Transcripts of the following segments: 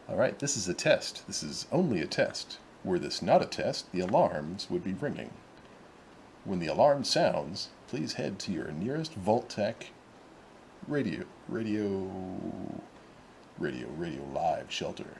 Alright, this is a test. This is only a test. Were this not a test, the alarms would be ringing. When the alarm sounds, please head to your nearest Vault-Tec radio, radio, radio live shelter.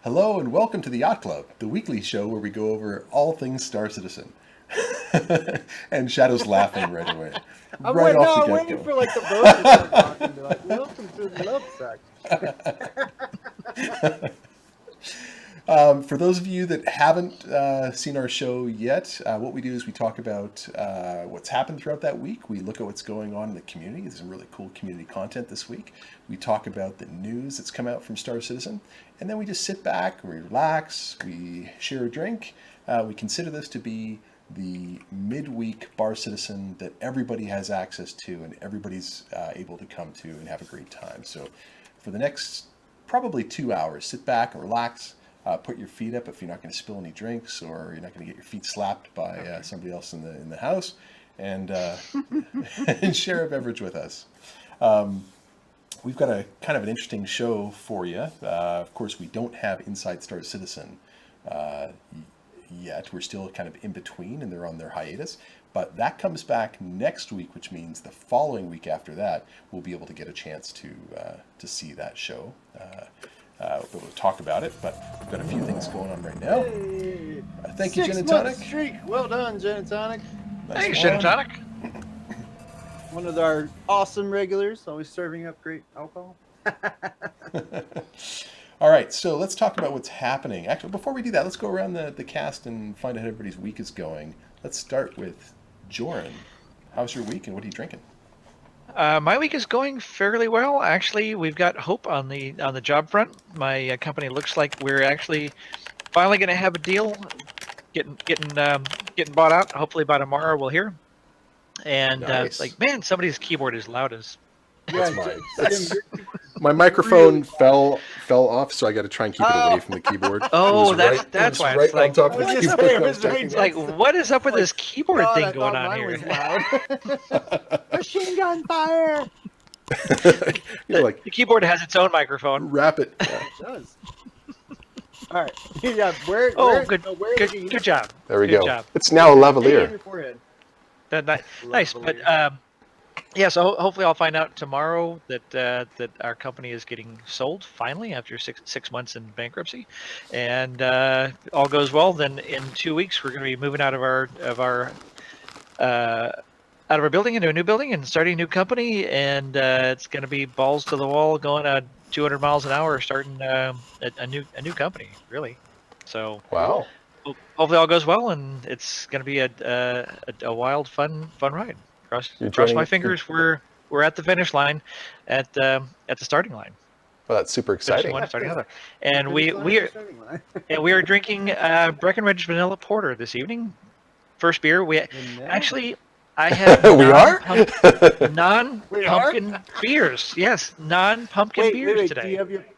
Hello and welcome to the Yacht Club, the weekly show where we go over all things Star Citizen. And Shadow's laughing right away. I'm Right off the I'm waiting get-go. for like the boat to start talking. Be like, welcome to the love section. For those of you that haven't seen our show yet, what we do is we talk about what's happened throughout that week. We look at what's going on in the community. There's some really cool community content this week. We talk about the news that's come out from Star Citizen. And then we just sit back, we relax, we share a drink. We consider this to be the midweek Bar Citizen that everybody has access to and everybody's able to come to and have a great time. So for the next probably 2 hours, sit back and relax. Put your feet up if you're not going to spill any drinks or you're not going to get your feet slapped by somebody else in the house, and and share a beverage with us. We've got a kind of an interesting show for you. Of course, we don't have Inside Star Citizen yet. We're still kind of in between, and they're on their hiatus. But that comes back next week, which means the following week after that, we'll be able to get a chance to see that show. We'll talk about it, but we've got a few things going on right now. Hey, Thank you, Gin and 6 month Tonic. streak. Well done, Gin and Tonic. Nice Thanks, one. Gin and Tonic. One of our awesome regulars, always serving up great alcohol. All right, so let's talk about what's happening. Actually, before we do that, let's go around the cast and find out how everybody's week is going. Let's start with Joran. How's your week, and what are you drinking? My week is going fairly well. Actually, we've got hope on the job front. My company looks like we're actually finally going to have a deal, getting bought out. Hopefully by tomorrow we'll hear. And Nice. it's like, man, somebody's keyboard is loud as. Yeah, That's Jim, my microphone fell off, so I got to try and keep it away from the keyboard. Oh, It was that's it was why right it's like. on top of I the was keyboard. gonna say, it I was right talking Like, about. what is up with this keyboard God, thing I going thought on mine here? was loud. Machine gun fire. You're like, The keyboard has its own microphone. wrap it. Yeah. It does. All right. Yeah. Oh, good, no, where did you good job. There we Good go. job. It's now a Hey, in lavalier. your forehead. Nice, but yeah. So hopefully I'll find out tomorrow that our company is getting sold finally after six months in bankruptcy, and all goes well. Then in 2 weeks we're going to be moving out of our building into a new building and starting a new company, and it's going to be balls to the wall, going at 200 miles an hour, starting a new company, really. So Wow. hopefully all goes well, and it's going to be a wild, fun ride. Cross You're my joining- fingers. We're at the finish line, at the starting line. Well, that's super Finishing exciting. one, starting another, and Finish line, we are starting line. we are drinking Breckenridge Vanilla Porter this evening. First beer. Actually, I had We are? non-pumpkin beers. Yes, non-pumpkin Wait, beers wait. today. Do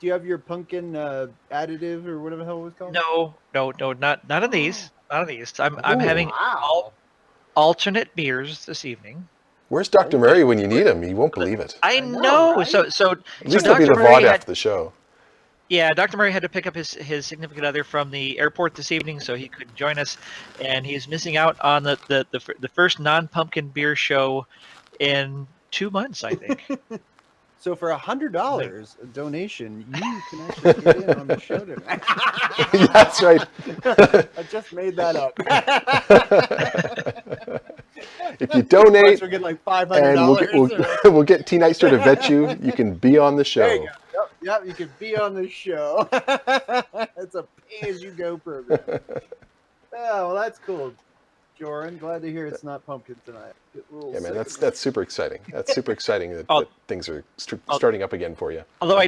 you have your pumpkin additive or whatever the hell it was called? No, not of these. Not of these. I'm Ooh. having Wow. alternate beers this evening. Where's Dr. Murray when you need him? You won't believe it. I know, know. right? So At least he'll be Dr. the Murray VOD had, after the show. yeah, Dr. Murray had to pick up his significant other from the airport this evening, so he could join us, and he's missing out on the first non-pumpkin beer show in 2 months, I think. So for $100 a donation, you can actually get in on the show tonight. That's right. I just made that up. If you donate, We're getting like and $500. we'll get T Nightster to vet you, you can be on the There you show. go. Yep, you can be on the show. It's a pay-as-you-go program. Oh, well, that's cool. Joran, glad to hear it's not pumpkin tonight. Get a little Yeah, man, sick that's super exciting. That's super exciting that, Oh. that things are starting up again for you. Although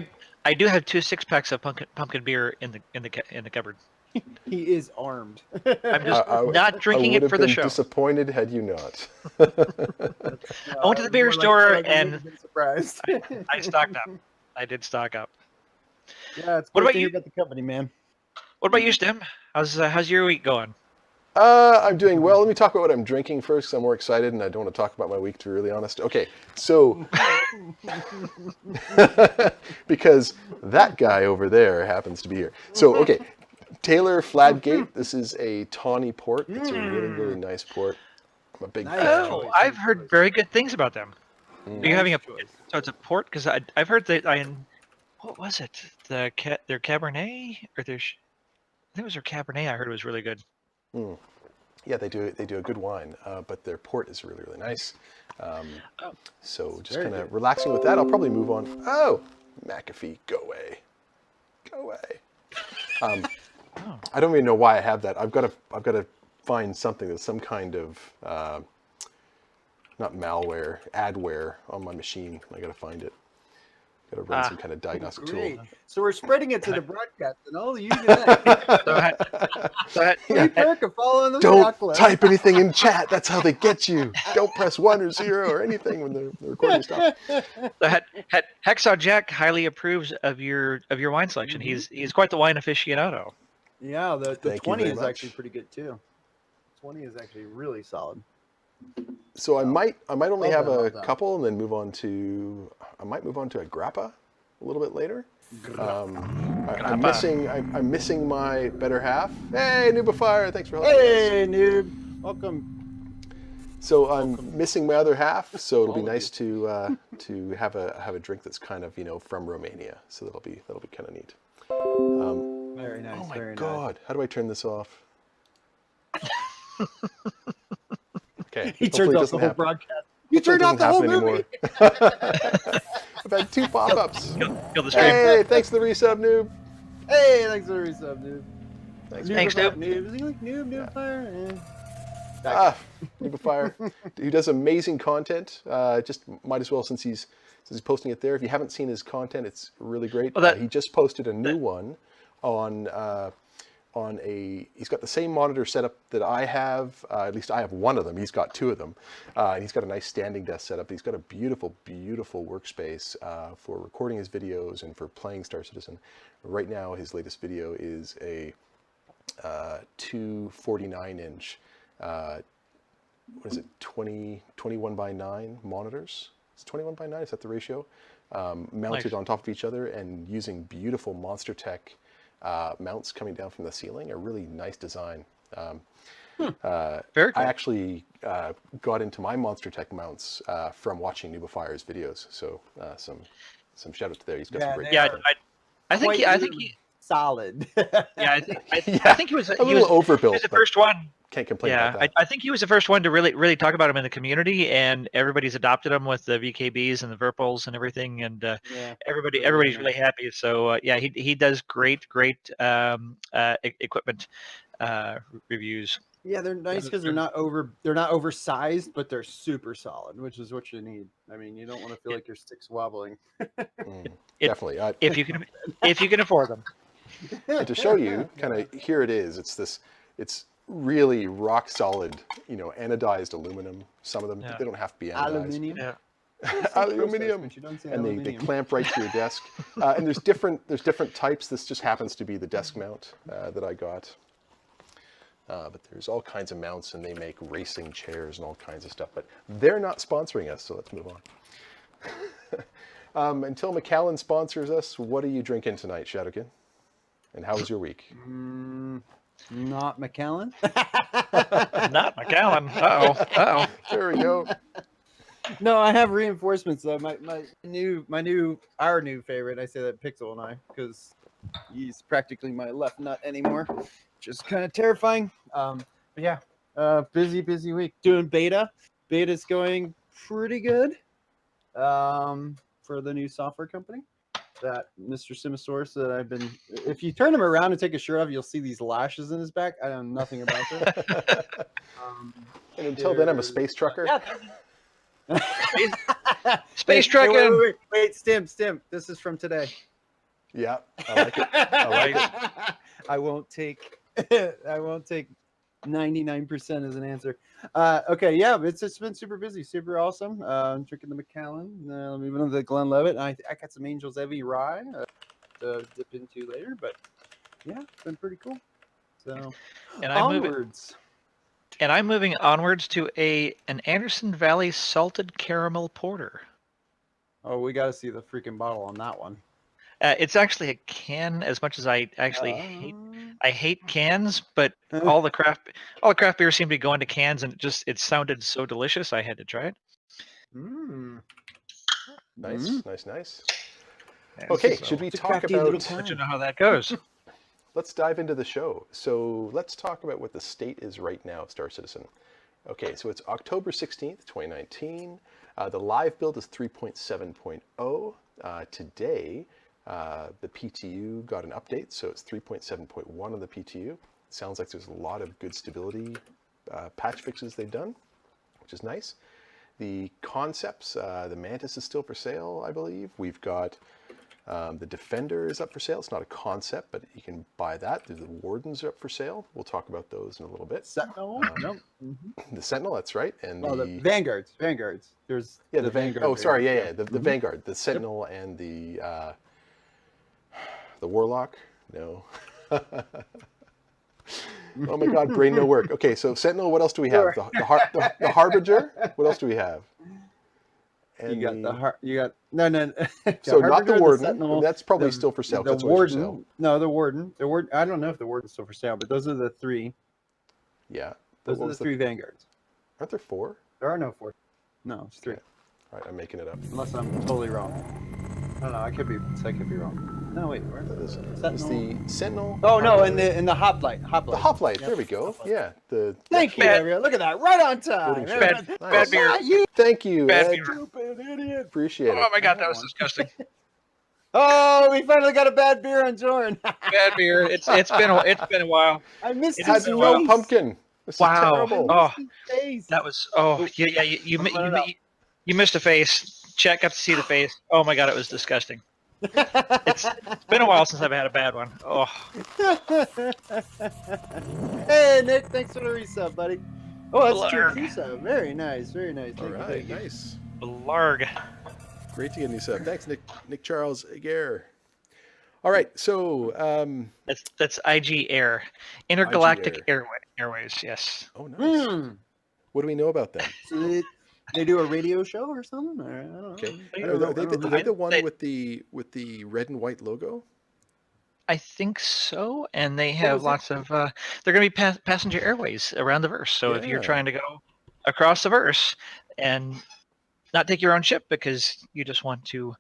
I do have 2 6-packs of pumpkin beer in the cupboard. He is armed. I'm just I not drinking would it have for the been show. disappointed had you not. I went to the beer store and surprised. I stocked up. I did stock up. Yeah, it's What great about to hear you? about the company, man. What about you, Stim? How's your week going? I'm doing well. Let me talk about what I'm drinking first, 'cause I'm more excited, and I don't want to talk about my week, to be really honest. Okay, so because that guy over there happens to be here. So, okay, Taylor Fladgate. This is a tawny port. It's a really, really nice port. I'm a big Nice. fan. Oh, choice, I've nice heard choice. very good things about them. Mm. Are you having a Nice choice. so it's a port? Because I've heard that what was it? Their Cabernet or I think it was their Cabernet. I heard it was really good. Mm. Yeah, they do a good wine, but their port is really, really nice. So just very kind of good. relaxing with that. I'll probably move on. Oh, McAfee, go away. Go away. Oh. I don't even know why I have that. I've got to find something that's some kind of not malware, adware on my machine. I got to find it. Got to run some kind of diagnostic Great. tool. So we're spreading it to the broadcast, and all you get. Yeah. Perk of following the Don't Yacht Club. type anything in chat. That's how they get you. Don't press 1 or 0 or anything when the recording stops. Hacksaw Jack highly approves of your wine selection. He's quite the wine aficionado. Yeah, the Thank you 20 very is much. actually pretty good too. 20 is actually really solid. So I might only Well have done, a well done. couple and then move on to a grappa a little bit later. I'm missing my better half. Hey, Noobifier, thanks for helping us. Hey, noob. Welcome. So I'm missing my other half, so it'll be All of nice to have a drink that's kind of from Romania. So that'll be kind of neat. Very nice. Oh my very God! How do I turn this off? Okay. Nice. He hopefully turned it off doesn't the whole happen. broadcast. You Hopefully it turned off the doesn't whole happen movie. I've had 2 pop-ups. Kill the stream. Hey, thanks for the resub, noob. Hey, thanks for the resub, noob. Thanks, noob. Noob. Is he like noob fire? Noobifier, who does amazing content. Just might as well since he's posting it there. If you haven't seen his content, it's really great. Well, he just posted a new one on he's got the same monitor setup that I have. At least I have one of them. He's got 2 of them. And he's got a nice standing desk setup. He's got a beautiful, beautiful workspace for recording his videos and for playing Star Citizen. Right now, his latest video is a 249-inch, what is it, 21 by 9 monitors? It's 21 by 9, is that the ratio? Mounted Nice. on top of each other and using beautiful Monster Tech mounts coming down from the ceiling. A really nice design. Very I cool. actually got into my Monster Tech mounts from watching Noobifier's videos. So some shout out to there. He's got some great. Yeah, content. I think he solid. Yeah, I think he was a little overbuilt. He was the but first one. Can't complain Yeah, about that. I think he was the first one to really talk about him in the community, and everybody's adopted him with the VKBs and the Virpals and everything, and Yeah. everybody's really happy. So yeah, he does great equipment reviews. Yeah, they're nice because they're not oversized, but they're super solid, which is what you need. I mean, you don't want to feel like your stick's wobbling. Definitely. If you can afford them. And to show you, kind of here it is. It's really rock solid, anodized aluminum. Some of them they don't have to be anodized. Aluminum. Yeah. Aluminum, and they clamp right to your desk. And there's different types. This just happens to be the desk mount that I got. But there's all kinds of mounts, and they make racing chairs and all kinds of stuff. But they're not sponsoring us, so let's move on. Until Macallan sponsors us, what are you drinking tonight, Shadowkin? And how was your week? Not Macallan. Not Macallan. Uh-oh. There we go. No, I have reinforcements though. Our new favorite. I say that Pixel and I because he's practically my left nut anymore, which is kind of terrifying. But yeah, busy week doing beta. Beta's going pretty good. For the new software company that Mr. Simosaurus that I've been. If you turn him around and take his shirt off, you'll see these lashes in his back. I know nothing about that. And until then, I'm a space trucker. Space trucking. Wait, Stim. This is from today. Yeah, I like it. I like it. I won't take 99% as an answer. Okay, yeah, it's been super busy, super awesome. I'm drinking the Macallan, moving on to the Glenlivet. I got some Angels Evie rye to dip into later, but yeah, it's been pretty cool. So, And I'm moving onwards to an Anderson Valley salted caramel porter. Oh, we got to see the freaking bottle on that one. It's actually a can. As much as I actually hate cans, but all the craft beers seem to be going to cans, and it sounded so delicious. I had to try it. Nice. Okay, So, should we It's a talk crafty little about? time. let you know how that goes. Let's dive into the show. So let's talk about what the state is right now of Star Citizen. Okay, so it's October 16th, 2019. The live build is 3.7.0. Today, the PTU got an update, so it's 3.7.1 on the PTU. It sounds like there's a lot of good stability patch fixes they've done, which is nice. The concepts, the Mantis is still for sale, I believe. We've got the Defender is up for sale. It's not a concept, but you can buy that. The Wardens are up for sale. We'll talk about those in a little bit. Sentinel? No. The Sentinel, that's right. And Oh, the Vanguards. Vanguards. There's yeah, the Vanguard. Oh, sorry, yeah. The Vanguard, the Sentinel, and the Warlock. No. Oh my God, brain no work. Okay, so Sentinel. What else do we have? The Harbinger. What else do we have? And You got you got no. So not the Harbinger, Warden. Sentinel, That's probably still for sale. The That's always for sale. Warden. No, the Warden. The Warden. I don't know if the Warden's still for sale, but those are the three. Yeah. Those are the three Vanguards. Aren't there 4? There are no 4. No, it's 3. Okay. All right, I'm making it up. Unless I'm totally wrong. I don't know. I could be wrong. No, wait. Where It's Sentinel. the Sentinel. Oh no, Harbinger. in the hoplite. The hoplite. Yep. There we go. Yeah. The Thank you, Gabriel. Look at that. Right on time. Voting Bad, Nice. bad beer. You Thank you, Bad Ed. beer. stupid idiot. Appreciate Oh it. my God, that was disgusting. Oh, we finally got a bad beer on Jordan. Bad beer. It's been a while. I missed It his Had has no face. pumpkin. This is Wow. terrible. Oh, His face. that was No. you missed a face. Chet got to see the face. Oh my God, it was disgusting. It's been a while since I've had a bad one. Oh, Hey, Nick, thanks for the resub, buddy. Oh, that's Blarg. 2 resub. Very nice, very nice. All Thank you, right, thank you. nice. blarg. Great to get a new sub. Thanks, Nick Charles Aguirre. All right, so That's IG Air, Intergalactic Airways. Yes. oh nice. Hmm. What do we know about them? So they do a radio show or something? Or, I don't know. Okay, I are don't they know. the one They- with the red and white logo? I think so, and they was have it? lots of. They're going to be passenger airways around the verse. So if you're Yeah. trying to go across the verse and not take your own ship because you just want to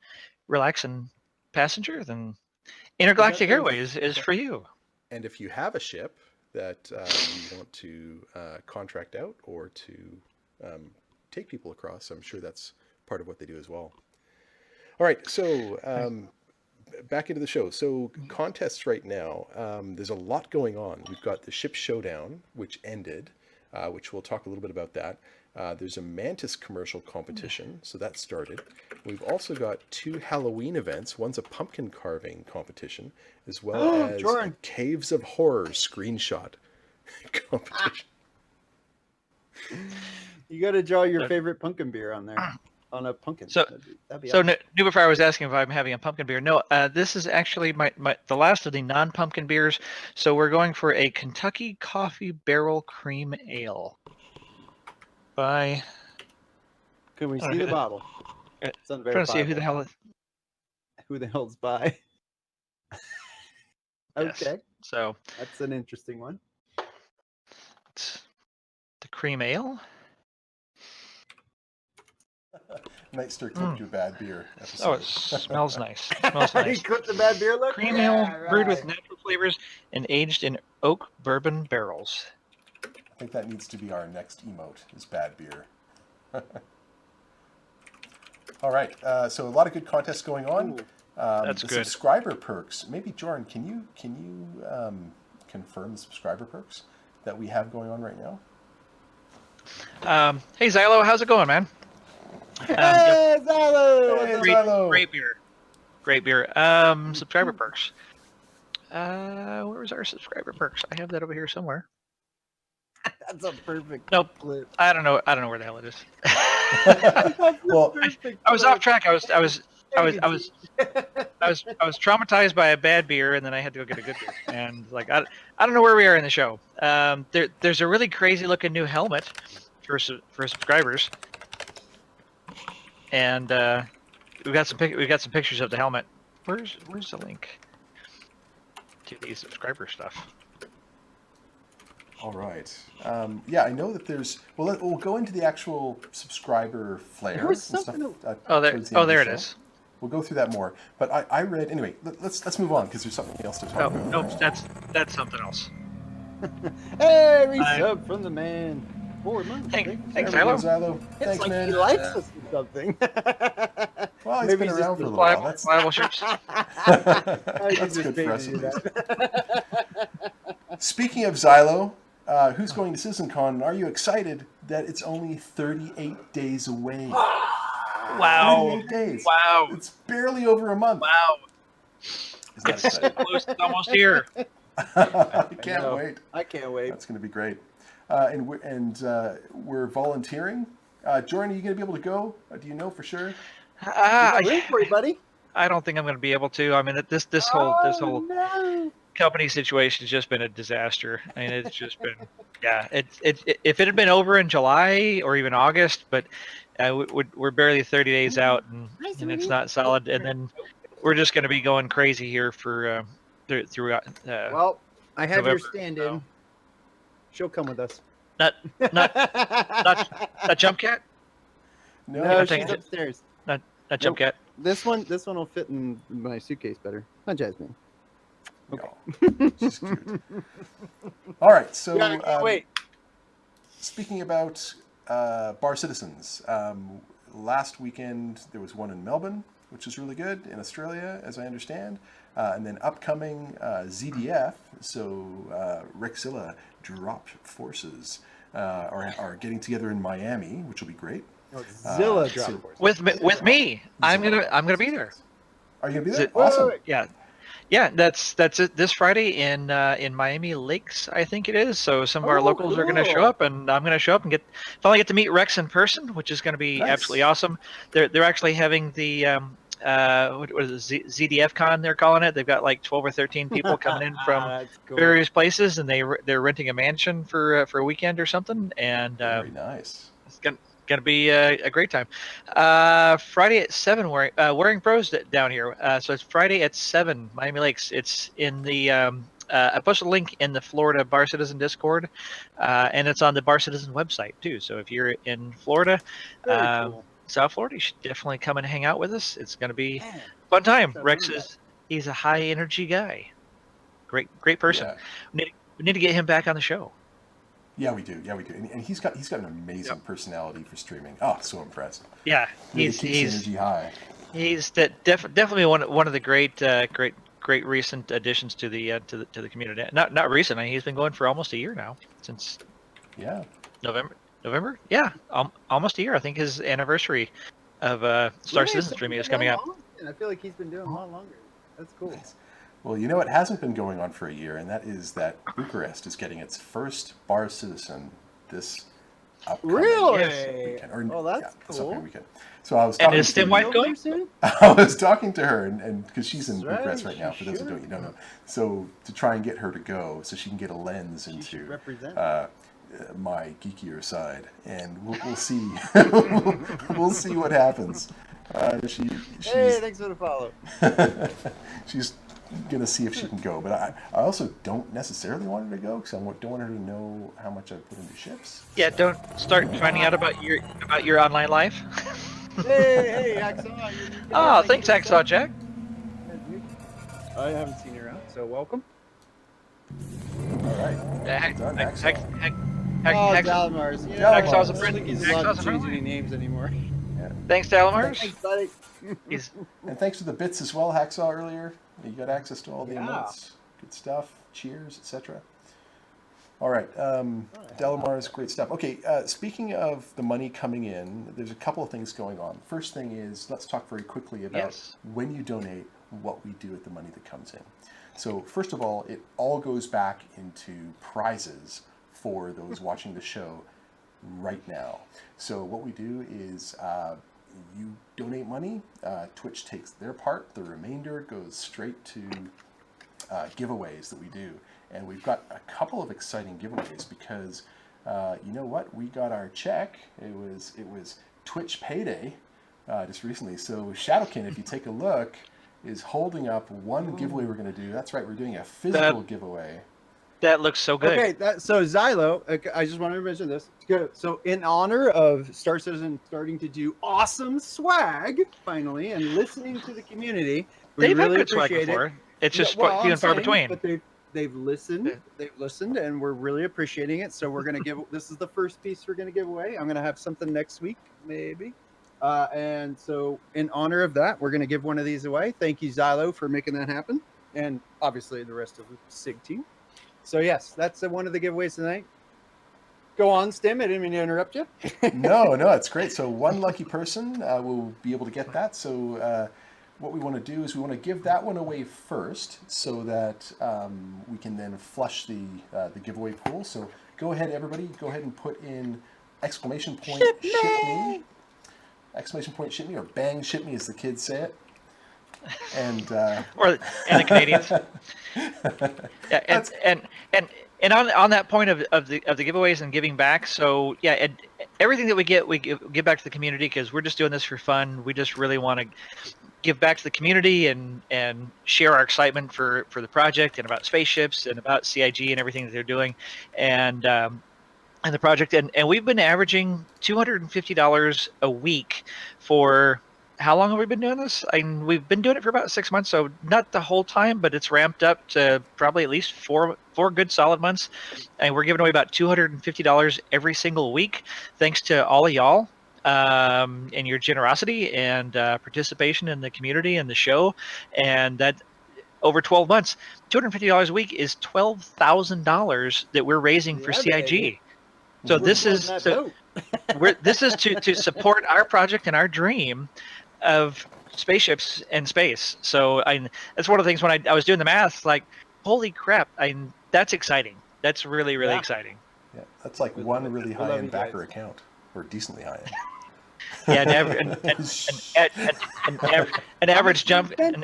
relax and passenger, then Intergalactic those- Airways is for you. And if you have a ship that you want to contract out or to take people across, I'm sure that's part of what they do as well. All right, so back into the show. So contests right now, there's a lot going on. We've got the Ship Showdown, which ended, which we'll talk a little bit about that. There's a Mantis commercial competition, so that started. We've also got 2 Halloween events. One's a pumpkin carving competition, as well as a Jordan. Caves of Horror screenshot competition. You got to draw your favorite pumpkin beer on there. On a pumpkin. So- that'd be So awesome. Nubifar was asking if I'm having a pumpkin beer. No, this is actually the last of the non-pumpkin beers. So we're going for a Kentucky Coffee Barrel Cream Ale. By Can we Oh, see the yeah. bottle? Yeah. It's I'm trying to see who the hell. Who the hell's by? Yes. Okay, So that's an interesting one. it's the cream ale. Night Stir clipped your bad beer episode. Oh, it smells nice. Smells You nice. clipped the bad beer look? Cream Yeah, ale brewed with right. natural flavors and aged in oak bourbon barrels. I think that needs to be our next emote, is bad beer. All right, so a lot of good contests going on. That's the good. Subscriber perks. Maybe Jordan, can you confirm the subscriber perks that we have going on right now? Hey Xylo, how's it going, man? Hey, Zylo! Hey, Great, Xylo. great beer. Great beer. Subscriber perks. Where was our subscriber perks? I have that over here somewhere. That's a perfect Nope. clip. I don't know where the hell it is. Well, I was off track. I was traumatized by a bad beer, and then I had to go get a good beer. And like I don't know where we are in the show. There's a really crazy looking new helmet for subscribers, and we got some pictures of the helmet. Where's the link to the subscriber stuff? all right. Yeah, I know that there's. Well, we'll go into the actual subscriber flares There was and stuff. something- Oh, there towards the end of it the is. we'll go through that more. But I read anyway. Let's move on because there's something else to talk about. No, that's something else. Hey, resub from the man. 4 months. Thanks, There we Xylo. go, Xylo. It's Thanks, like man. he likes us or something. Well, he's Maybe been he's around just for a little Liable, while. That's liable ships. that's good for us at least. Speaking of Xylo, who's going to CitizenCon? Are you excited that it's only 38 days away? Wow. 38 days. Wow. It's barely over a month. Wow. Isn't that exciting? Close, it's almost here. I can't know. wait. I can't wait. That's going to be great. And we're volunteering. Jordan, are you going to be able to go? Do you know for sure? Wait for you, buddy. I don't think I'm going to be able to. I mean, this whole no. company situation has just been a disaster. I mean, it's just been, yeah. If it had been over in July or even August, but we're barely 30 days out, and it's not solid. And then we're just going to be going crazy here for throughout. Well, I have your November, stand-in. so. She'll come with us. Not Jump Cat. No, No, take she's it. upstairs. Not Jump Cat. This one will fit in my suitcase better. Not Jasmine. no. She's cute. All right, so Yeah, I can't wait. speaking about Bar Citizens, last weekend there was one in Melbourne, which is really good, in Australia, as I understand. And then upcoming ZDF, so Rexilla dropped forces, are getting together in Miami, which will be great. Zilla so- drop force. With me, I'm gonna be there. Are you gonna be Is there? it- Awesome. Wait. Yeah. That's it. This Friday in Miami Lakes, I think it is. So some of our Oh, locals are going to show cool. up, and I'm going to show up and finally get to meet Rex in person, which is going to be Nice. absolutely awesome. They're actually having the what is it, ZDF Con they're calling it. They've got like 12 or 13 people coming in from That's cool. various places, and they're renting a mansion for a weekend or something, and Very nice. it's gonna be a great time. Friday at 7, Wearing Pros down here. So it's Friday at 7, Miami Lakes. It's in the I posted a link in the Florida Bar Citizen Discord, and it's on the Bar Citizen website too. So if you're in Florida, Very cool. South Florida, you should definitely come and hang out with us. It's gonna be Man, fun time. I Rex remember he's a high energy guy. Great person. Yeah. We need to get him back on the show. Yeah, we do. And he's got an amazing personality for streaming. Oh, so impressed. Yeah, Really he's keeps the energy high. He's definitely one of the great recent additions to the community. Not recent. I mean, he's been going for almost a year now, since Yeah. November. Yeah, almost a year. I think his anniversary of Star Citizen streaming is coming up. And I feel like he's been doing a lot longer. That's cool. Nice. Well, you know what hasn't been going on for a year, and that is that Bucharest is getting its first Bar Citizen this upcoming Really? weekend. Or, Oh, that's this cool. upcoming weekend. So I was And talking is Tim to White going? Soon? I was talking to her, and because she's in That's right, Bucharest right now, she for those who should. don't know. So to try and get her to go, so she can get a lens She should into represent. my geekier side, and we'll see. We'll see what happens. She's Hey, thanks for the follow. she's gonna see if she can go, but I also don't necessarily want her to go because I don't want her to know how much I put into ships. Yeah, don't start finding out about your online life. Hey, Axel. Oh, thanks, Hacksaw Jack. I haven't seen her out, so welcome. All right. Done, Oh, Thanks, Dalamars. Hacksaw's a I don't friend. think he's Hacksaw's allowed a to change friend. any names anymore. Dalamars. Thanks, buddy. He's And thanks for the bits as well, Hacksaw, earlier. You got access to all the Yeah. emotes. Good stuff. Cheers, etc. All right. Delamar's great stuff. Okay, speaking of the money coming in, there's a couple of things going on. First thing is, let's talk very quickly about Yes. when you donate, what we do with the money that comes in. So first of all, it all goes back into prizes for those watching the show right now. So what we do is you donate money, Twitch takes their part, the remainder goes straight to giveaways that we do. And we've got a couple of exciting giveaways because you know what? We got our check. It was Twitch payday just recently. So Shadowkin, if you take a look, is holding up one giveaway we're going to do. That's right, we're doing a physical giveaway. That looks so good. Okay, so Xylo, I just wanted to mention this. Good. So in honor of Star Citizen starting to do awesome swag finally and listening to the community, we They've had really good swag appreciate it. before. It's Yeah, just well, few I'm and far saying, between. but they've listened, and we're really appreciating it. So we're gonna give. This is the first piece we're gonna give away. I'm gonna have something next week, maybe. And so in honor of that, we're gonna give one of these away. Thank you, Xylo, for making that happen, and obviously the rest of the SIG team. So yes, that's one of the giveaways tonight. Go on, Stim. I didn't mean to interrupt you. No, it's great. So one lucky person will be able to get that. So what we want to do is we want to give that one away first, so that we can then flush the giveaway pool. So go ahead, everybody. Go ahead and put in exclamation point ship me. Exclamation point ship me, or bang ship me, as the kids say it. And the Canadians. Yeah, and on that point of the giveaways and giving back. So yeah, and everything that we give back to the community, because we're just doing this for fun. We just really want to give back to the community and share our excitement for the project and about spaceships and about CIG and everything that they're doing, and the project. And we've been averaging $250 a week for. How long have we been doing this? We've been doing it for about 6 months, so not the whole time, but it's ramped up to probably at least four good solid months. And we're giving away about $250 every single week, thanks to all of y'all and your generosity and participation in the community and the show. And that over 12 months, $250 a week is $12,000 that we're raising for CIG. Baby. So We're this is floating that this is to support our project and our dream of spaceships and space. So that's one of the things when I was doing the math, like, holy crap, that's exciting. That's really, really exciting. yeah, that's like one really love high-end you backer guys. account, or decently high-end. Yeah, an average jump clubber. At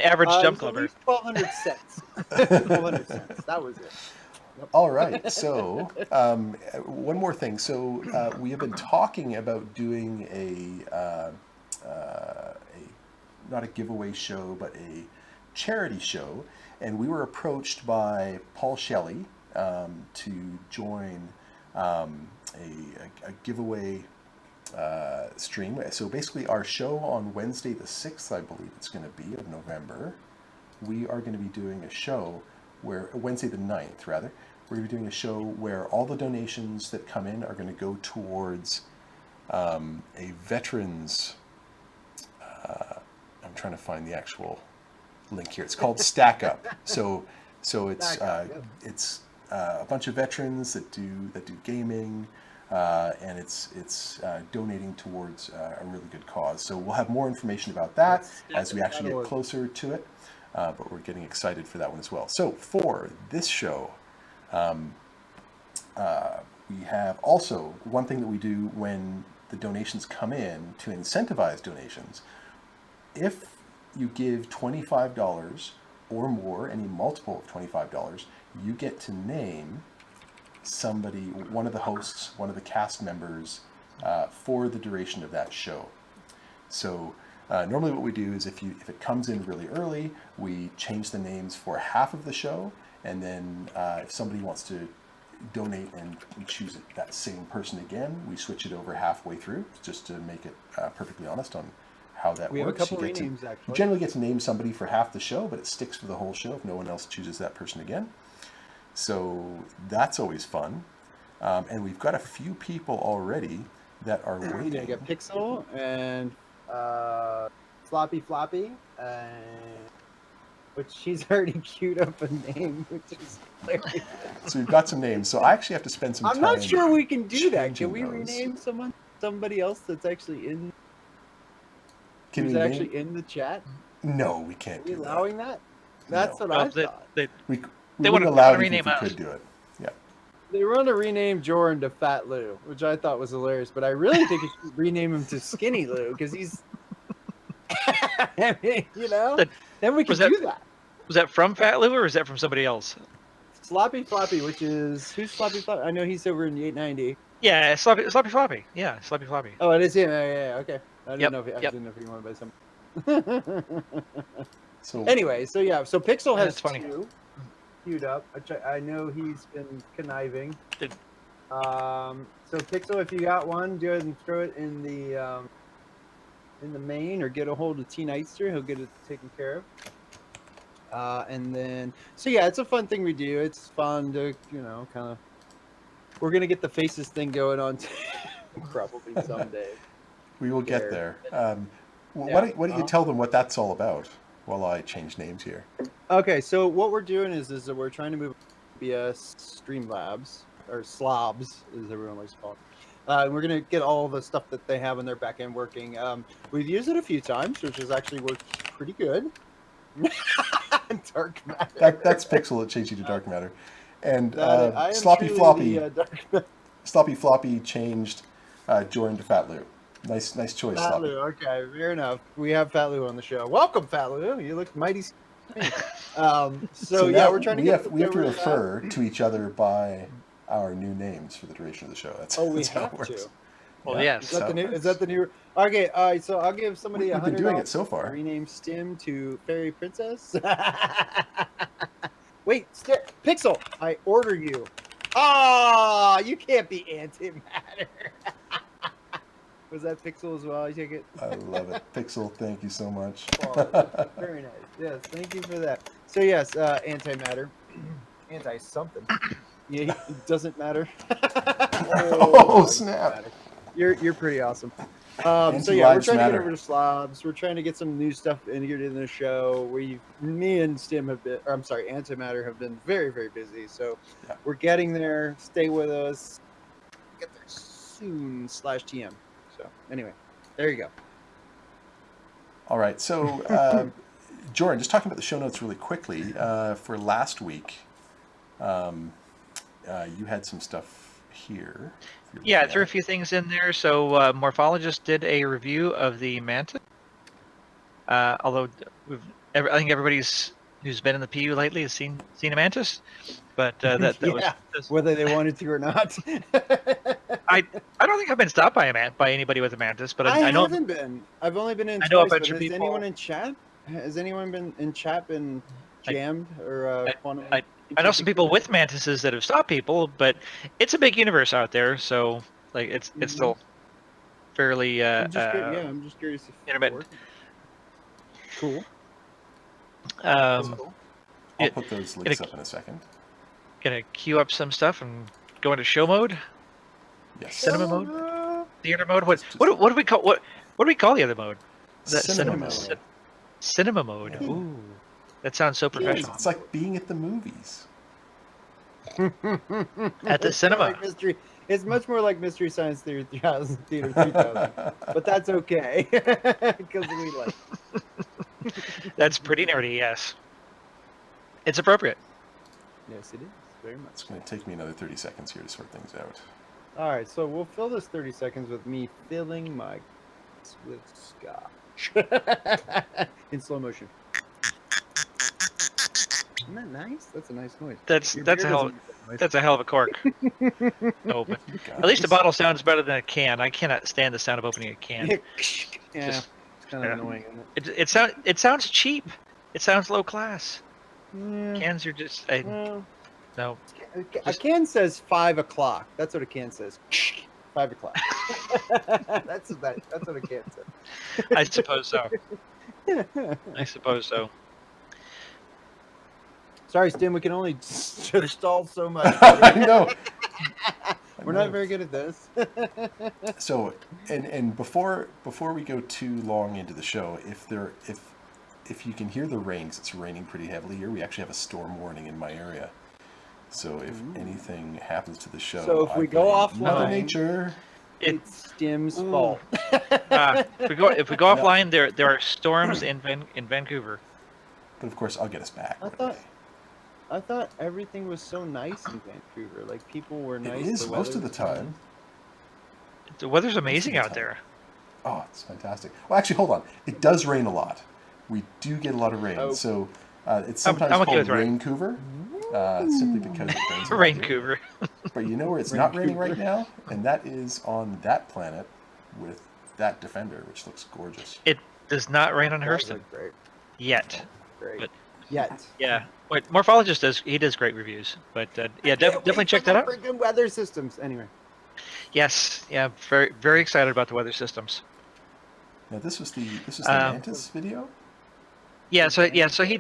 least 1,200 cents. 1,200 cents. That was it. Yep. All right, so one more thing. So we have been talking about doing a not a giveaway show, but a charity show, and we were approached by Paul Shelley to join a giveaway stream. So basically, our show on Wednesday the 6th, I believe it's going to be, of November, we are going to be doing a show where, Wednesday the 9th rather, we're going to be doing a show where all the donations that come in are going to go towards a veterans, I'm trying to find the actual link here. It's called Stack Up. So it's it's a bunch of veterans that do gaming, and it's donating towards a really good cause. So we'll have more information about that as we actually get closer to it. But we're getting excited for that one as well. So for this show, we have also one thing that we do when the donations come in to incentivize donations. If you give $25 or more, any multiple of $25, you get to name somebody, one of the hosts, one of the cast members, for the duration of that show. So normally what we do is if it comes in really early, we change the names for half of the show, and then if somebody wants to donate and choose that same person again, we switch it over halfway through, just to make it perfectly honest on how that We have a works. couple renames, actually. You generally get to name somebody for half the show, but it sticks for the whole show if no one else chooses that person again. So that's always fun. And we've got a few people already that are waiting. You got Pixel and Floppy, which she's already queued up a name, which is hilarious. So we've got some names. So I actually have to spend some time. I'm not sure we can do that. changing Can we those. rename somebody else that's actually in? Can who's we actually name? in the chat? No, we can't Are we do that. allowing that? That's No. what I thought. We They wouldn't wanna allow it rename even if we us. could do it. Yeah. They were going to rename Jordan to Fat Lou, which I thought was hilarious, but I really think it should rename him to Skinny Lou because he's, I mean, then we can do that. Was that from Fat Lou or is that from somebody else? Sloppy Floppy, which is who's Sloppy Floppy? I know he's over in the 890. Yeah, Sloppy Floppy. Yeah, Sloppy Floppy. Oh, it is him. Yeah, okay. I didn't know if Yep. he wanted by some. So Anyway, so Pixel has That's funny. two. queued up. I know he's been conniving. Did- So Pixel, if you got one, go ahead and throw it in the main, or get a hold of T Nightster. He'll get it taken care of. And then, so yeah, it's a fun thing we do. It's fun to, kind of. We're gonna get the faces thing going on probably someday. We will get There. there. Yeah. Why don't you tell them what that's all about while I change names here? Okay, so what we're doing is that we're trying to move BS Streamlabs, or Slobs, as everyone likes to call it. And we're going to get all the stuff that they have in their backend working. We've used it a few times, which has actually worked pretty good. Dark matter. That's Pixel that changed you to dark matter. And I am Sloppy truly Floppy, the, dark matter. Sloppy Floppy changed Jordan to Fat Lou. Nice choice, Fat Sloppy. Lou, okay, fair enough. We have Fat Lou on the show. Welcome, Fat Lou. You look mighty. So yeah, now we're trying to we get. have to refer to each other by our new names for the duration of the show. That's, Oh, we that's how it have works. to. Well, Yeah. yes. Is that the new? Is that the new? Okay, all right. So I'll give somebody We've been $100. doing it so far. Rename Stim to Fairy Princess. Wait, Pixel, I order you. Ah, you can't be antimatter. Was that Pixel as well? I take it. I love it. Pixel, thank you so much. Oh, very nice. Yes, thank you for that. So yes, antimatter, anti something. Yeah, it doesn't matter. Oh, snap. You're pretty awesome. So yeah, we're Anti-lives trying to matter. get over to Slobs. We're trying to get some new stuff integrated in the show. Me and Stim have been, or I'm sorry, Antimatter have been very, very busy. So Yeah. we're getting there. Stay with us. Get there soon. /TM. So anyway, there you go. All right. So, Jordan, just talking about the show notes really quickly. For last week, you had some stuff here. Yeah, I threw a few things in there. So Morphologist did a review of the Mantis. Although I think everybody's who's been in the PU lately has seen a Mantis, but that Yeah, was whether they wanted to or not. I don't think I've been stopped by anybody with a Mantis, but I I know haven't been. I've only been in I know a twice, bunch but of has people- anyone in chat? Has anyone been in chat been jammed or quantum? I know some people with Mantises that have stopped people, but it's a big universe out there, so like it's still fairly I'm just curious if it intermittent. worked. Cool. Um, Cool. I'll it- put those links up in a second. Gonna queue up some stuff and go into show mode, Yes. cinema mode, theater mode. What do we call what do we call the other mode? That Cinema cinema mode. cinema mode. Yeah. Ooh, that sounds so professional. It's like being at the movies. At the It's cinema. like mystery. It's much more like Mystery Science Theater 3000, Theater 3000, but that's okay because we like. That's pretty nerdy. Yes, it's appropriate. Yes, it is very much. It's going to take me another 30 seconds here to sort things out. All right, so we'll fill this 30 seconds with me filling my glass with scotch in slow motion. Isn't that nice? That's a nice noise. That's Your a beer hell doesn't make that noise. that's a hell of a cork. Open. At least a bottle sounds better than a can. I cannot stand the sound of opening a can. yeah, Just- it's kind of yeah. annoying, isn't It sounds cheap. It sounds low class. it? Cans are just Well, no. a can says 5 o'clock. That's what a can says. 5 o'clock. That's what a can says. I suppose so. I suppose so. Sorry, Stim, we can only stall so much. I know. We're not very good at this. So, and before we go too long into the show, if you can hear the rain, 'cause it's raining pretty heavily here, we actually have a storm warning in my area. So if anything happens to the show, So if we I go blame Mother offline- Nature. It's Stim's fault. If we go offline, there are storms in Vancouver. But of course, I'll get us back. I thought everything was so nice in Vancouver. Like people were nice. It is the most weather of the was time. The weather's amazing the out time. there. Oh, it's fantastic. Well, actually, hold on. It does rain a lot. We do get a lot of rain. Oh. So it's sometimes I'm okay called with rain. Raincouver, simply because it rains a lot here. Vancouver. But you know where it's not raining right Vancouver. now? And that is on that planet with that Defender, which looks gorgeous. It does not rain on That Hurston looked great. yet. Great. But- Yet. Yeah, Wait, Morphologist does great reviews, but yeah, definitely check that out. Freaking weather systems. Anyway. Yes, yeah, very very excited about the weather systems. Now this was the Um, Mantis video. Yeah, so he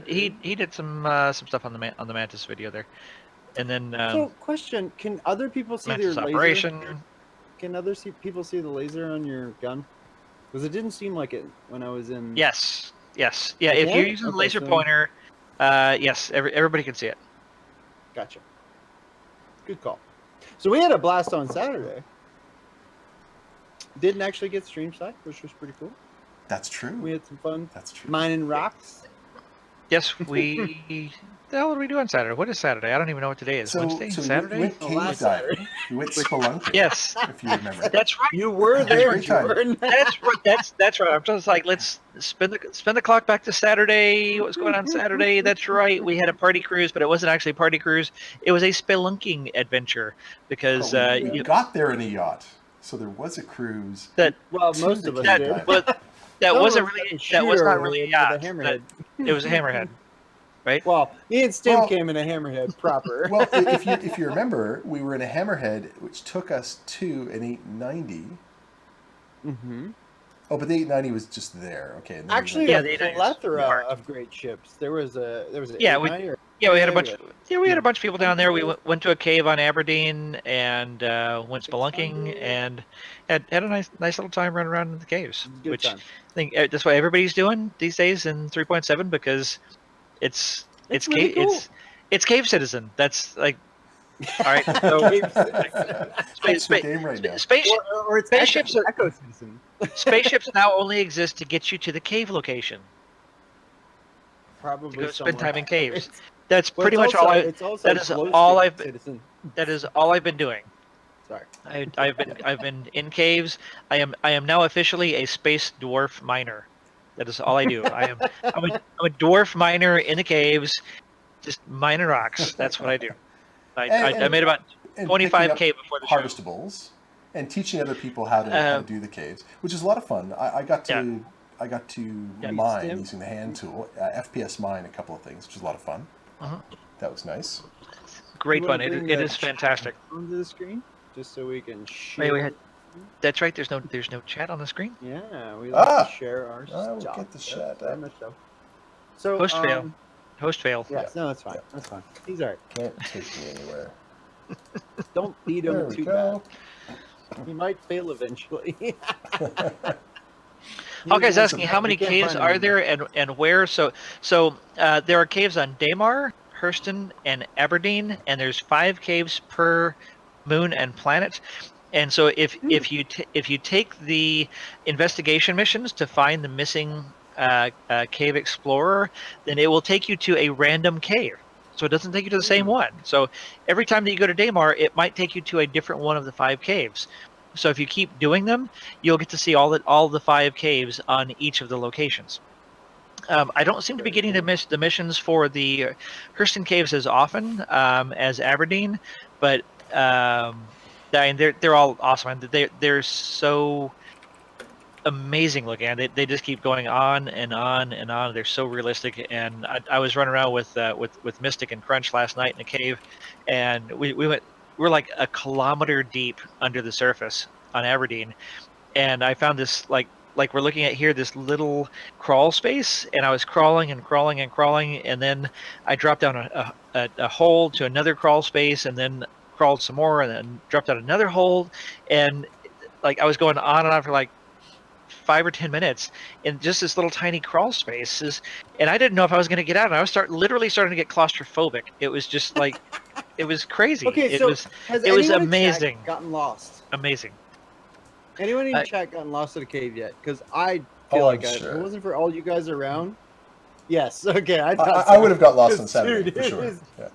did some stuff on the Mantis video there, and then So, question: can other people see their Mantis laser? operation. Can people see the laser on your gun? Because it didn't seem like it when I was in. Yes, yeah. They If you're can? using the Okay, laser so- pointer, yes, everybody can see it. Gotcha. Good call. So we had a blast on Saturday. Didn't actually get stream side, which was pretty cool. That's true. We had some fun That's true. mining rocks. Yes, we. The hell did we do on Saturday? What is Saturday? I don't even know what today is. Wednesday, We Saturday. went cave last diving. Saturday. We went spelunking. Yes, if you remember. that's right. You were That's there, great time. Jordan. That's right. That's right. I'm just like, let's spin the clock back to Saturday. What's going on Saturday? That's right. We had a party cruise, but it wasn't actually a party cruise. It was a spelunking adventure because But we got there in a yacht, so there was a cruise. Well, to most the of us cave did. dive. but that Some wasn't of us really. had a That was shooter not really a with yacht. a hammerhead. It was a hammerhead. Well, me and Stim Well- came in a hammerhead proper. Well, if you remember, we were in a hammerhead, which took us to an 890. Mm-hmm. Oh, but the 890 was just there. Okay. And then Actually, we Yeah, went- they- a plethora of great ships. There was an Yeah, 890 or Yeah, we had a bunch. Yeah, Yeah, we had a bunch of people down there. We went to a cave on Aberdeen and went spelunking and had a nice little time running around in the caves, good which time. I think that's what everybody's doing these days in 3.7 because it's really cool. it's Cave Citizen. That's like all right. So That's the game right now. or it's spaceships are- Echo Citizen. spaceships now only exist to get you to the cave location. Probably To go spend somewhere. time in caves. It's- That's well, pretty it's much also- all I. It's also that is glow all stick I've been- Citizen. That is all I've been doing. Sorry. I've been in caves. I am now officially a space dwarf miner. That is all I do. I'm a dwarf miner in the caves, just mining rocks. That's what I do. I made about And 25K picking up before the show. harvestables and teaching other people how to do the caves, which is a lot of fun. I got to mine Stim? using the hand tool, FPS mine a couple of things, which is a lot of fun. Uh-huh. That was nice. Great You fun. wanna bring It the is fantastic. Onto the screen, just so we can share. Wait, that's right. There's no chat on the screen. Yeah, we like to share our I will stuff. get the Yes, chat very up. much so. So, Host fail. Host fail. Yes, no, that's fine. Yeah. That's fine. He's alright. Can't take me anywhere. Don't beat There him we too go. bad. He might fail eventually. Oh, guys, asking how many We can't caves find are him. there and where? So there are caves on Daymar, Hurston, and Aberdeen, and there's 5 caves per moon and planet. And so if you take the investigation missions to find the missing cave explorer, then it will take you to a random cave. So it doesn't take you to the same one. So every time that you go to Daymar, it might take you to a different one of the 5 caves. So if you keep doing them, you'll get to see all the 5 caves on each of the locations. I don't seem to be getting the missions for the Hurston caves as often as Aberdeen, but I mean, they're all awesome. They're so amazing looking. And they just keep going on and on and on. They're so realistic. And I was running around with Mystic and Crunch last night in a cave, and we're like a kilometer deep under the surface on Aberdeen, and I found this like we're looking at here, this little crawl space, and I was crawling and crawling and crawling, and then I dropped down a hole to another crawl space, and then crawled some more, and then dropped down another hole, and like I was going on and on for like 5 or 10 minutes in just this little tiny crawl spaces, and I didn't know if I was going to get out, and I was literally starting to get claustrophobic. It was just like it was crazy. Okay, It so was has it was anyone in chat amazing. gotten lost? Amazing. Anyone in I- chat gotten lost at a cave yet? Because I feel Oh, like I'm if sure. it wasn't for all you guys around. Yes. Okay. I I would have got lost on Dude, Saturday for it sure. is- Yeah.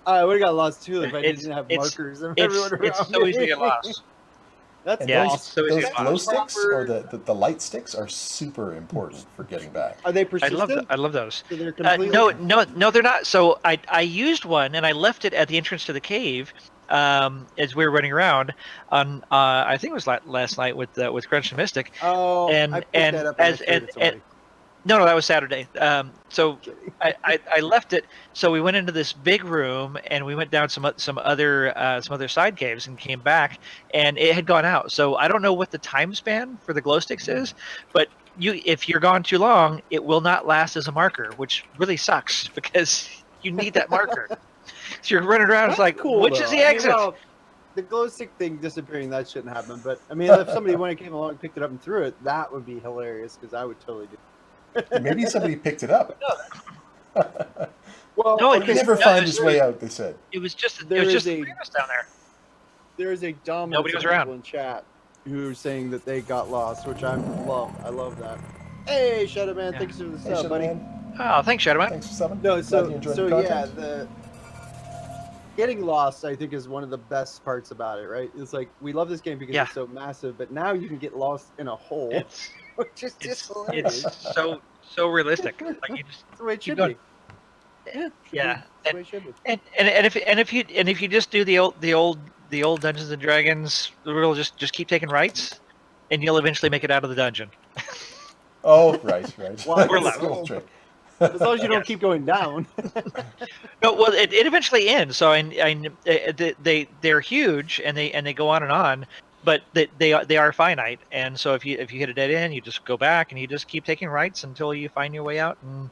I would have got lost too if I It's- didn't have it's- markers of everyone around. It's so easy to get lost. That's And Yeah, those, it's so easy those to glow find. sticks or the light sticks are super important for getting back. Are they I persistent? love those. So they're completely... No, they're not. So I used one and I left it at the entrance to the cave as we were running around on I think it was last night with Crunch and Mystic. Oh, and- I picked and that up as- and I showed it to somebody. No, that was Saturday. So I left it. So we went into this big room and we went down some other side caves and came back, and it had gone out. So I don't know what the time span for the glow sticks is, but if you're gone too long, it will not last as a marker, which really sucks because you need that marker. So you're running around. It's That's like, cool, which though. is the I mean, exit? well, the glow stick thing disappearing, that shouldn't happen. But I mean, if somebody when it came along, picked it up and threw it, that would be hilarious because I would totally do. Maybe somebody picked it up. Well, No, He'd okay, never no, find it his was- way out, they said. It was just There it was is just a- the three of us down there. there is a dominance Nobody was of people around. in chat who are saying that they got lost, which I love that. Hey, Shadow Man, Yeah. thanks for the Hey, sub, buddy. Shadowman, Oh, thanks, Shadowman. thanks for subbing. No, Glad so you enjoyed so the yeah, content. the getting lost I think is one of the best parts about it, right? It's like we love this game because Yeah. it's so massive, but now you can get lost in a hole, It's which is just it's hilarious. it's so realistic. Like you just That's the way it keep should going. be. Yeah, should Yeah, be. That's the way it should be. and if you just do the old Dungeons and Dragons, the rule just keep taking rights, and you'll eventually make it out of the dungeon. Oh, right. Well, We're That's allowed. the old trick. As long as you don't Yes. keep going down. No, well, it eventually ends. So they're huge and they go on, but they are finite. And so if you hit a dead end, you just go back and you just keep taking rights until you find your way out. And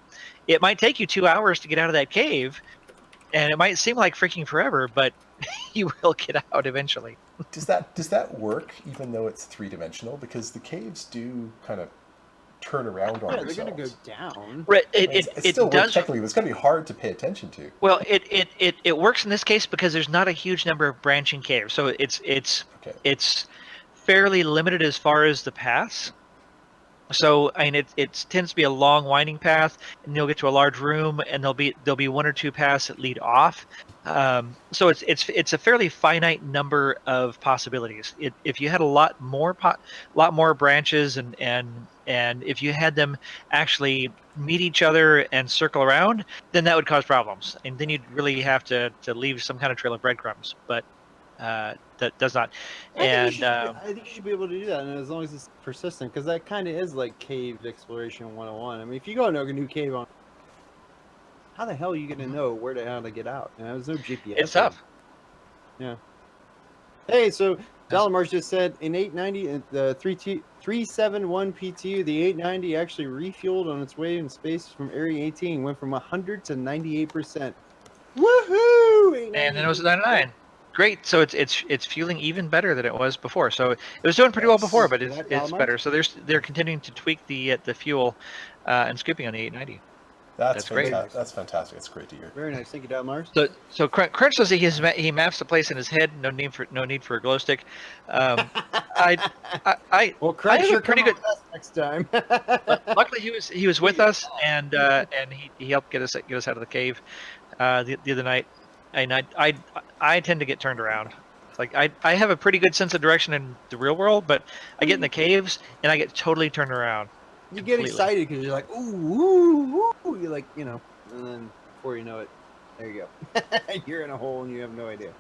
it might take you 2 hours to get out of that cave, and it might seem like freaking forever, but you will get out eventually. Does that work even though it's three-dimensional? Because the caves do kind of turn around on Yeah, they're themselves. gonna go down. Right, I mean, it it still works does. technically, but it's going to be hard to pay attention to. Well, it works in this case because there's not a huge number of branching caves, so Okay. it's fairly limited as far as the paths. So I mean, it tends to be a long winding path, and you'll get to a large room, and there'll be one or two paths that lead off. So it's a fairly finite number of possibilities. If you had a lot more branches and if you had them actually meet each other and circle around, then that would cause problems, and then you'd really have to leave some kind of trail of breadcrumbs. But that does not. And I think you should be able to do that, and as long as it's persistent, because that kind of is like cave exploration 101. I mean, if you go into a new cave on, how the hell are you gonna know where how to get out? You know, there's no GPS. it's tough. Hey, so Dalamars just said in 890 the 371 PTU, the 890 actually refueled on its way in space from Area 18, went from 100 to 98%. Woohoo! And then it was 99. Great. So it's fueling even better than it was before. So it was doing pretty well before, but Is that it's Dalamar? better. So they're continuing to tweak the fuel and scooping on the 890. That's great. That's fantastic. That's great to hear. Very nice. Thank you, Dalamars. So Crunch says he maps the place in his head. No need for a glow stick. Well, I Crunch, have a you're pretty coming good. with us next time. Luckily he was with us and he helped get us out of the cave the other night. And I tend to get turned around. It's like I have a pretty good sense of direction in the real world, but I get in the caves and I get totally turned around. You get Completely. excited because you're like, ooh, ooh, ooh. You're like, you know, and then before you know it, there you go. You're in a hole and you have no idea.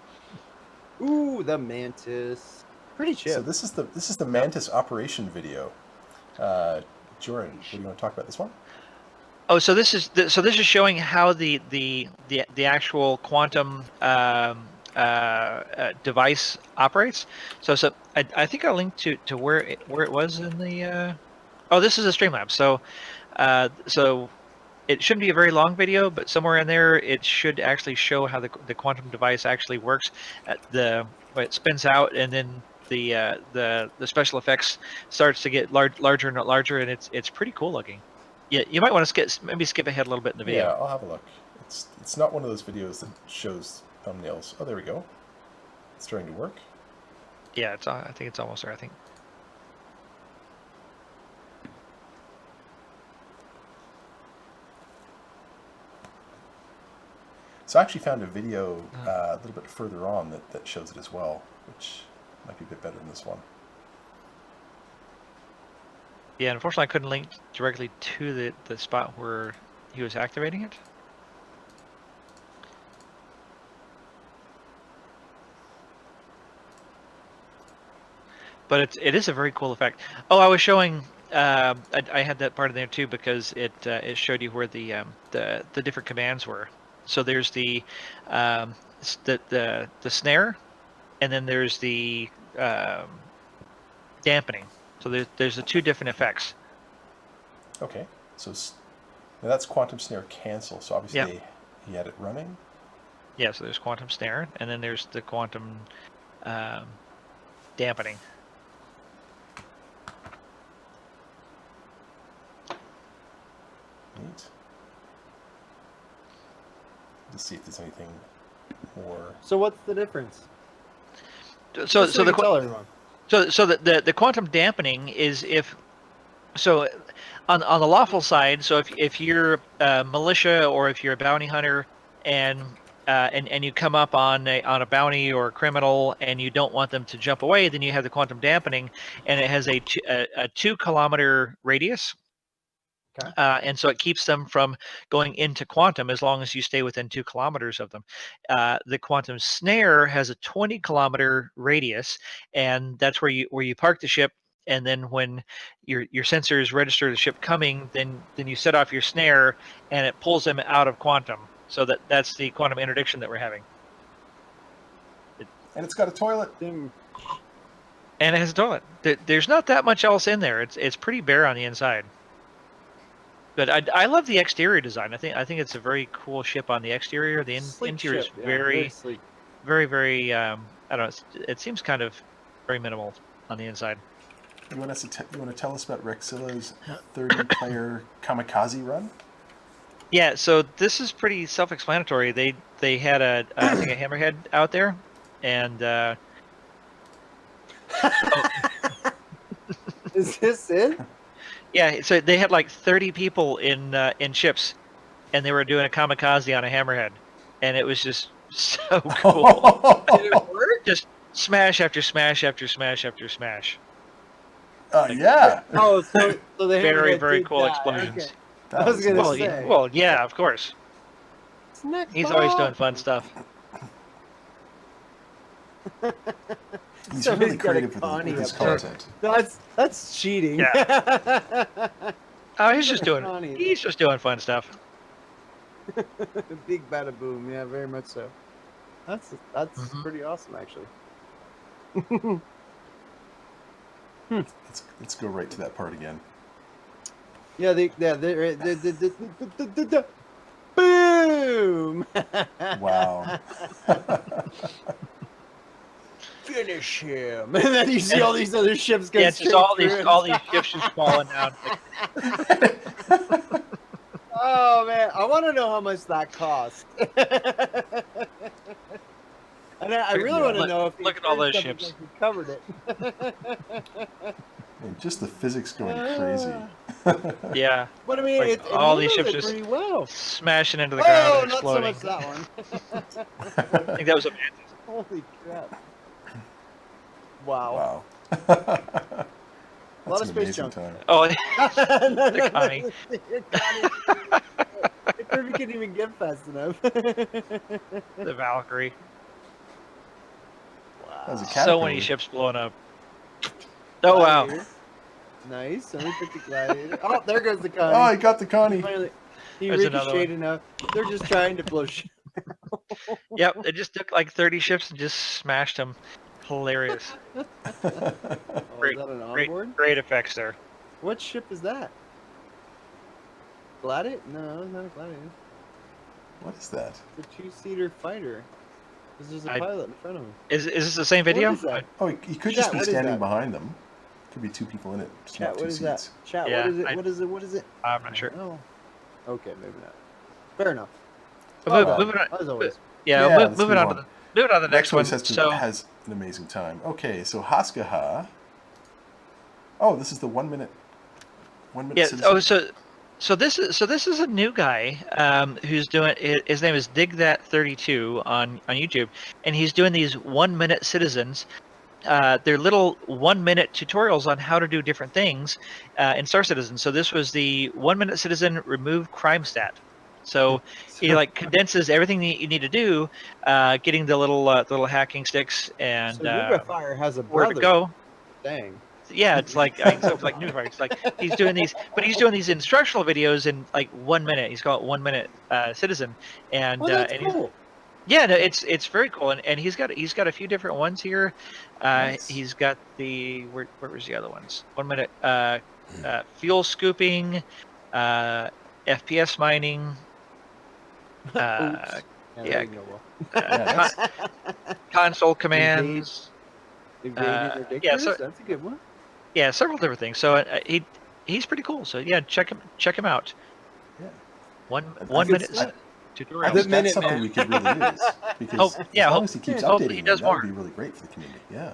Ooh, the mantis. Pretty chill. So this is the Mantis operation video. Jordan, what do you want to talk about this one? Oh, so this is showing how the actual quantum device operates. So I think I'll link to where it was in the. Oh, this is a Streamlabs. So it shouldn't be a very long video, but somewhere in there it should actually show how the quantum device actually works. It spins out, and then the special effects starts to get larger and larger, and it's pretty cool looking. Yeah, you might want to skip ahead a little bit in the video. Yeah, I'll have a look. It's not one of those videos that shows thumbnails. Oh, there we go. It's starting to work. Yeah, I think it's almost there. I think. So I actually found a video a little bit further on that shows it as well, which might be a bit better than this one. Yeah, unfortunately, I couldn't link directly to the spot where he was activating it. But it is a very cool effect. Oh, I was showing I had that part in there too because it showed you where the different commands were. So there's the snare, and then there's the dampening. So there's the two different effects. Okay, so now that's quantum snare cancel. So obviously Yep. he had it running. Yeah, so there's quantum snare, and then there's the quantum dampening. Neat. Let's see if there's anything more. So what's the difference? So Just we the can tell everyone. so the quantum dampening is if so on the lawful side. So if you're a militia or if you're a bounty hunter and you come up on a bounty or a criminal and you don't want them to jump away, then you have the quantum dampening, and it has a 2-kilometer radius. Okay. And so it keeps them from going into quantum as long as you stay within 2 kilometers of them. The quantum snare has a 20-kilometer radius, and that's where you park the ship. And then when your sensors register the ship coming, then you set off your snare, and it pulls them out of quantum. So that's the quantum interdiction that we're having. And it's got a toilet. Ding. And it has a toilet. There's not that much else in there. It's pretty bare on the inside. But I love the exterior design. I think it's a very cool ship on the exterior. The Sleek interior ship, is yeah, very sleek. very I don't know. It seems kind of very minimal on the inside. You want to tell us about Rexilla's 30-player kamikaze run? Yeah. So this is pretty self-explanatory. They had I think a hammerhead out there, and Is this it? yeah. So they had like 30 people in ships, and they were doing a kamikaze on a hammerhead, and it was just so cool. Did it work? Just smash after smash after smash after smash. Yeah. Oh, so they Very did cool that. explosions. Okay. That I was gonna Well, say. well, yeah, of course. Isn't that He's always cool? doing fun stuff. He's So really he's got a creative with Connie his up there. content. That's cheating. Oh, he's just doing fun stuff. Big bada boom, yeah, very much so. That's Mhm. pretty awesome, actually. Let's go right to that part again. Yeah, boom. Oh. Wow. Finish him, and then you see all these other ships go. Yeah, just all these ships just falling down. Oh man, I want to know how much that cost. And I really want to know if look at all those ships. Like we covered it. And just the physics going crazy. Yeah, But I mean, Like, it all these handled ships it just pretty well. smashing into the ground Oh, and not so exploding. much that one. I think that was a mantis. Holy crap! Wow. Wow. A lot of That's an space amazing junk. time. Oh, The Connie. Kirby couldn't even get fast enough. the Valkyrie. That was a Wow. So many caterpillar. ships blowing up. Oh wow. Gladiator. Nice. Somebody picked the gladiator. Oh, there goes the Connie. Oh, he got the Connie. Finally, he There's another ricocheted enough. They're just trying to blow shit. Yep, it just took like 30 ships and just smashed them. Hilarious. Oh, Great, is that an onboard? Great effects there. What ship is that? Gladiator? No, it's not a gladiator. What is that? It's a two-seater fighter. There's a I- pilot in front of him. Is this the same video? What is that? Oh, he could Chat, just be what is standing that? behind them. Could be two people in it, just Chat, not two what is seats. that? Chat, Yeah, what is it? I- What is it? What is it? I'm not sure. Oh. Okay, maybe not. Fair enough. But Well, moving on. As always. Yeah, Yeah, move, let's moving move on on. to the next one. So has an amazing time. Okay, so Haskaha. Oh, this is the 1 minute. 1 minute. yeah. Citizen. Oh, so this is a new guy who's doing. His name is DigThat32 on YouTube, and he's doing these 1 minute citizens. They're little 1 minute tutorials on how to do different things in Star Citizen. So this was the 1 minute citizen remove crime stat. So he like condenses everything that you need to do, getting the little hacking sticks and So Fire has a where brother. to go. Dang. yeah, it's like I mean, so it's like new it's like he's doing these, but he's doing these instructional videos in like 1 minute. He's called 1 Minute Citizen, and Well, that's and cool. yeah, no, it's very cool, and he's got a few different ones here. Nice. He's got the where was the other ones? 1 minute fuel scooping, FPS mining. Oops. Yeah, that yeah, didn't go well. Yeah, console commands. Invade interdictors? Yeah, so That's a good one. yeah, several different things. So he's pretty cool. So yeah, check him out. Yeah. One could minute see- I tutorial. The think Minute that's something Man. we could really use. Because yeah, as long as he keeps hopefully he updating does them, that more. would be really great for the community. Yeah.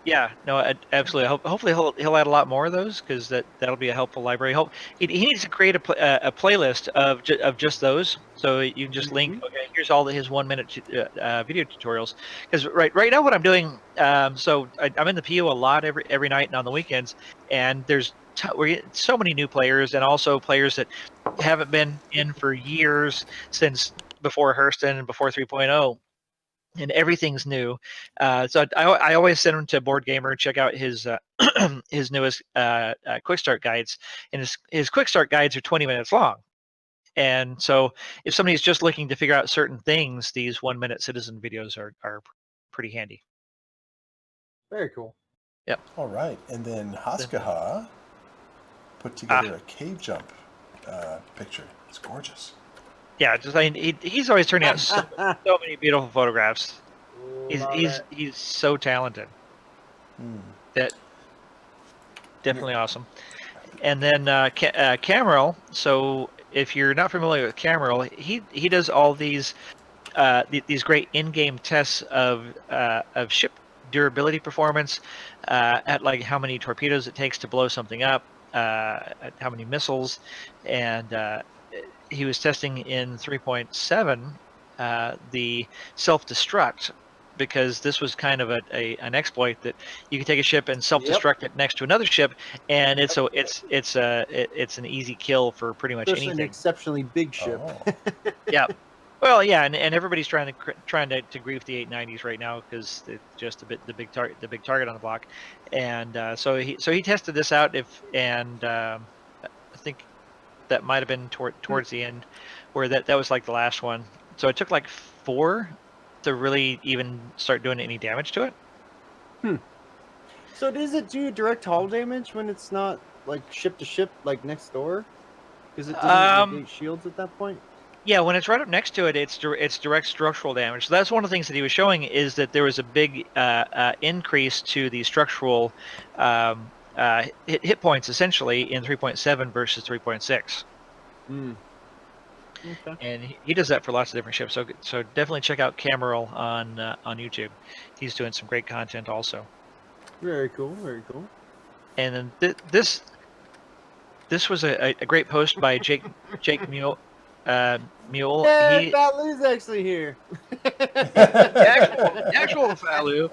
Yeah, no, absolutely. Hopefully he'll add a lot more of those because that'll be a helpful library. He needs to create a playlist of just those, so you can just link. Okay, here's all his 1 minute video tutorials. Because right now what I'm doing, so I'm in the PU a lot every night and on the weekends, and we're getting so many new players and also players that haven't been in for years since before Hurston and before 3.0. And everything's new. So I always send him to Board Gamer, check out his his newest quick start guides, and his quick start guides are 20 minutes long. And so if somebody's just looking to figure out certain things, these 1 minute citizen videos are pretty handy. Very cool. Yep. All right. And then Haskaha put together a cave jump picture. It's gorgeous. Yeah, just I mean, he's always turning out so many beautiful photographs. He's so talented. That definitely awesome. And then Cameron. So if you're not familiar with Cameron, he does all these great in-game tests of ship durability performance, at like how many torpedoes it takes to blow something up, at how many missiles, and he was testing in 3.7 the self-destruct, because this was kind of an exploit that you could take a ship and self-destruct it next to another ship, and it's an easy kill for pretty much Especially an anything. exceptionally big ship. Oh. Yeah. Well, yeah, and everybody's trying to grief the 890s right now because it's just the big target on the block, and so he tested this out I think that might have been towards the end, where that was like the last one. So it took like 4 to really even start doing any damage to it. So does it do direct hull damage when it's not like ship to ship, like next door? Because it doesn't negate shields at that point. Yeah, when it's right up next to it, it's direct structural damage. So that's one of the things that he was showing, is that there was a big increase to the structural hit points essentially in 3.7 versus 3.6. Okay. And he does that for lots of different ships. So definitely check out Cameron on YouTube. He's doing some great content also. Very cool. Very cool. And then this was a great post by Jake Mule. Mule. Yeah, Fat Lou's actually here. Actual Fat Lou.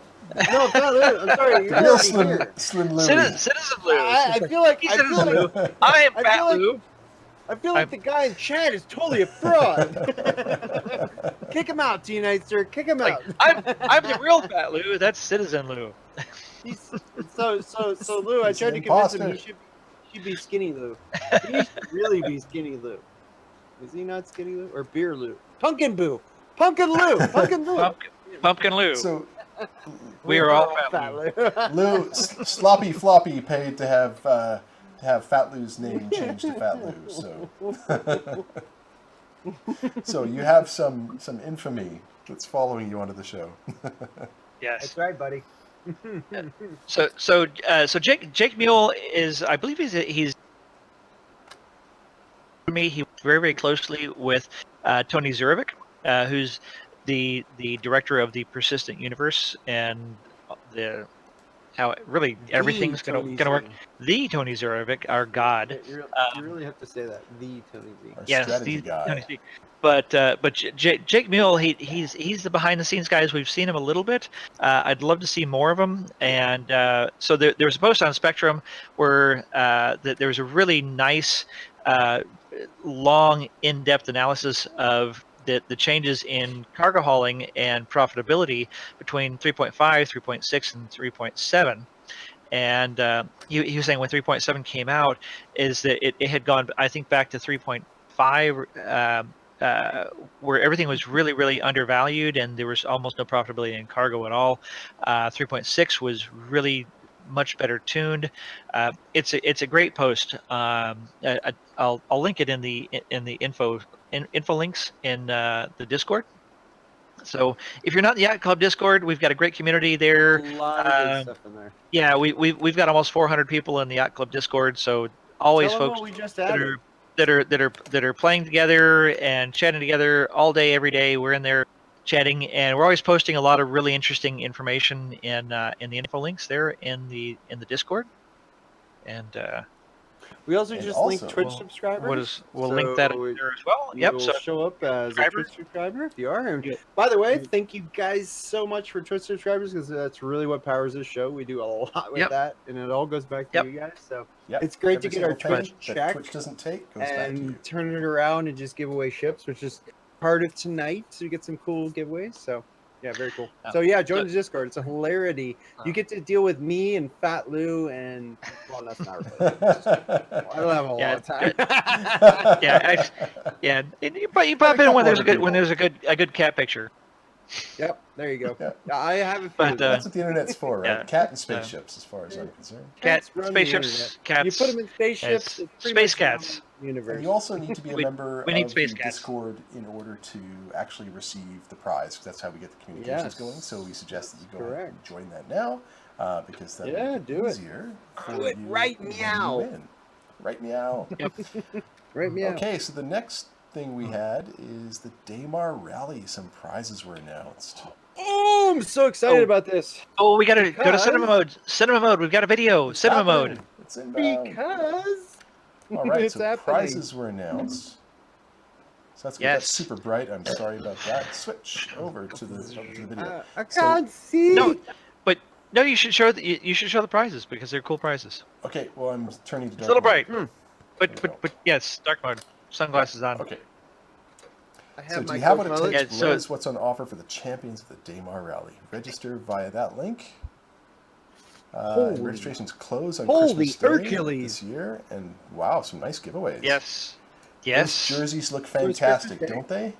No, Fat Lou. I'm sorry. You're Real already here. Slim Louie. Citizen Lou. I feel like Citizen Lou. I am Fat Lou. I feel like the guy in chat is totally a fraud. Kick him out, T-Nighter. Kick him out. I'm the real Fat Lou. That's Citizen Lou. So Lou, I He's tried an to convince him imposter. he should be Skinny Lou. He should really be Skinny Lou. Is he not Skinny Lou or Beer Lou? Pumpkin Boo. Pumpkin Lou. Pumpkin Lou. Pumpkin Lou. So We are all Fat Lou. Lou, Sloppy Floppy paid to have Fat Lou's name changed to Fat Lou. So you have some infamy that's following you onto the show. Yes. That's right, buddy. So Jake Mule is, I believe he's me. He works very, very closely with Tony Zurovic, who's the director of the Persistent Universe and how really everything's gonna work. The Tony Zurovic, our god. You really have to say that. The Tony Z. Our Yes, strategy guy. Tony Z. But Jake Mule, he's the behind the scenes guys. We've seen him a little bit. I'd love to see more of him. And so there was a post on Spectrum where there was a really nice, long, in-depth analysis of the changes in cargo hauling and profitability between 3.5, 3.6, and 3.7. and he was saying when 3.7 came out, is that it had gone, I think, back to 3.5. Where everything was really, really undervalued and there was almost no profitability in cargo at all. 3.6 was really much better tuned. It's a great post. I'll link it in the info links in the Discord. So if you're not in the Yacht Club Discord, we've got a great community there. A lot of good stuff in there. Yeah, we've got almost 400 people in the Yacht Club Discord. So always Tell 'em folks what we just that added. are playing together and chatting together all day, every day. We're in there chatting, and we're always posting a lot of really interesting information in the info links there in the Discord. And We also And just also, linked Twitch we'll- subscribers. we'll link that in so there as well. Yep. You'll So show up as a subscriber. Twitch subscriber if you are. And Yeah. by the way, thank you guys so much for Twitch subscribers because that's really what powers this show. We do a lot with Yep. that, and it all goes back to Yep. you guys. So Yep. it's great to Every get our single Twitch penny that check Twitch doesn't take goes back to you. and turn it around and just give away ships, which is part of tonight. So you get some cool giveaways. So yeah, very cool. Yeah. So yeah, join So- the Discord. It's a hilarity. You get to deal with me and Fat Lou and well, that's not really. I don't have a lot of time. yeah, and you pop in when there's a good cat picture. Yep, there you go. Yeah. I have a few. But, of them. That's what the internet's for, right? Yeah. Cat and spaceships, as far as I'm concerned. Cat, Cats run the spaceships, internet. cats. You put them in spaceships. It's it's pretty space much cats. around the Universe. And you also need to be a We- member we need of space the cats. Discord in order to actually receive the prize, because that's how we get the communications Yes. going. So we suggest that you go ahead and Correct. join that now, because that Yeah, will make do it. easier for Do it you right when you meow. win. Right meow. Right, meow. Okay, so the next thing we had is the Daymar Rally. Some prizes were announced. Oh, I'm so excited Oh. about this Oh, we gotta go to Because- cinema mode. Cinema mode. We've got a video. It's Cinema happening. mode. It's inbound. because All right, it's so happening. prizes were announced. So that's good. Yes. That's super bright. I'm sorry about that. Switch over to the video. I So- can't see. No, you should show you should show the prizes because they're cool prizes. Okay, well I'm turning to It's dark a little mode. bright, but yes, dark mode. Sunglasses on. Okay, I have so do my you have what it co-pilot. takes to Yeah, so- realize what's on offer for the champions of the Daymar Rally? Register via that link. Holy- Registrations close on holy Christmas Day Hercules. this year, and wow, some nice giveaways. Yes. Those Yes. jerseys look Christmas fantastic, Day. don't they?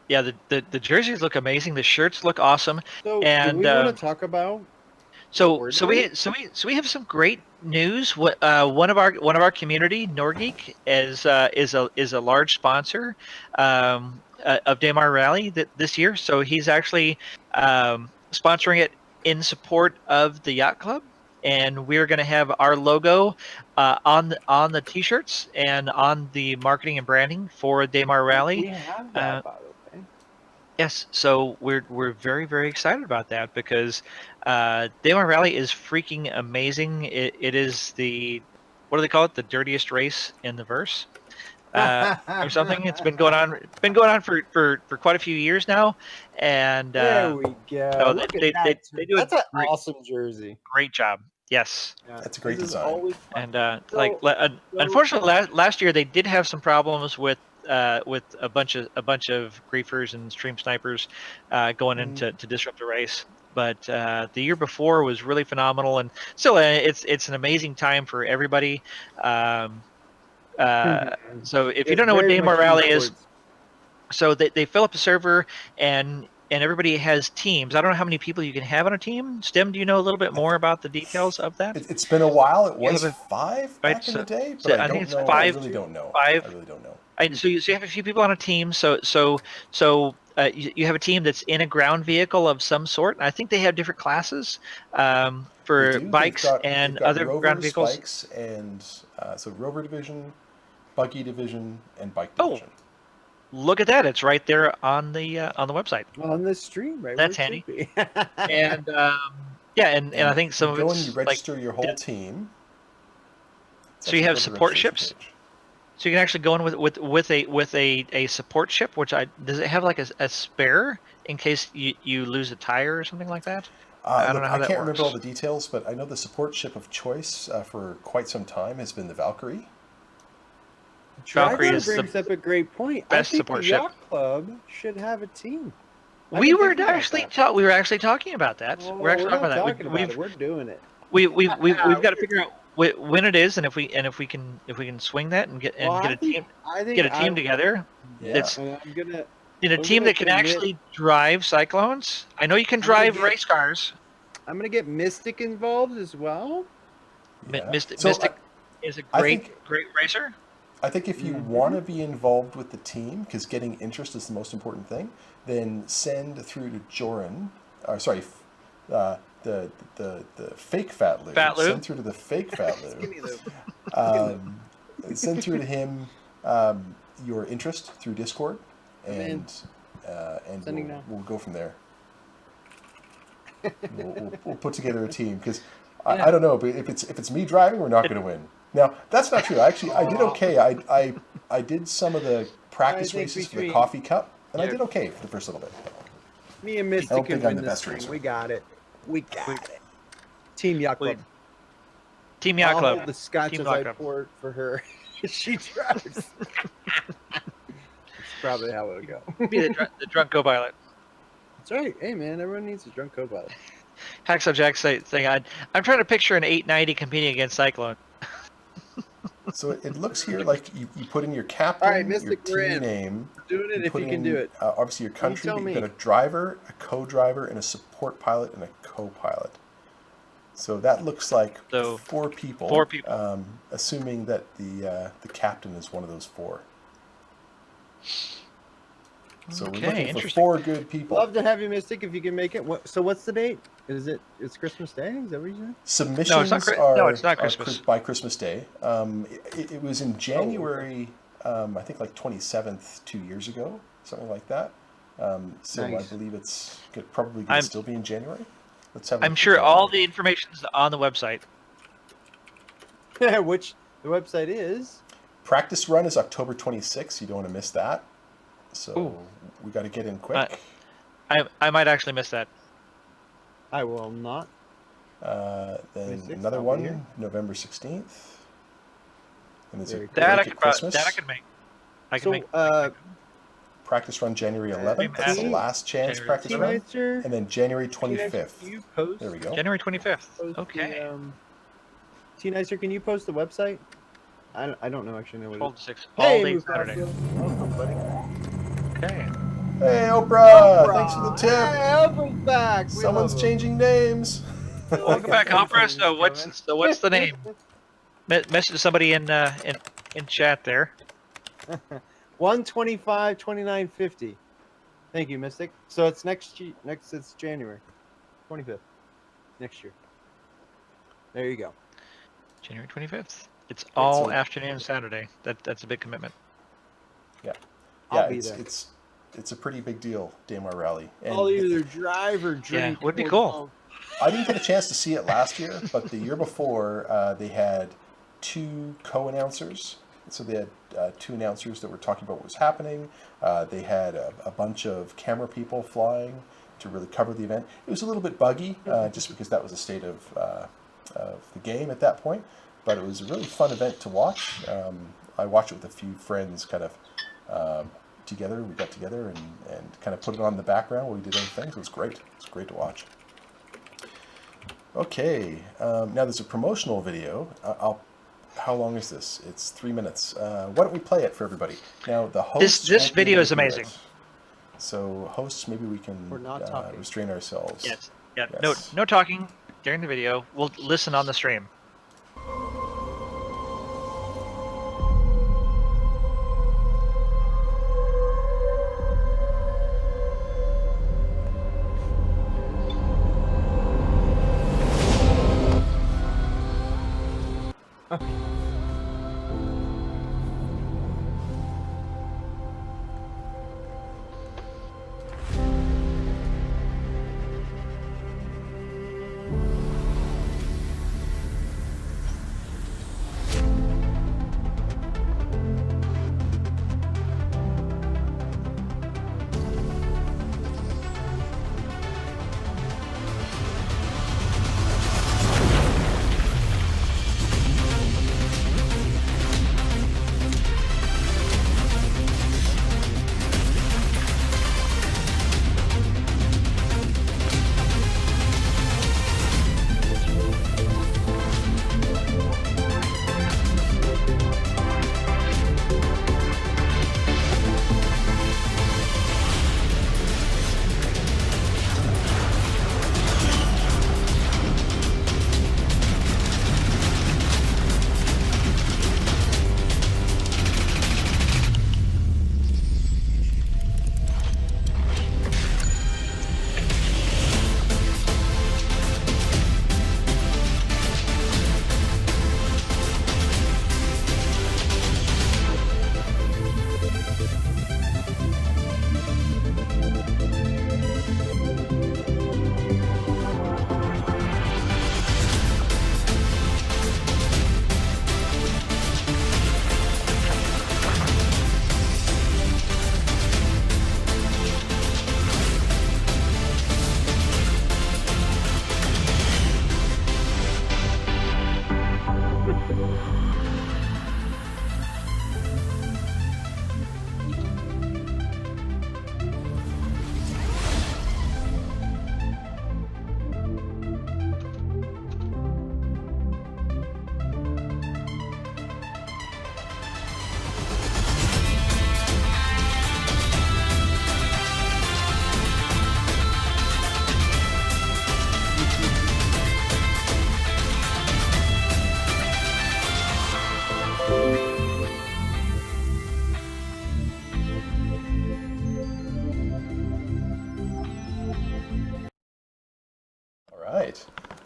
Yeah. The jerseys look amazing. The shirts look awesome. So, and, do we want to talk about? So Word we have some great news. One of our community, Norgeek, is a large sponsor of Daymar Rally this year. So he's actually sponsoring it in support of the Yacht Club, and we're going to have our logo on the t-shirts and on the marketing and branding for Daymar We Rally. have that, by the way. Yes, so we're very, very excited about that because Daymar Rally is freaking amazing. It is what do they call it? The dirtiest race in the verse, or something. It's been going on for quite a few years now, and There we go. no, Look they- at that. they do a That's an great- awesome jersey. great job. Yes, Yeah. That's a great This is design. always fun. and So- unfortunately, last year they did have some problems with a bunch of griefers and stream snipers going in to disrupt the race. But the year before was really phenomenal, and still it's an amazing time for everybody. So if you don't know what Very Daymar much Rally leaning is, towards- so they fill up a server and everybody has teams. I don't know how many people you can have on a team. Stem, do you know a little bit more about the details of that? It's been a while. It You was have 5 right, back in so- the day, so but I I think don't it's know. 5. I really don't know. 5. I really don't know. So you have a few people on a team. So you have a team that's in a ground vehicle of some sort. I think they have different classes They for do. bikes They've got other rovers, ground vehicles. bikes, and so rover division, buggy division, and bike Oh. division. Look at that! It's right there on the website. on the stream, right? That's where it should be. And yeah, and I think some you of go and it's you like register your whole yeah. team. So you have Go to the support registration ships? page. so you can actually go in with a support ship. Does it have like a spare in case you lose a tire or something like that? I don't Look, know how I that can't remember all works. the details, but I know the support ship of choice for quite some time has been the Valkyrie. Valkyrie Dragon is the brings up a great point. best I think support the ship. Yacht Club should have a team. I've We been were thinking about actually that. we were actually talking about that. Oh, we're actually not talking about that. talking about it. We're doing it. we've got to figure out when it is, and if we can swing that and get a team together. Yeah. That's And I'm gonna. in a I'm team gonna that can commit- actually drive cyclones. I know you can drive race cars. I'm gonna get Mystic involved as well. Yeah. Mystic So is a I great think- racer. I think if you want to be involved with the team, because getting interest is the most important thing, then send through to Joran, the fake Fat Lou. Fat Lou? Send through to the fake Fat Lou. Skinny Lou. Send through to him your interest through Discord, and Sending now. we'll go from there. We'll put together a team, because I don't know, but if it's me driving, we're not going to win. Now that's not true. Actually, I did okay. I did some of the practice think races for the between- coffee cup, and I Yeah. did okay for the first little bit. Me and I Mystic don't can think I'm win the this best thing. racer. We got it. We got it. Team Yacht Club. Team Yacht I'll Club. hold the scotch Team as Yacht I Club. pour it for her. She drives. That's probably how it'll go. Be the drunk co-pilot. That's right. Hey man, everyone needs a drunk co-pilot. Hacksaw Jack saying, I'm trying to picture an 890 competing against Cyclone. So it looks here like you put in your captain, All right, your Mystic, we're team in. name. Doing it if put you can in, do it. Obviously your country, tell but me. you've got a driver, a co-driver, and a support pilot, and a co-pilot. So that looks like So, 4 people. 4 people. Assuming that the captain is one of those 4. So we're Okay, looking for interesting. 4 good people. Love to have you, Mystic, if you can make it. So what's the date? It's Christmas Day? Is that what you said? Submissions No, it's not it's not are Christmas. by Christmas Day. It was in January, I think like 27th 2 years ago, something like that. So Nice. I believe it's probably going I'm- to still be in January. Let's have a I'm look sure at all January. the information's on the website. Which the website is. Practice run is October 26th. You don't want to miss that. So Ooh. we got to get in quick. I might actually miss that. I will not. Then 26th, another I'll be one, here. November 16th. And there's a Very cool. break That I at could Christmas. that I could make. I can So, make. Practice run January 11th. That's the Team- last chance January practice run. Teameister. And then January Can 25th. you post? There we go. January 25th. post Okay. The, T-Nicer, can you post the website? I don't know actually know what 12 it to 6. is. All day Mufasa. Saturday. Welcome, buddy. Okay. Hey, Oprah! Thanks for the tip. Hey, Oprah's back. We Someone's love him. changing names. Welcome back, Oprah. So Coming. what's the name? Message somebody in chat there. 125 2950. Thank you, Mystic. So it's it's January 25th. Next year. There you go. January 25th. It's all so- afternoon Saturday. That's a big commitment. I'll Yeah, be it's, there. it's a pretty big deal, Daymar Rally. And I'll either drive or drink. would be or cool. go. I didn't get a chance to see it last year, but the year before they had 2 co-announcers. So they had 2 announcers that were talking about what was happening. They had a bunch of camera people flying to really cover the event. It was a little bit buggy, just because that was the state of the game at that point. But it was a really fun event to watch. I watched it with a few friends, kind of together. We got together and kind of put it on in the background while we did other things. It was great. It was great to watch. Okay, now there's a promotional video. How long is this? It's 3 minutes. Why don't we play it for everybody? Now the hosts. This won't be video able is to hear amazing. it. So hosts, maybe we can We're not talking. restrain ourselves. Yes. Yeah. Yes. No talking during the video. We'll listen on the stream.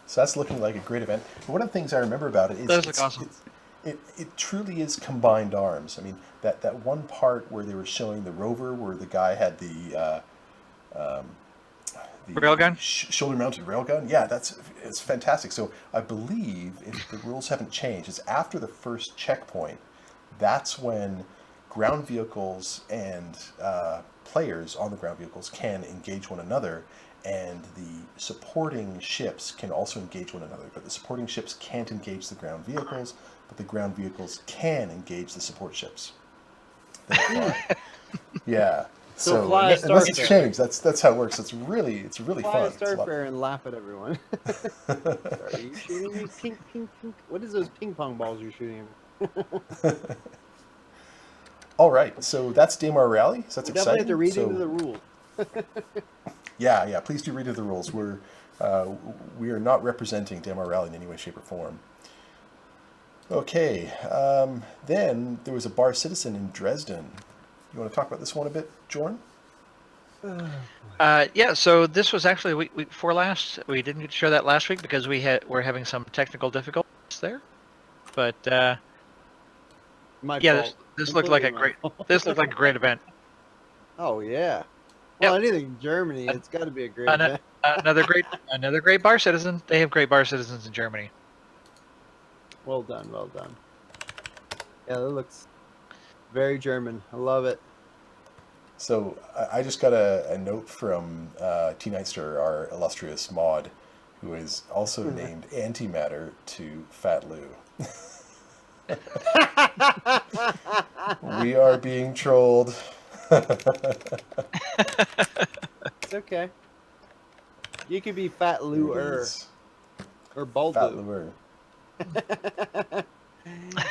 So that's looking like a great event. And one of the things I remember about it is Does look awesome. It truly is combined arms. I mean, that one part where they were showing the rover, where the guy had the Railgun? Shoulder-mounted railgun. Yeah, it's fantastic. So I believe, if the rules haven't changed, it's after the first checkpoint. That's when ground vehicles and players on the ground vehicles can engage one another, and the supporting ships can also engage one another. But the supporting ships can't engage the ground vehicles, but the ground vehicles can engage the support ships. Yeah. So fly a unless it's Starfarer. changed, that's how it works. It's really Fly fun. a It's a lot- Starfarer and laugh at everyone. Are you shooting me? Ping, ping, ping. What is those ping pong balls you're shooting at me? All right, so that's Daymar Rally. So that's We definitely exciting. have to read So, into the rules. yeah, please do read into the rules. We are not representing Daymar Rally in any way, shape, or form. Okay, then there was a bar citizen in Dresden. You want to talk about this one a bit, Jordan? Yeah, so this was actually week before last. We didn't get to show that last week because we're having some technical difficulties there. But My yeah, fault. this looked like a great event. Oh yeah. Well, Yep. anything in Germany, it's got to be a great Ano- event. Another great bar citizen. They have great bar citizens in Germany. Well done, well done. Yeah, that looks very German. I love it. So I just got a note from T. Nightster, our illustrious mod, who is also named Antimatter to Fat Lou. We are being trolled. It's okay. You could be Fat Lou-er or Bald Fat Lou. Lou.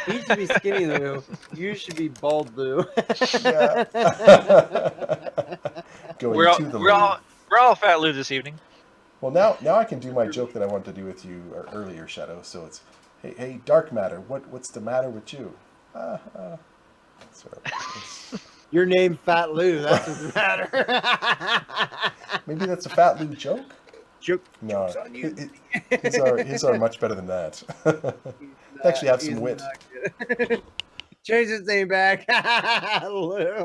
He should be Skinny Lou. You should be Bald Lou. Yeah. Going We're to the we're all Fat Lou this evening. Well, now I can do my joke that I wanted to do with you earlier, Shadow. So it's, hey, Dark Matter, what's the matter with you? Sorry. Your name Fat Lou. That's what's the matter. Maybe that's a Fat Lou joke? Joke. No, Joke's on you. his are much better than that. They actually have some wit. Change his name back. Lou.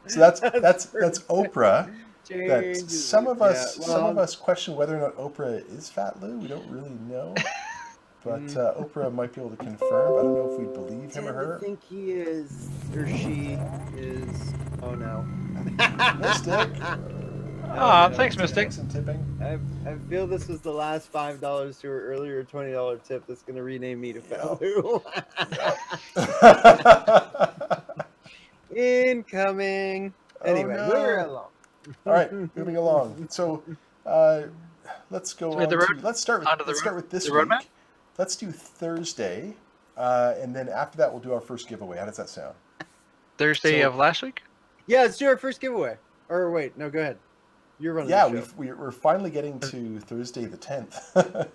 So that's Oprah. Change That his some name. of us Yeah, some of well, us question whether or not Oprah is Fat Lou. We don't really know, but Oprah might be able to confirm. I don't know if we believe him or I her. think he is, or she is. Oh no. Mystic. Aw, thanks, Mystic. Some tipping. I feel this was the last $5 to her earlier $20 tip that's gonna rename me to Fat Lou. Incoming. Anyway, no. we're along. All right, moving along. So let's go So the on to, road- let's start onto the with road- this the week. roadmap? Let's do Thursday, and then after that we'll do our first giveaway. How does that sound? Thursday So- of last week. Yeah, let's do our first giveaway. Or wait, no, go ahead. You're running Yeah, the show. we're finally getting to Thursday the 10th.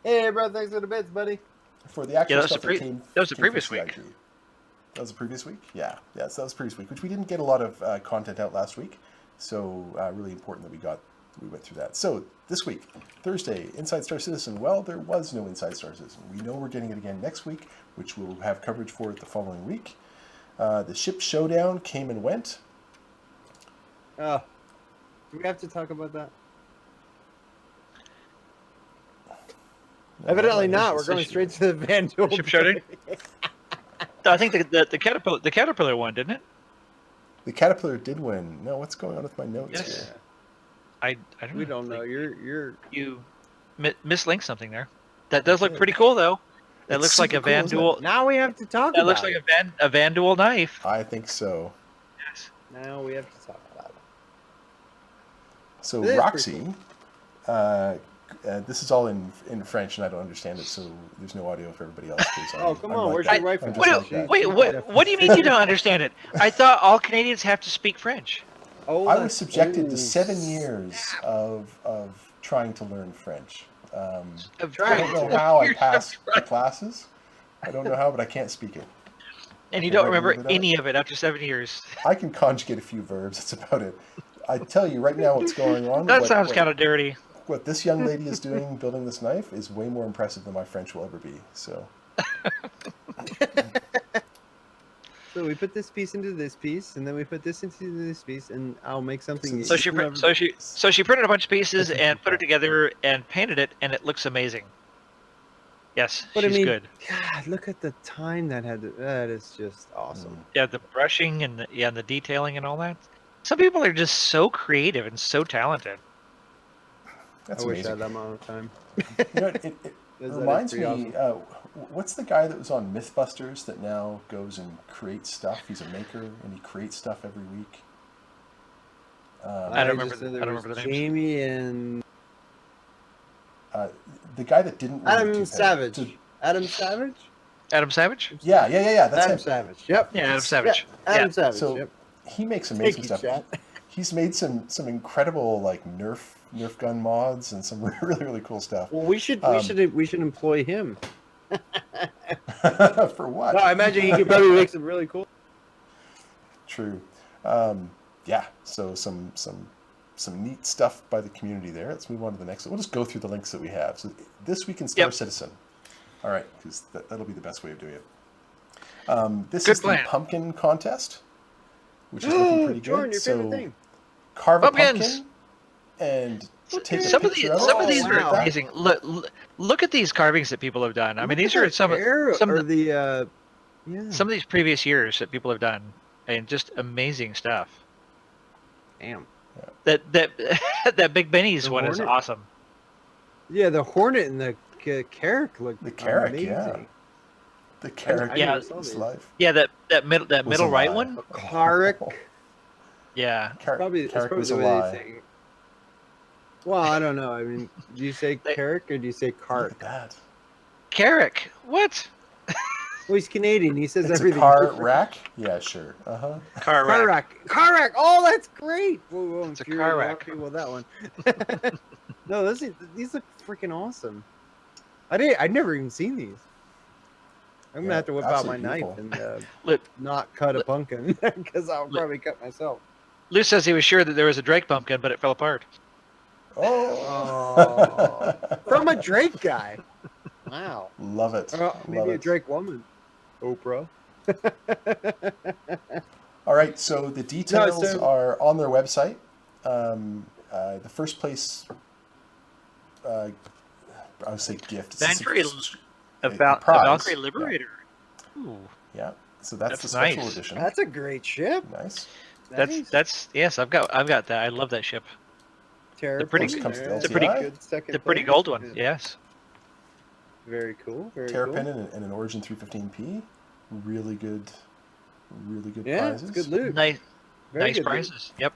Hey, bro, thanks for the bits, buddy. For the actual that was stuff the pre- that came. that was the came previous from week. CIG. That was the previous week? Yeah, so that was previous week, which we didn't get a lot of content out last week. So really important that we went through that. So this week, Thursday, Inside Star Citizen. Well, there was no Inside Star Citizen. We know we're getting it again next week, which we'll have coverage for it the following week. The ship showdown came and went. Do we have to talk about that? Evidently not. We're going straight to the Van Duel. Ship showdown? I think the caterpillar won, didn't it? The Caterpillar did win. No, what's going on with my notes Yes. here? I don't know. We don't know. You're. You mislinked something there. That does look pretty cool though. That It's looks like a super cool, Van isn't it? Duel. Now we have to talk That about looks like it. a Van Duel knife. I think so. Yes. Now we have to talk about it. So It is Roxy, this is all in French, and I don't understand it, so there's no audio for everybody else. Oh, come I'm on, like where's that. your rifle? I'm just like that. Wait, what do you mean you don't understand it? I thought all Canadians have to speak French. Oh, I was subjected to oh, 7 years of trying to learn French. I Trying don't know how I You're passed the right. classes. I don't know how, but I can't speak it. And you I don't read a remember little bit of any of it after 7 years. I can conjugate a few verbs. That's about it. I tell you right now what's going on. That sounds kind of dirty. what this young lady is doing building this knife is way more impressive than my French will ever be. So So we put this piece into this piece, and then we put this into this piece, and I'll make something. So she printed a bunch of pieces and put it together and painted it, and it looks amazing. Yes, But she's I mean, good. God, look at the time that had. That is just awesome. Yeah, the brushing and the detailing and all that. Some people are just so creative and so talented. that's I wish I amazing. had that amount of time. You know, it That is reminds me. pretty awesome. What's the guy that was on MythBusters that now goes and creates stuff? He's a maker and he creates stuff every week. I don't remember just said the- there I don't was remember the names. Jamie and The guy that didn't. really Adam do Savage. that- Adam Savage. Adam Savage? Yeah. That's Adam him. Savage. Yep. Yeah, Adam Savage. Yeah, Adam Yeah. Savage. So yep. he makes Thank amazing you, stuff. chat. He's made some incredible like Nerf gun mods and some really cool stuff. Well, we should employ him. For what? No, I imagine he could probably make some really cool. True. Yeah. So some neat stuff by the community there. Let's move on to the next one. We'll just go through the links that we have. So this week in Star Yep. Citizen. All right, because that'll be the best way of doing it. This Good is plan. the pumpkin contest, which is looking pretty Jordan, good. your favorite thing. Carve a Pumpkins. pumpkin and take a Some of picture these, of it. some of these Oh, are wow. amazing. Look at these carvings that people have done. I mean, these are some of the some of these previous years that people have done, and just amazing stuff. Damn. That that Big Benny's The one is Hornet? awesome. Yeah, the Hornet and the Carrack look The Carrack, amazing. yeah. The character Yeah. is life. Yeah, that middle right alive. one. A Carrack. Yeah, It's probably was the a way lie. they say. Well, I don't know. I mean, do you say Carrack or do you say Look Carrack? at that. Carrick. What? Well, he's Canadian. He says It's a everything. car different. rack? Yeah, sure. Uh-huh. Car rack. Carrack. Oh, that's great. Whoa, It's a car rack. Well, that one. No, these look freaking awesome. I'd never even seen these. I'm gonna Yeah, have to whip out my absolutely knife beautiful. and Look, not cut a pumpkin because I'll probably cut myself. Lou says he was sure that there was a Drake pumpkin, but it fell apart. Oh. From a Drake guy. Wow. Love it. Maybe Love a it. Drake woman. Oprah. All right, so the details so- are on their website. The first place, I would say gift. Valkyrie, a prize. Valkyrie Liberator. Ooh, Yeah, so that's That's the special nice. edition. That's a great ship. Nice. that's yes. I've got that. I love that ship. Terror pretty Pin good. there. It's a pretty good second The pretty place. gold one. Yes. Very cool. Very Terrapin cool. and an Origin 315P. Really good Yeah, prizes. it's good loot. Nice, Very nice good loot. prizes. Yep.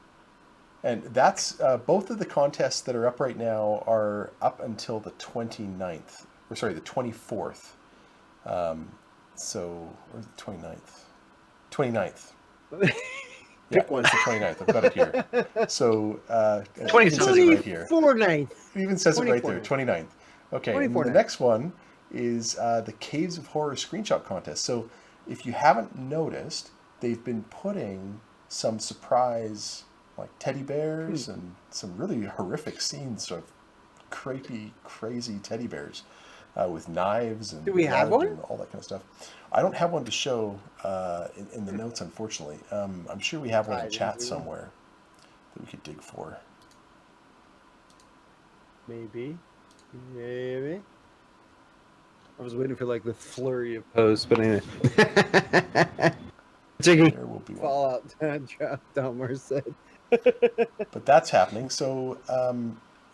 And that's both of the contests that are up right now are up until the 29th. Or sorry, the 24th. So, or the 29th? 29th. Yeah, Pick one. it's the 29th. I've got it here. So, it 20th. even says it right here. 24th. It even says it right 24th. there, 29th. Okay, and then 24th. the next one is the Caves of Horror screenshot contest. So, if you haven't noticed, they've been putting some surprise, like teddy bears and some really horrific scenes of creepy, crazy teddy bears with knives and Do we have blood one? and all that kind of stuff. I don't have one to show in the notes, unfortunately. I'm sure we have one in I the didn't chat do one. somewhere that we could dig for. Maybe. I was waiting for like the flurry of posts, but anyway. Taking There will be one. Fallout Delmar said. But that's happening. So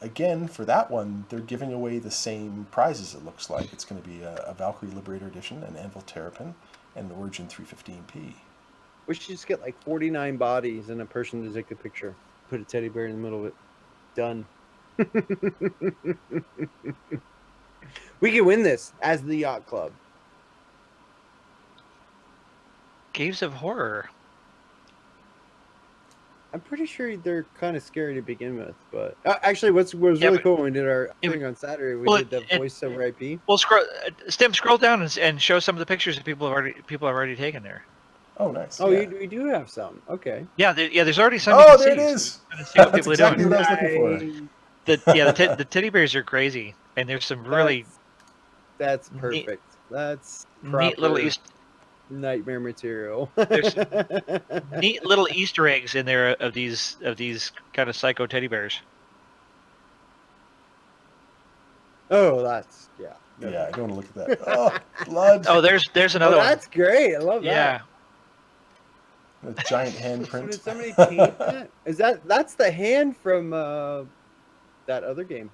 again, for that one, they're giving away the same prizes. It looks like it's going to be a Valkyrie Liberator Edition, an Anvil Terrapin, and the Origin 315P. We should just get like 49 bodies and a person to take the picture. Put a teddy bear in the middle of it. Done. We can win this as the Yacht Club. Caves of Horror. I'm pretty sure they're kind of scary to begin with, but actually, what was really cool when we did our thing on Saturday, we did the voiceover IP. Well, scroll down and show some of the pictures that people have already taken there. Oh, nice. Oh, yeah. we do have some. Okay. Yeah, there's already some. Oh, you can there it see. is. So you can see what That's people are exactly doing. what I was looking for. the teddy bears are crazy, and there's some really That's neat- perfect. That's neat little proper nightmare material. There's neat little Easter eggs in there of these kind of psycho teddy bears. Oh, that's yeah. Yeah, I don't want to look at that. Oh, blood. Oh, there's another one. That's great. I love Yeah, A giant that. So handprint. did somebody paint that? That's the hand from that other game?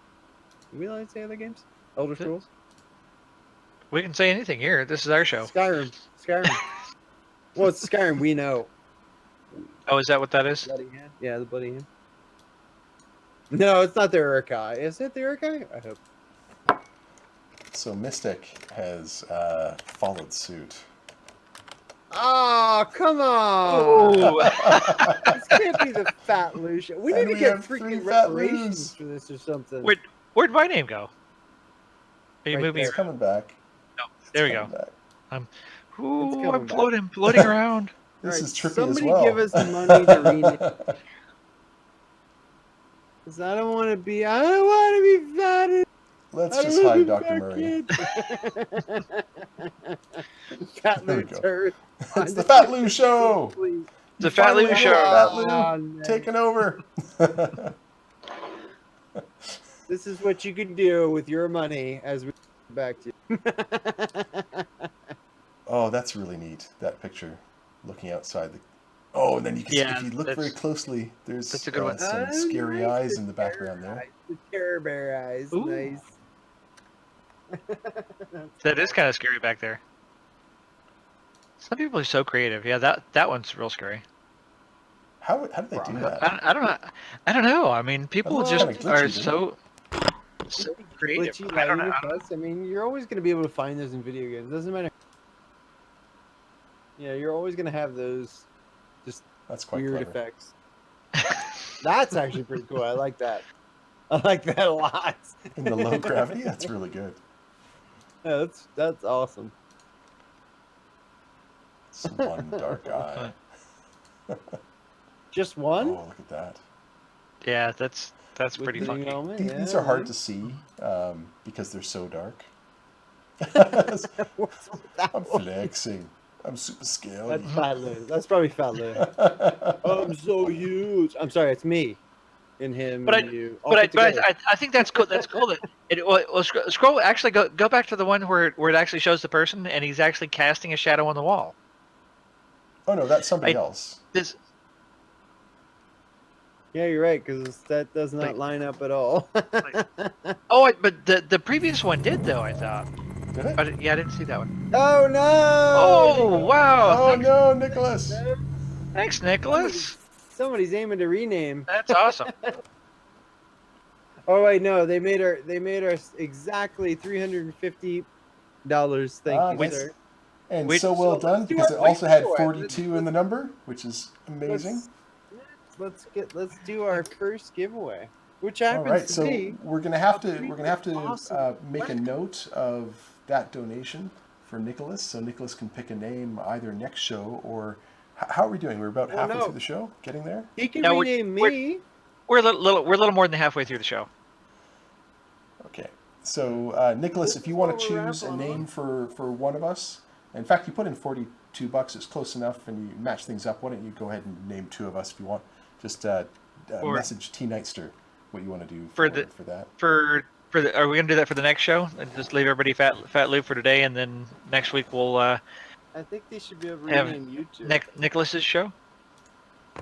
Are we allowed to say other games? Elder Scrolls? we can say anything here. This is our show. Skyrim. Well, it's Skyrim. We know. Oh, is that what that is? Bloody hand. Yeah, the bloody hand. No, it's not the Urukai. Is it the Urukai? I hope. So Mystic has followed suit. Oh, come on! Oh, This can't be the Fat Lucia. We And need to we get have 3 freaking Fat reparations Lus. for this or something. where'd my name go? Are you Right moving? there. It's coming back. There we It's go. coming back. Ooh, coming I'm back. floating around. This Alright, is trippy somebody as well. give us money to read it. 'Cause I don't want to be fat. Let's I just don't hide wanna Dr. be Murray. Fat There we Lou go. turd. It's the Fat Lou Show! Please. It's a Fat Lou Finally show. got Fat Lou Oh, man. taking over. This is what you can do with your money as we back to you. Oh, that's really neat, that picture. Looking outside the... Oh, and then you can Yeah, see, if you look very that's- closely, there's that's a good one. some Oh, scary nice, eyes the in the background there. The Care Bear eyes. Ooh. Nice. That is kind of scary back there. Some people are so creative. Yeah, that one's real scary. How did they do that? I don't know. I don't know. I mean, people looks just kinda glitchy, are doesn't so creative. Glitchy I don't lighting know. effects. I mean, you're always going to be able to find those in video games. Doesn't matter. Yeah, you're always going to have those That's quite weird clever. effects. That's actually pretty cool. I like that. I like that a lot. In the low gravity, that's really good. Yeah, that's awesome. It's one dark eye. Just one? Oh, look at that. Yeah, that's With pretty the funky. helmet? These Yeah, are hard man. to see because they're so dark. What's with that I'm one? flexing. I'm super scary. That's Fat Lou. That's probably Fat Lou. I'm so huge. I'm sorry, it's me and him But and you. all But put together. I think that's cool. That's cool. That scroll. Actually, go back to the one where it actually shows the person and he's actually casting a shadow on the wall. Oh no, that's somebody else. This Yeah, you're right, because that does not Wait. line up at all. but the previous one did though. I thought. Did it? Yeah, I didn't see that one. Oh no! Oh wow! Oh no, Nicholas! Thanks, Nicholas. Somebody's aiming to rename. That's awesome. Oh wait, no, they made us exactly $350. Thank you, nice. sir. And Wait, so well so done let's do because our it also had giveaway. 42 in the number, which is amazing. Let's do our first giveaway, which All happens right, to so be we're gonna have to awesome. make a note of that donation for Nicholas, so Nicholas can pick a name either next show or how are we doing? We're about Oh, halfway no. through the show, getting there. He can No, we're- rename we're- me. We're a little more than halfway through the show. Okay, so Nicholas, if you want to Before we choose wrap a on. name for one of us, in fact, you put in $42. It's close enough, and you match things up. Why don't you go ahead and name two of us if you want? Just Or- message T Nightster what you want to do For for that. Are we gonna do that for the next show and just leave everybody fat loop for today, and then next week we'll I think they should be able to Have- rename you two. Nicholas's show.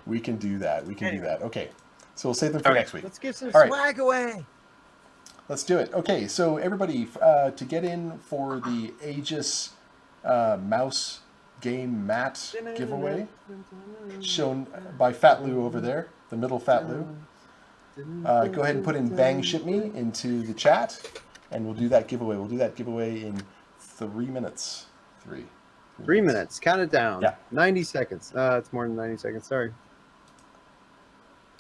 We can do that. We can do Anyway. that. Okay, so we'll save them for Okay. next week. Let's give some All right. swag away. Let's do it. Okay, so everybody, to get in for the Aegis mouse game mat giveaway, shown by Fat Lou over there, the middle Fat Lou, go ahead and put in Bang Ship Me into the chat, and we'll do that giveaway. We'll do that giveaway in 3 minutes. 3 minutes. Count it down. Yeah. 90 seconds. It's more than 90 seconds. Sorry.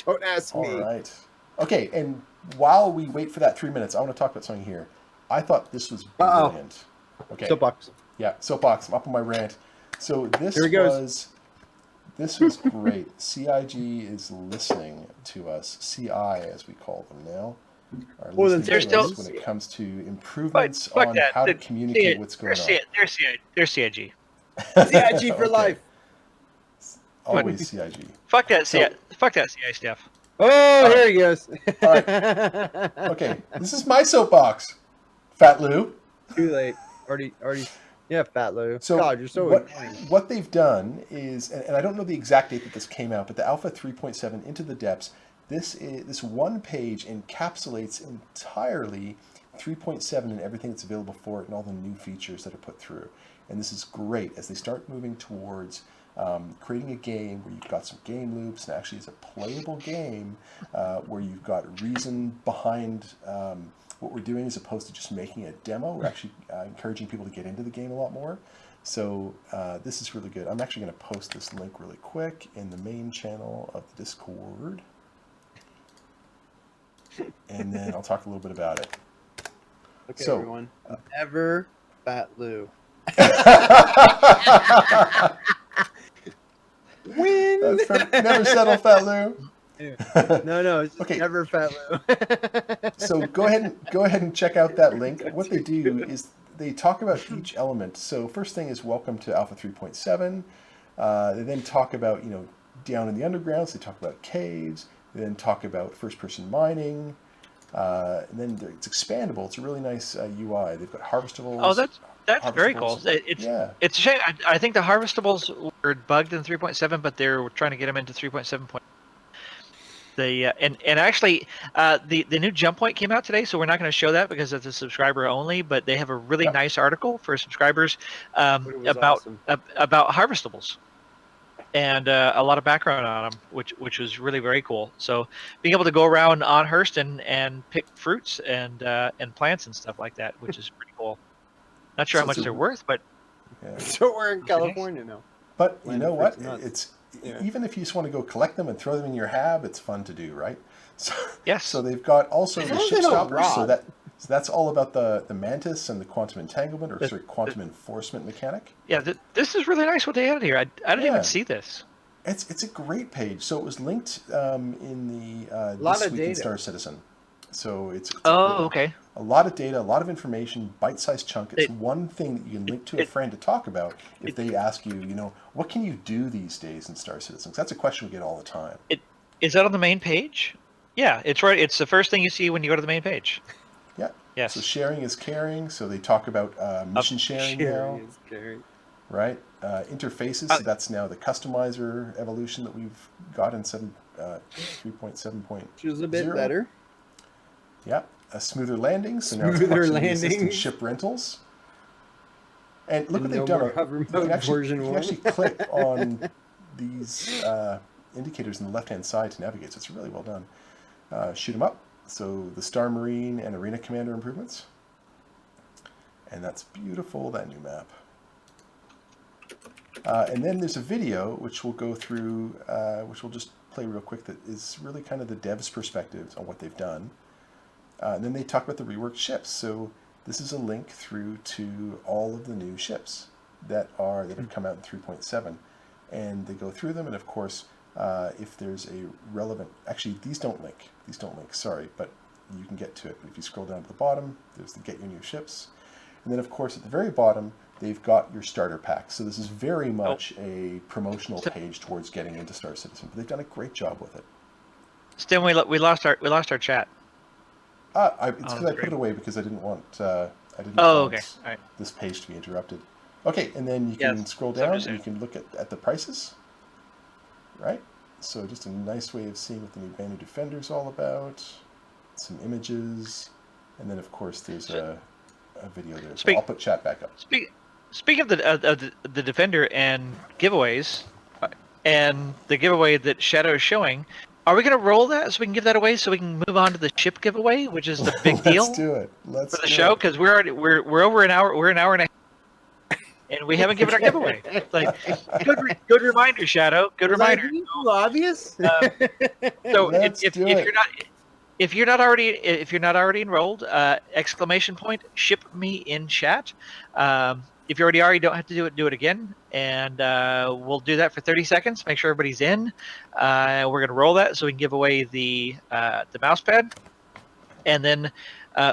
Don't ask me. All right. Okay, and while we wait for that 3 minutes, I want to talk about something here. I thought this was Uh-oh. brilliant. Okay. Soapbox. Yeah, soapbox. I'm up on my rant. So this Here he goes. was great. CIG is listening to us. CI, as we call them now. are Well, then listening they're to still- us when it comes to improvements fuck on that. how to They're communicate what's going on. They're CIG. CIG for Okay. life. Always CIG. Fuck that So- fuck that CI stuff. Oh, right. here he goes. All Okay, this is my soapbox, Fat Lou. Too late. Already. Yeah, Fat Lou. So God, you're so what, annoying. what they've done is, and I don't know the exact date that this came out, but the Alpha 3.7 Into the Depths, this one page encapsulates entirely 3.7 and everything that's available for it and all the new features that are put through. And this is great as they start moving towards creating a game where you've got some game loops and actually it's a playable game where you've got reason behind what we're doing as opposed to just making a demo. We're actually encouraging people to get into the game a lot more. So this is really good. I'm actually going to post this link really quick in the main channel of the Discord. And then I'll talk a little bit about it. Okay, So, everyone. Never Fat Lou. Win. That's perfect. Never settle, Fat Lou. No, it's just Okay. never Fat Lou. So go ahead and check out that link. What they do is they talk about each element. So first thing is welcome to Alpha 3.7. They then talk about down in the underground. So they talk about caves. They then talk about first-person mining. And then it's expandable. It's a really nice UI. They've got harvestables. Oh, that's very cool. Yeah. It's a shame. I think the harvestables were bugged in 3.7, but they're trying to get them into 3.7. And actually, the new jump point came out today, so we're not going to show that because it's a subscriber only. But they have a really nice article for subscribers about harvestables, and a lot of background on them, which was really very cool. So being able to go around on Hearst and pick fruits and plants and stuff like that, which is pretty cool. Not sure So how much it's they're worth, but So we're in California now. But you Land know of what? fruits and nuts. It's Yeah. even if you just want to go collect them and throw them in your hab, it's fun to do, right? So, yes. So they've got also the long as ship they don't stoppers. So rot. that's all about the mantis and the quantum entanglement or quantum enforcement mechanic. Yeah, this is really nice what they added here. I didn't Yeah. even see this. It's a great page. So it was linked in the Lot This of Week in data. Star Citizen. So it's Okay. a lot of data, a lot of information, bite-sized chunk. It's It- one thing that you can link to a friend to talk about if they ask you, what can you do these days in Star Citizen? 'Cause that's a question we get all the time. Is that on the main page? Yeah, it's right. It's the first thing you see when you go to the main page. Yeah. Yes. So sharing is caring. So they talk about mission sharing now, Sharing is scary. right? Interfaces. So that's now the customizer evolution that we've got in 3.7. Which is a bit better. Yeah. A smoother landing. So now it's Smoother proximity assistant landings. ship rentals. And look what No they've done. more hover You mode can actually, version you can one. actually click on these indicators on the left-hand side to navigate. So it's really well done. Shoot them up. So the Star Marine and Arena Commander improvements. And that's beautiful, that new map. And then there's a video which we'll go through, which we'll just play real quick, that is really kind of the devs' perspectives on what they've done. And then they talk about the reworked ships. So this is a link through to all of the new ships that have come out in 3.7. And they go through them, and of course, if there's a relevant, actually these don't link, sorry, but you can get to it. If you scroll down to the bottom, there's the get your new ships. And then of course at the very bottom, they've got your starter pack. So this is very much a promotional page towards getting into Star Citizen. But they've done a great job with it. Stim, we lost our chat. It's because I put it away because I didn't want Okay. All right. this page to be interrupted. Okay, and then you can scroll down and you can look at the prices. Right? So just a nice way of seeing what the new Banner Defender is all about. Some images, and then of course there's a video there. So I'll put chat back up. Speaking of the Defender and giveaways, and the giveaway that Shadow is showing, are we going to roll that so we can give that away so we can move on to the ship giveaway, which is the big deal? Let's do it. For the show, because we're over an hour. We're an hour and a half, and we haven't given our giveaway. Like, good reminder, Shadow. Good reminder. Is that obvious? So if you're not already enrolled, exclamation point, ship me in chat. If you already are, you don't have to do it again, and we'll do that for 30 seconds. Make sure everybody's in. We're gonna roll that so we can give away the mouse pad, and then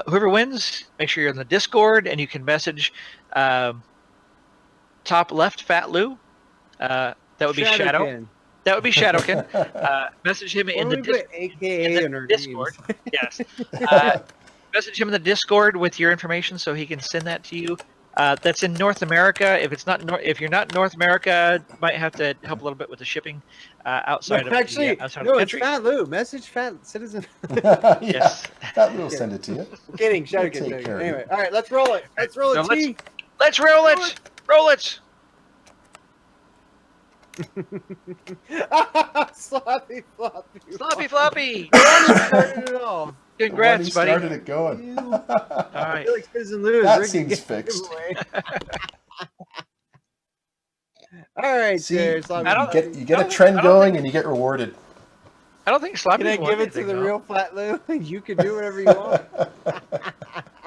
whoever wins, make sure you're in the Discord, and you can message top left Fat Lou. That would be Shadow. Shadowkin. That would be Shadowkin. Message him in Why the don't we put AKA in our Discord. names? Yes. Message him in the Discord with your information so he can send that to you. That's in North America. If it's not, if you're not in North America, might have to help a little bit with the shipping outside of Actually, the, outside no, of the it's country. Fat Lou. Message Fat Citizen. Yeah, Yes. that will send it to you. Kidding, Shadowkin. Take Shadowkin. care of it. Anyway, all right, let's roll it. Let's roll So it. T. Let's roll it. Roll it. Sloppy floppy. Sloppy floppy. Started it all. Congrats, He buddy. started it going. All right. Felix Citizen Lou is That rigging seems the fixed. giveaway. All right, See, there, you Sloppy. I don't- get a trend going and you get rewarded. I don't think Sloppy. Can I give it to the real Fat Lou? You can do whatever you want.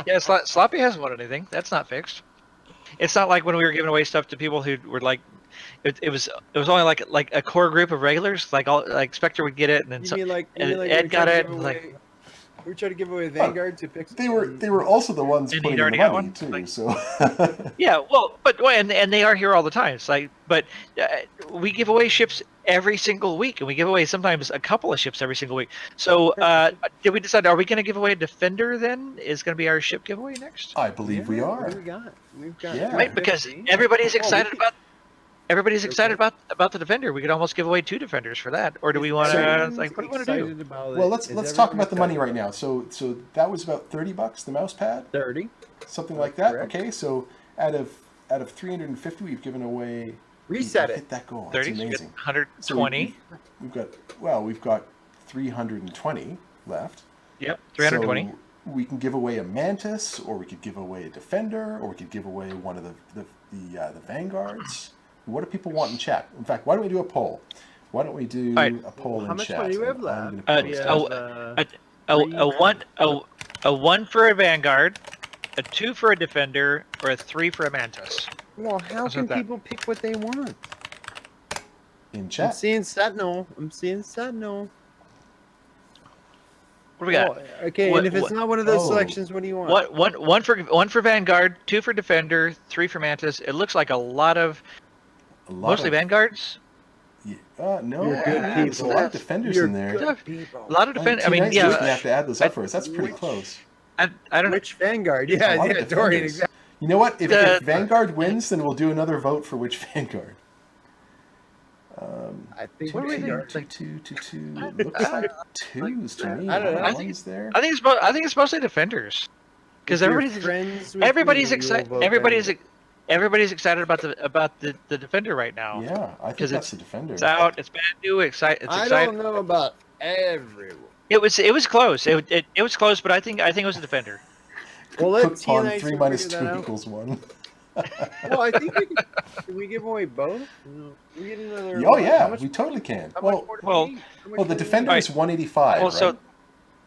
Yeah, Sloppy hasn't won anything. That's not fixed. It's not like when we were giving away stuff to people who were like, it was only like a core group of regulars. Like Spectre would get it, and then You mean like and when Ed we got tried to it. give And away- we tried to give away Vanguard to Pixel. They were also the ones And putting he'd in the already got money one? too. Like- So yeah, and they are here all the time. It's like, but we give away ships every single week, and we give away sometimes a couple of ships every single week. So did we decide? Are we going to give away a Defender? Then is going to be our ship giveaway next? I believe we are. What do we got? We've got Yeah. Right, because 50. everybody's Oh, excited we- about. Everybody's excited about the Defender. We could almost give away 2 Defenders for that, or do we want to? Everyone's Like, what do you want to do? excited about it. Well, Is let's talk everyone about the money excited right now. So that was about $30, the mouse pad, 30. something like that. Correct. Okay, so out of 350, we've given away. Reset we've it. hit that goal. 30, It's so we got amazing. 120. So we've got 320 left. Yep, 320. So we can give away a Mantis, or we could give away a Defender, or we could give away one of the Vanguards. What do people want in chat? In fact, why don't we do a poll? Why don't we do Alright. a poll How in much chat? money do we have I'm left? gonna We post have, it. a one for a Vanguard, a 2 for a Defender, or a 3 for a Mantis. Well, how How's can that? people pick what they want? In I'm chat. seeing Sentinel. I'm seeing Sentinel. What do we got? Oh, okay, What- and if it's what- not one of those oh. selections, what do you want? One for Vanguard, 2 for Defender, 3 for Mantis. It looks like a lot of A lot mostly of, Vanguards. no, You're good there's a people. lot of defenders You're in there. good people. A lot of Defender. I mean, T-Knight's just gonna yeah. have to add those up for us. That's pretty Which- close. I don't know. Which Vanguard? A Yeah, lot of yeah, Dorian, defenders. exactly. You know what? If The- Vanguard wins, then we'll do another vote for which Vanguard. I think What do we Vanguard. think? Two. It looks like twos to me. I don't know. I think- One's there. I think it's mostly Defenders, because If you're everybody's friends with everybody's me, excited. you'll vote Everybody's excited about the Defender right now. Yeah, I think 'Cause that's the Defender. It's out. It's brand new. It's Vanguard. I exciting. don't know about everyone. It was close. It was close, but I think it was a Defender. Well, let Cooked on TNA 3 minus figure 2 that out. equals 1. Well, I think can we give away both? No. We get another. Oh how yeah, much- we totally can. how much Well, more do well- we need? How much well, the more do we Defender need? is 185, Well, right? so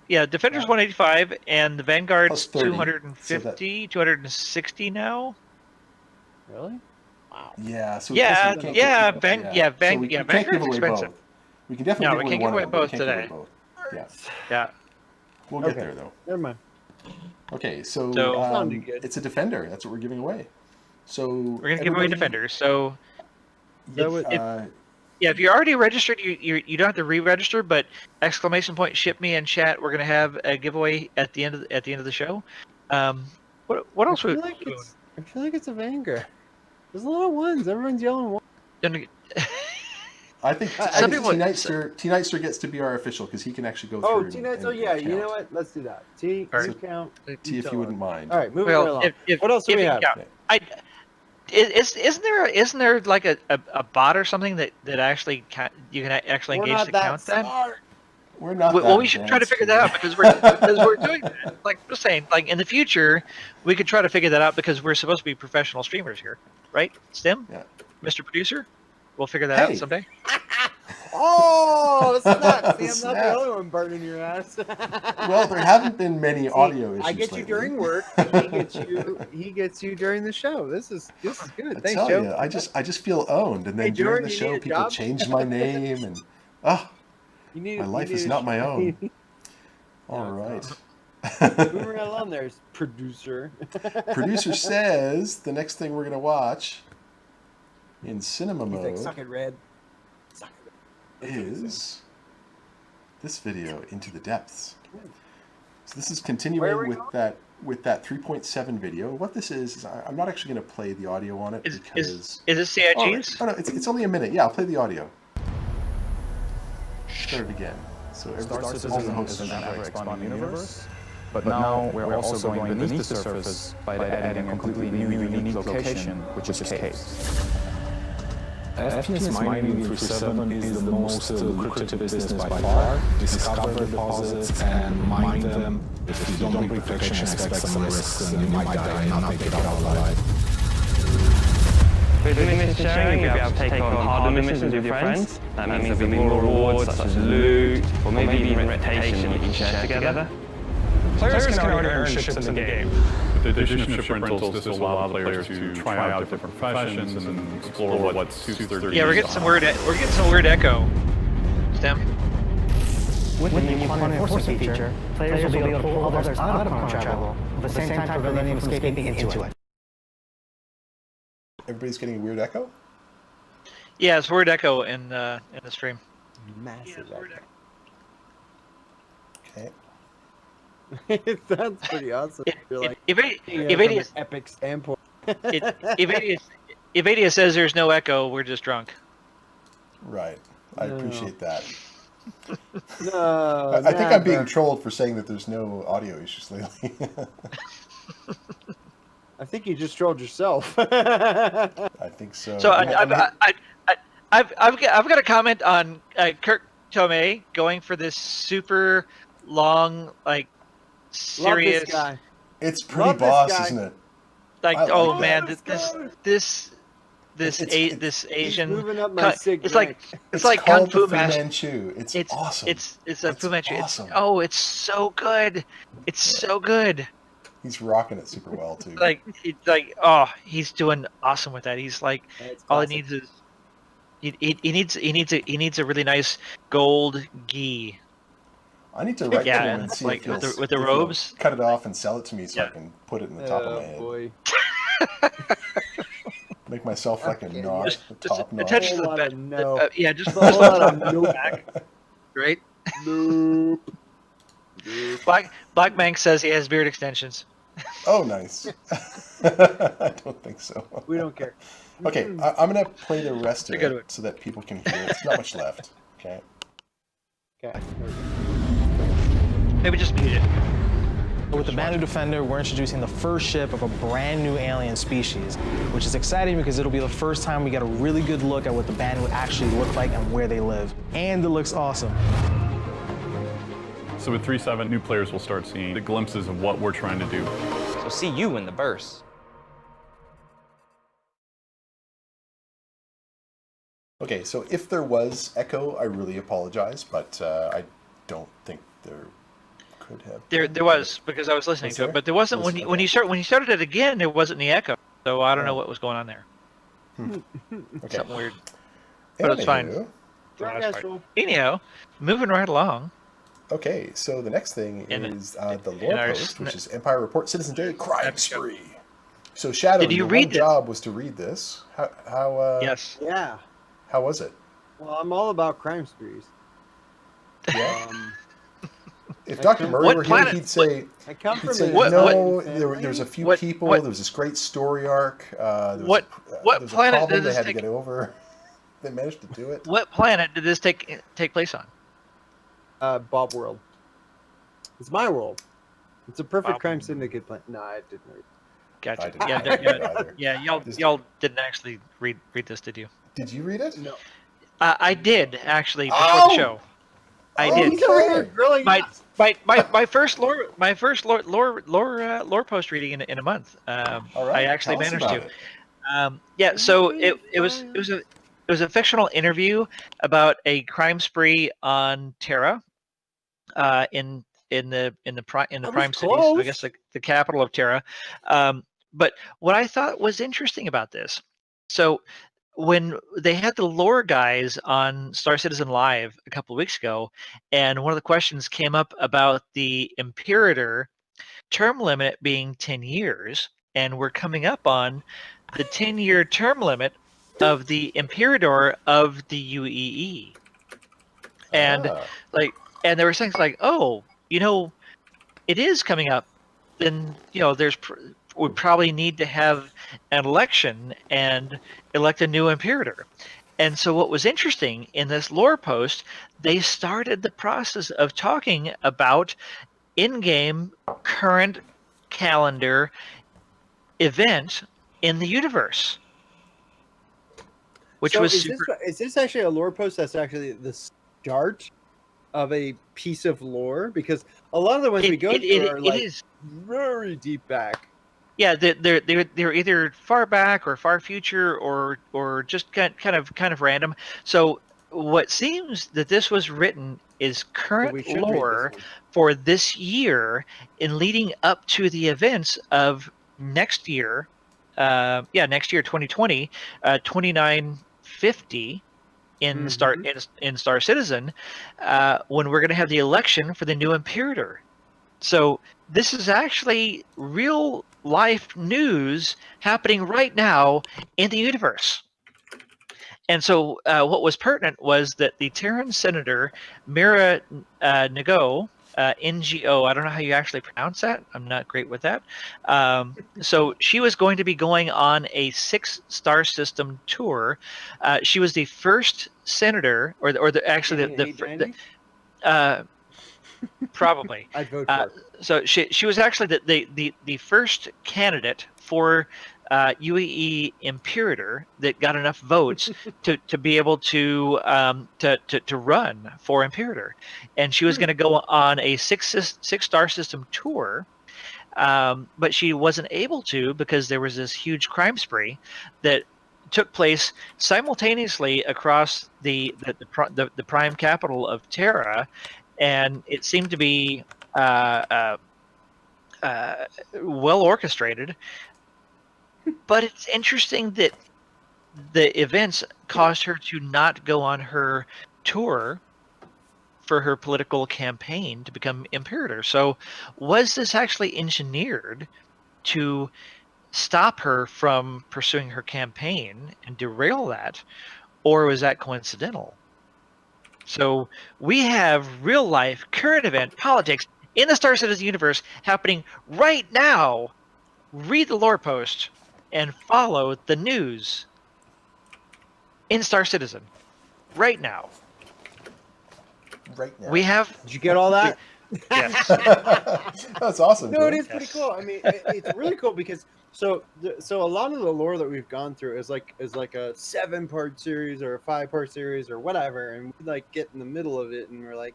yeah, Defender's 185, and the Vanguard's Plus 30, 250, 260 now. Really? Wow. Yeah, so Yeah, we can't yeah, give- Van- yeah, Van- so we yeah, can't give Vanguard's away expensive. both. We can definitely No, we give can't away give one away of them, but we both can't give away today. both. Yeah, Yeah. we'll get Okay. there though. Never mind. Okay, so, So- Sounded good. it's a Defender. That's what we're giving away. So We're gonna give away everybody- Defenders. So That was- yeah, if you're already registered, you don't have to re-register. But ! Ship me in chat. We're gonna have a giveaway at the end of the show. What else? I feel like it's a Vanguard. There's a lot of ones. Everyone's yelling one. I think Some people- T-Nightster gets to be our official because he can actually go through. Oh, and- T-Nights. Oh, and yeah. You count. know what? Let's do that. T, All right. you count. T, if you wouldn't mind. All right, moving right Well, along. if, What else do if we you have? count- isn't there like a bot or something that actually you can actually We're engage not to that count that? smart. We're not. Well, that we should try to advanced. figure that out because we're doing that. Like I'm just saying, like in the future, we could try to figure that out because we're supposed to be professional streamers here, right? Stim, Yeah. Mr. Producer, we'll figure that Hey. out someday. Oh, snap. See, I'm not the Snap. only one burning your ass. Well, there haven't been many audio issues. I get you lately. during work. He gets you during the show. This is good. I Thanks, tell Joe. you, I just feel owned, and then Hey, during Jordan, the you show, need a people job? change my name, and You need, my you life need is a not sh- my own. Yeah, all right. Moving right along there, producer. Producer says the next thing we're gonna watch in cinema He's like, mode suck it, Red. Suck it. is this video, Into the Depths. So this is Where are continuing we with that 3.7 video. What this is I'm not actually going to play the audio on it because Is this CIGs? oh no, it's only a minute. Yeah, I'll play the audio. Start it again. So Star System System is an ever-expanding universe, but now we're also going beneath the surface by adding a completely new, unique location, which is caves. FPS mining 3.7 is the most lucrative business by far. Discover deposits and mine them. If you don't break protection, expect some risks and you might die and not make it out alive. With mission sharing, you'll be able to take on harder missions with your friends. That means there'll be more rewards such as loot, or maybe even reputation you can share together. Players can already earn ships in the game. With the addition of ship rentals, this will allow the players to try out different professions and explore what suits their needs. Yeah, we're getting some weird echo. Stem. With the new quantum enforcement feature, players will be able to pull others out of quantum travel, at the same time preventing them from escaping into it. everybody's getting a weird echo. Yeah, it's weird echo in the stream. Massive. Okay. It sounds pretty awesome. If from Evadia an epic standpoint. Evadia says there's no echo, we're just drunk. Right. I No. appreciate that. No, I think I'm being never. trolled for saying that there's no audio issues lately. I think you just trolled yourself. I think so. So Yeah, I've got a comment on Kirk Tomei going for this super long, like, Love serious, this guy. it's pretty Love this boss, guy. isn't it? like, I like oh that. man, Let's go. this He's Asian, moving up my sig it's like rank. it's like Kung called Fu the Fu Master. Manchu. It's awesome. It's a It's Fu Manchu. awesome. It's so good. It's so good. He's rocking it super well too. He's doing awesome with that. He's like, That's all he classic. needs is he needs a really nice gold gi. I need to write to Yeah, him and see like if he'll, with the if he'll robes. cut it off and sell it to me so I Yeah. can put it in the top of my Oh head. boy. Make myself like a Okay. knot, Just the top knot. attach Whole the lot back. of no. Just A whole lot of no. back. Right. Nope. Black Mank says he has beard extensions. Oh, nice. I don't think so. We don't care. Okay, I'm going to play the rest of You're good it with it. so that people can hear it. It's not much left. Okay. Okay. Maybe just mute it. With the Banu Defender, we're introducing the first ship of a brand new alien species, which is exciting because it'll be the first time we get a really good look at what the Banu actually look like and where they live. And it looks awesome. So with 3.7, new players will start seeing the glimpses of what we're trying to do. So see you in the burst. Okay, so if there was echo, I really apologize, but I don't think there could have. There was, because I was listening Was to there? it, but there wasn't Was- when you started it again. There wasn't the echo, so I don't know what was going on there. Okay. Something weird. But it's fine. Anywho, Astral. Anyhow, moving right along. Okay, so the next thing In- is the in lore our post, which is Empire Report Citizen J Crime Episode. Spree. So Shadow, Did you your read one this? job was to read this. How Yes. Yeah. how was it? Well, I'm all about crime sprees. Yeah. Um, If I Dr. come- Murray What were planet- here, he'd say, I come he'd from say a no. family. There's a few what- people. what- There was this great story arc. There was What- what there's planet a problem did they this had to take- get over. They managed to do it. What planet did this take place on? Bob World. It's my world. It's a perfect Bob crime syndicate plan. No, I didn't read. Gotcha. I didn't Yeah, read it yeah, either. yeah. Just- Y'all didn't actually read this, did you? Did you read it? No. I did actually before Oh! the show. I Oh, did. he's over here grilling My first lore post reading in a month. All right. I actually tell us managed about to. it. Yeah, so it was a fictional interview about a crime spree on Terra, in the prime cities. So I close. guess the capital of Terra. But what I thought was interesting about this, so when they had the lore guys on Star Citizen Live a couple of weeks ago, and one of the questions came up about the Imperator term limit being 10 years, and we're coming up on the 10-year term limit of the Imperator of the UEE. And and there were things like, oh, it is coming up. Then we probably need to have an election and elect a new Imperator. And so what was interesting in this lore post, they started the process of talking about in-game current calendar event in the universe, which was super. Is this actually a lore post that's actually the start of a piece of lore? Because a lot of the ones we go through are like very deep back. Yeah, they're either far back or far future or just kind of random. So what seems that this was written is current lore for this year in leading up to the events of next year. Next year, 2020, 2950 in Star Citizen, when we're going to have the election for the new Imperator. So this is actually real life news happening right now in the universe. And so what was pertinent was that the Terran Senator, Mira Ngo, NGO, I don't know how you actually pronounce that. I'm not great with that. So she was going to be going on a 6-star system tour. She was the first senator, probably. I'd vote for her. So she was actually the first candidate for UEE Imperator that got enough votes to be able to run for Imperator, and she was going to go on a 6-star system tour, but she wasn't able to because there was this huge crime spree that took place simultaneously across the prime capital of Terra, and it seemed to be well orchestrated. But it's interesting that the events caused her to not go on her tour for her political campaign to become Imperator. So was this actually engineered to stop her from pursuing her campaign and derail that, or was that coincidental? So we have real life, current event, politics in the Star Citizen universe happening right now. Read the lore post and follow the news in Star Citizen right now. Right now. We have. Did you get all that? Yes. That's awesome. No, it is pretty cool. I mean, it's really cool because so a lot of the lore that we've gone through is like a 7-part series or a 5-part series or whatever, and we like get in the middle of it and we're like,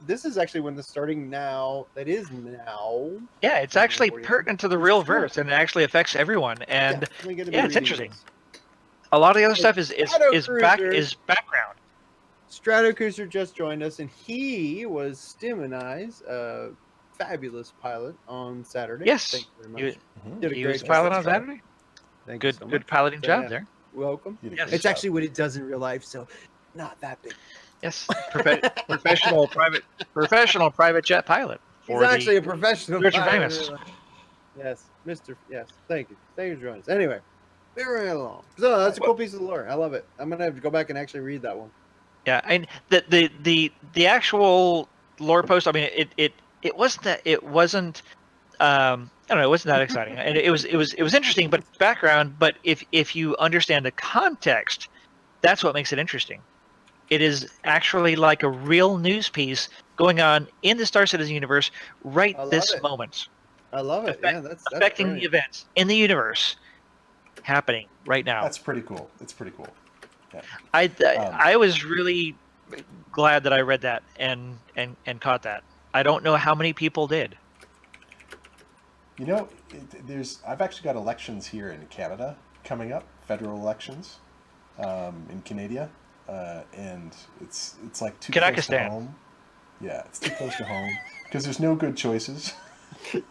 this is actually when the starting now. That is now. Yeah, it's actually pertinent to the real verse, and it actually affects everyone. And it's interesting. A lot of the other stuff is background. Stratocruiser just joined us, and he was Stim and I's fabulous pilot on Saturday. Yes, thank you very much. He was pilot on Saturday. Thank good, you so good much. piloting job there. Welcome. Yes. It's actually what it does in real life, so not that big. Yes, professional private jet pilot. He's actually a professional Richard pilot. Famous. Yes, Mr. Yes, thank you for joining us. Anyway, moving along. So that's a cool piece of lore. I love it. I'm gonna have to go back and actually read that one. Yeah, and the actual lore post. I mean, it wasn't that. It wasn't. I don't know. It wasn't that exciting, and it was interesting, but background. But if you understand the context, that's what makes it interesting. It is actually like a real news piece going on in the Star Citizen universe right this moment. I love it. That's affecting brilliant. the events in the universe happening right now. That's pretty cool. It's pretty cool. Yeah. I was really glad that I read that and caught that. I don't know how many people did. You know, I've actually got elections here in Canada coming up, federal elections in Canada. And it's like too close to home. Yeah, it's too close to home because there's no good choices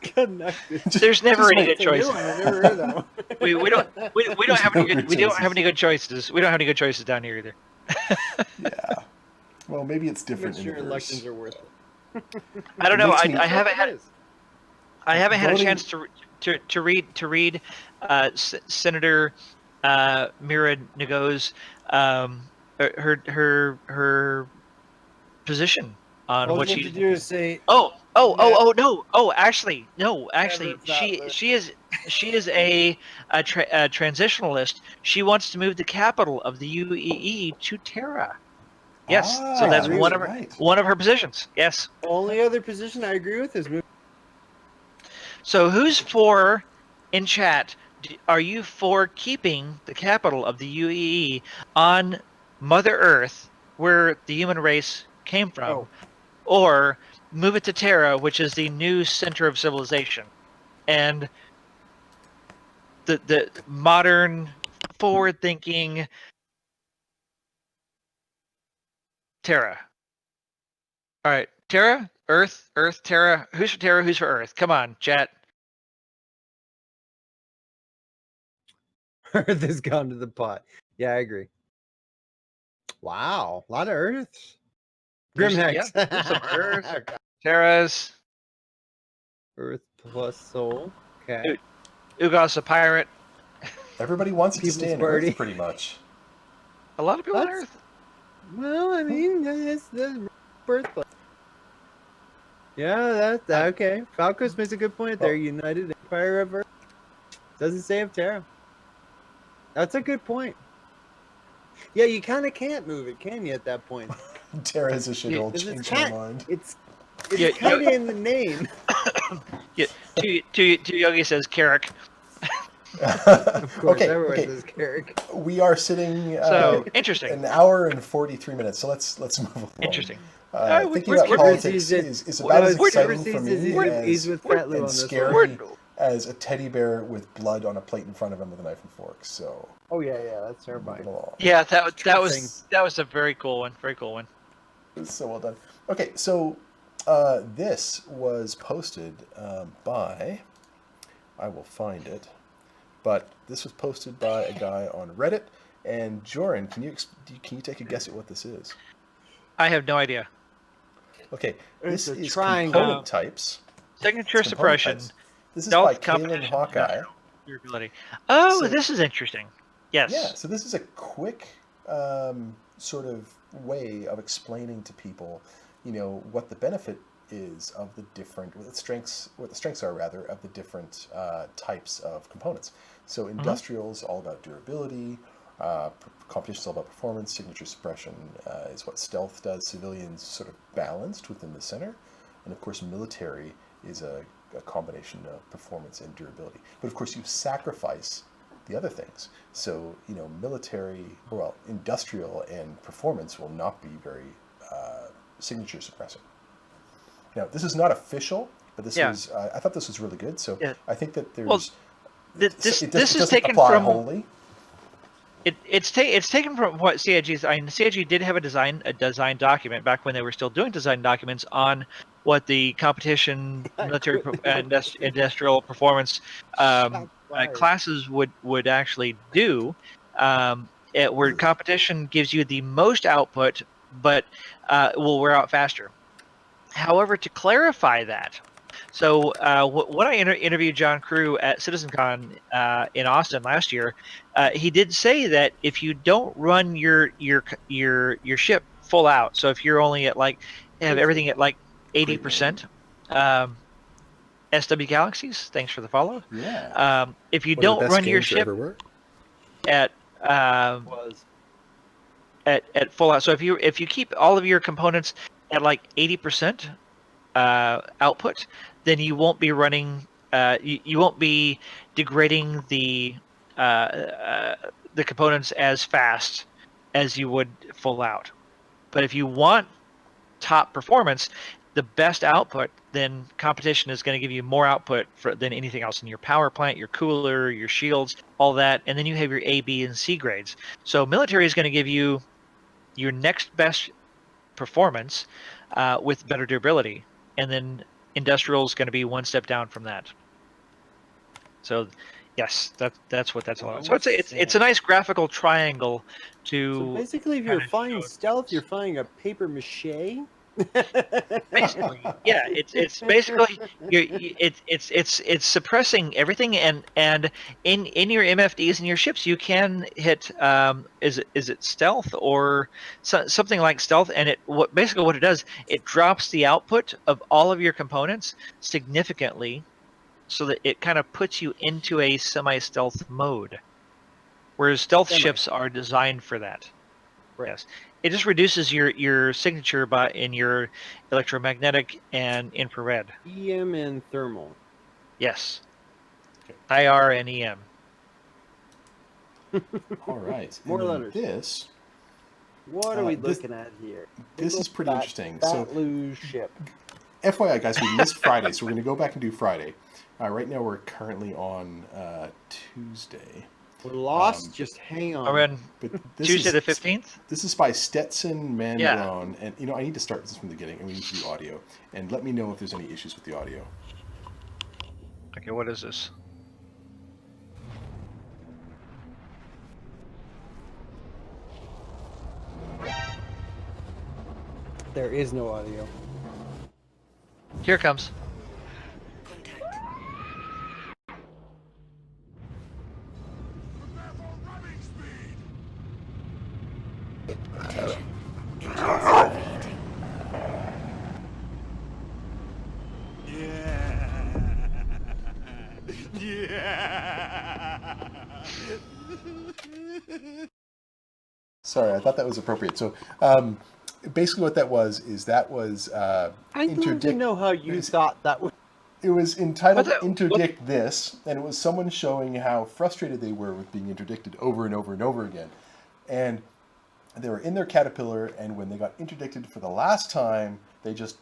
Connected. There's never any good It's a new choices. one. I've never heard that one. We don't have no any good, good we don't have choices. any good choices. We don't have any good choices down here either. Yeah. Well, maybe it's I'm different not in sure the verse. elections are worth it. I don't know. makes I, me- I haven't had It is. a Voting- chance to read Senator Mira Nago's her position on All what you she have to do is say, no. Actually, Never she is a transitionalist. She wants to move the capital of the UEE to Terra. Yes, so that's agree one with of her right. one of her positions. Yes. only other position I agree with is move. So who's for in chat? Are you for keeping the capital of the UEE on Mother Earth, where the human race came from, Oh. or move it to Terra, which is the new center of civilization, and the modern, forward-thinking Terra? All right, Terra, Earth, Terra. Who's for Terra? Who's for Earth? Come on, chat. Earth has gone to the pot. Yeah, I agree. Wow, a lot of Earths. Grimhex. Yeah, there's some Earth. Terra's. Earth plus soul. Okay. Dude. Ugos a pirate. Everybody wants it to People's stay in party. Earth, pretty much. A lot of people on That's- Earth. Well, I mean, that's the birthplace. Yeah, that's okay. Falcos makes a good point there. United Empire of Earth. Doesn't say of Terra. That's a good point. Yeah, you kind of can't move it, can you, at that point? Terra is a shithole. Because Change it's my kind mind. it's Yeah, kind of in the name. Yeah, to Yogi says Carrick. Of course, okay, everyone okay. says Carrick. We are sitting So interesting. an hour and 43 minutes, so let's move along. Interesting. Thinking Where's about politics is about as exciting for me he's with Fat Lou on and this scary one. as a teddy bear with blood on a plate in front of him with a knife and fork. So Oh yeah, that's moving terrifying. along. Yeah, that Interesting. was a very cool one. Very cool one. So well done. Okay, so this was posted by, I will find it, but this was posted by a guy on Reddit. And Joran, can you take a guess at what this is? I have no idea. Okay, It's this a is triangle. component types. Signature It's component suppression. types. This is Stealth by Kaylin competition, Hawkeye. Durability. Oh, So- this is interesting. Yes. Yeah, so this is a quick sort of way of explaining to people, what the benefit is of the different, what the strengths are rather of the different types of components. So industrial's all about durability, competition's all about performance, signature suppression is what stealth does, civilians sort of balanced within the center, and of course military is a combination of performance and durability. But of course you sacrifice the other things. So, military, industrial and performance will not be very signature suppressing. Now, this is not official, but this was, I thought this was really good. So Yeah. I think that there's, Well, this it is doesn't taken apply from wholly. it's taken from what CIG's. I mean, CIG did have a design document back when they were still doing design documents on what the competition, military, industrial performance classes would actually do. Where competition gives you the most output, but will wear out faster. However, to clarify that, so when I interviewed John Crew at CitizenCon in Austin last year, he did say that if you don't run your ship full out, so if you're only at have everything at 80%, SW Galaxies, thanks for the follow. Yeah. If you don't run your ship at full out, so if you keep all of your components at 80% output, then you won't be running. You won't be degrading the components as fast as you would full out. But if you want top performance, the best output, then competition is going to give you more output than anything else in your power plant, your cooler, your shields, all that. And then you have your A, B, and C grades. So military is going to give you your next best performance with better durability. And then industrial is going to be one step down from that. So, yes, that's what that's all about. So it's a nice graphical triangle to. So basically, if you're kinda flying show stealth, you're flying a paper mache. basically, yeah, it's basically it's suppressing everything, and in your MFDs and your ships you can hit is it stealth or something like stealth, and basically what it does, it drops the output of all of your components significantly, so that it kind of puts you into a semi-stealth mode, whereas stealth ships are designed for that. Right. Yes, it just reduces your signature in your electromagnetic and infrared. EM and thermal. Yes, IR and EM. All right. More and then letters. This. What are we looking at here? This is pretty interesting. So, Lou ship. FYI, guys, we missed Friday, so we're going to go back and do Friday. Right now, we're currently on Tuesday. We're lost. Just hang on. Are we on Tuesday the 15th? This is by Stetson Manbron, and I need to start this from the beginning, and we need to do audio. And let me know if there's any issues with the audio. Okay, what is this? There is no audio. Here it comes. Sorry, I thought that was appropriate. So, basically, what that was is I don't even know how you thought that would. It was entitled "Interdict This," and it was someone showing how frustrated they were with being interdicted over and over and over again, and they were in their caterpillar, and when they got interdicted for the last time, they just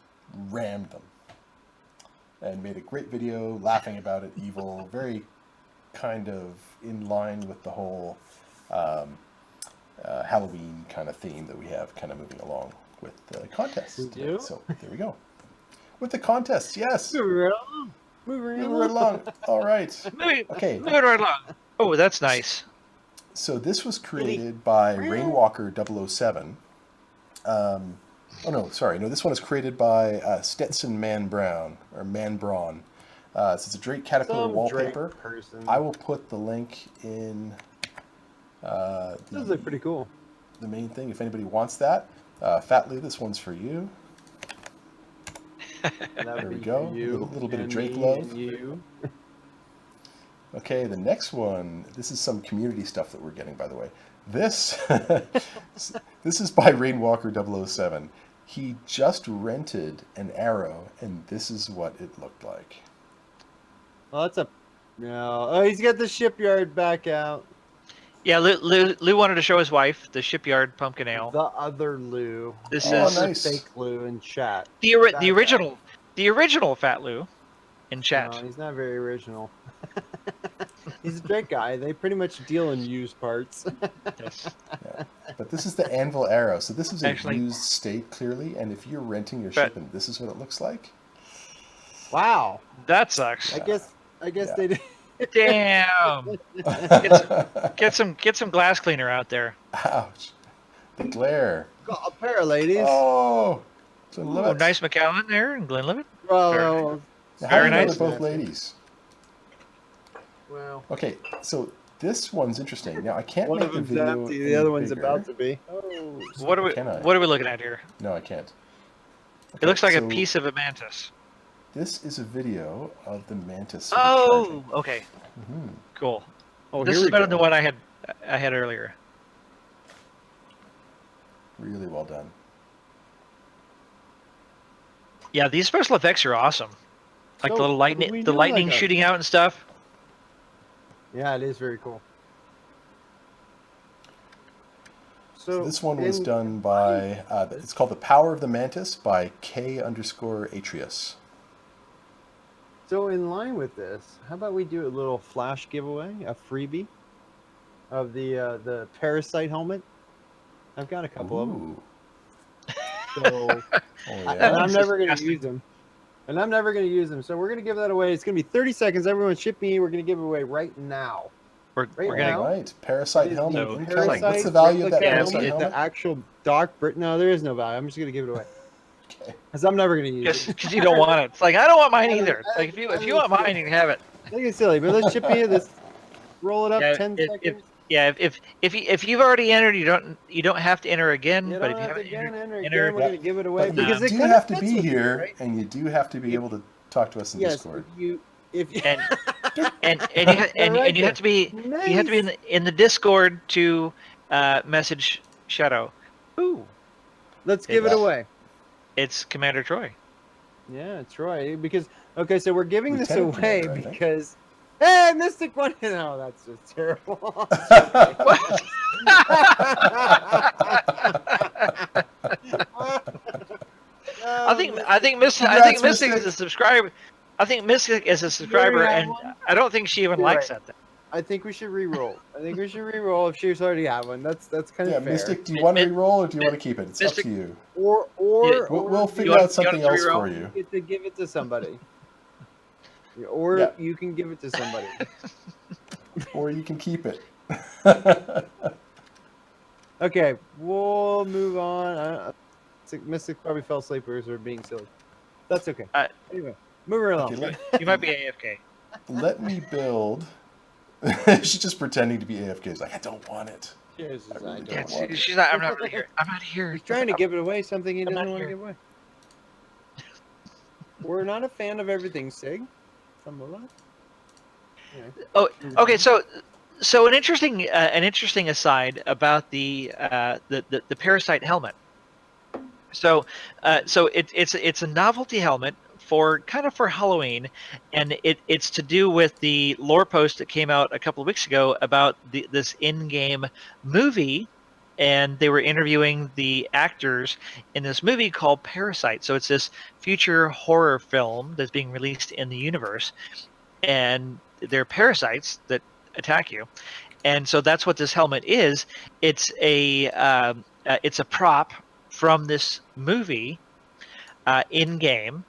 rammed them, and made a great video laughing about it, evil, very kind of in line with the whole Halloween kind of theme that we have, kind of moving along with the contests. Do? So there we go. With the contests, yes. Moving right along. All right. Okay. Moving right along. Oh, that's nice. So this was created by Rainwalker 007. This one is created by Stetson Manbron. So it's a Drake Caterpillar wallpaper. I will put the link in. Those look pretty cool. The main thing, if anybody wants that. Fat Lou, this one's for you. There we go. A little bit of Drake love. Okay, the next one. This is some community stuff that we're getting, by the way. This is by Rainwalker 007. He just rented an Arrow, and this is what it looked like. Oh, that's a. No. Oh, he's got the shipyard back out. Yeah, Lou wanted to show his wife the shipyard pumpkin ale. The other Lou. This is nice. Fake Lou in chat. The original Fat Lou in chat. No, he's not very original. He's a Drake guy. They pretty much deal in used parts. Yes. Yeah. But this is the Anvil Arrow. So this is a used state, clearly. And if you're renting your ship and this is what it looks like. Wow. That sucks. I guess they did. Damn. Get some glass cleaner out there. Ouch. The glare. Got a pair, ladies. Oh. Nice McAllen there and Glenlivet. Well, very nice. They're both ladies. Well. Okay, so this one's interesting. Now I can't One make of the them's video empty. The other one's bigger. about to be. Oh. What are we looking at here? No, I can't. Okay, it looks like a piece of a mantis. This is a video of the mantis. Oh, okay. Mm-hmm. Cool. Oh, this is better than the one I had earlier. Really well done. Yeah, these special effects are awesome. Like the little lightning shooting out and stuff. Yeah, it is very cool. So this one was done by, it's called The Power of the Mantis by K_Atreus. So in line with this, how about we do a little flash giveaway, a freebie of the Parasite helmet? I've got a couple of them. So, and I'm never going to use them. And I'm never going to use them, so we're going to give that away. It's going to be 30 seconds. Everyone ship me. We're going to give it away right now. We're Right gonna now? All right, Parasite It is helmet. the in Parasite What's the value of that replica Parasite helmet, helmet? the actual Doc Brit. No, there is no value. I'm just going to give it away. Okay. Because I'm never going to use it. because you don't want it. It's like I don't want mine either. It's like if you want mine, you can have it. I think it's silly, but let's ship me this. Roll it up Yeah, 10 seconds. If you've already entered, you don't have to enter again. You but don't if you have to haven't enter entered, again. We're going to give it away But because you it do kinda have to fits be with you, here, right? and you do have to be able to talk to us in Yes, Discord. if you and you have to be in the Discord to message Shadow. Ooh, let's give it Yeah. away. it's Commander Troy. Yeah, Troy. Because okay, so we're giving this Lieutenant away Commander, I think. because hey, Mystic One. No, that's just terrible. I think Mystic Congrats, is a Mystic. subscriber. I think Mystic is a subscriber, have and one? I don't think she even You're likes right. that thing. I think we should re-roll. If she's already have one. That's kind Yeah, of fair. Mystic, do you want to Mi- re-roll or do you want to keep it? It's Mystic- up to you. Or We'll or figure want- out something you want else to for re-roll? you. you get to give it to somebody. Or Yeah. you can give it to somebody. Or you can keep it. Okay, we'll move on. Mystic probably fell asleep or being silly. That's okay. Anyway, moving along. Okay, You might be AFK. let me build. She's just pretending to be AFK. She's like, I don't want it. Cheers, I really I don't don't Yeah, want it. she's not. I'm not really here. I'm not here. He's trying to give it away, something he I'm doesn't not want to here. give away. We're not a fan of everything, Sig. Some of us. Oh, okay. So an interesting aside about the Parasite helmet. So it's a novelty helmet for Halloween, and it's to do with the lore post that came out a couple of weeks ago about this in-game movie, and they were interviewing the actors in this movie called Parasite. So it's this future horror film that's being released in the universe, and they're parasites that attack you, and so that's what this helmet is. It's a prop from this movie in game.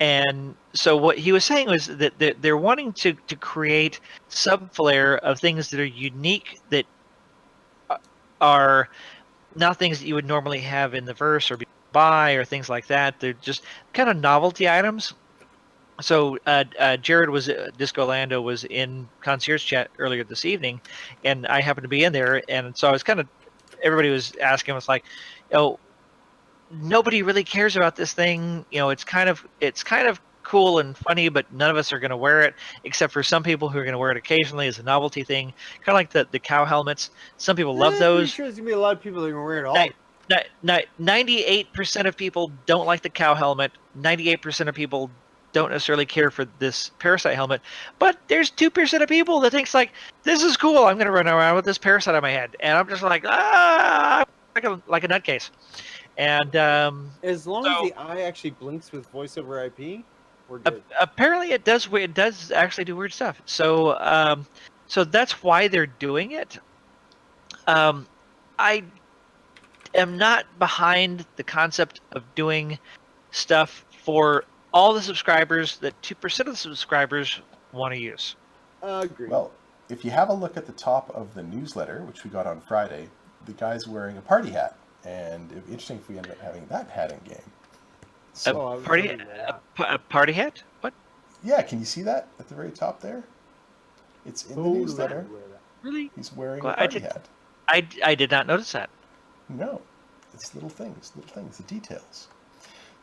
And so what he was saying was that they're wanting to create subflare of things that are unique, that are not things that you would normally have in the verse or buy or things like that. They're just kind of novelty items. So Jared Disco Lando was in Concierge Chat earlier this evening, and I happened to be in there, and so I was everybody was asking us like, nobody really cares about this thing. It's kind of cool and funny, but none of us are going to wear it except for some people who are going to wear it occasionally as a novelty thing, kind of like the cow helmets. Some people love those. I'm sure there's gonna be a lot of people that are gonna wear it all. 98% of people don't like the cow helmet. 98% of people don't necessarily care for this Parasite helmet, but there's 2% of people that thinks like, this is cool, I'm going to run around with this Parasite on my head, and I'm just like, like a nutcase. And as long as the eye actually blinks with voice over IP, we're good. Apparently it does actually do weird stuff. So so that's why they're doing it. I am not behind the concept of doing stuff for all the subscribers that 2% of the subscribers want to use. Agreed. Well, if you have a look at the top of the newsletter, which we got on Friday, the guy's wearing a party hat, and it'd be interesting if we ended up having that hat in game. So, A party hat? What? yeah, can you see that at the very top there? It's in the newsletter. Really? He's wearing Well, a party hat. I did not notice that. No, it's little things, the details.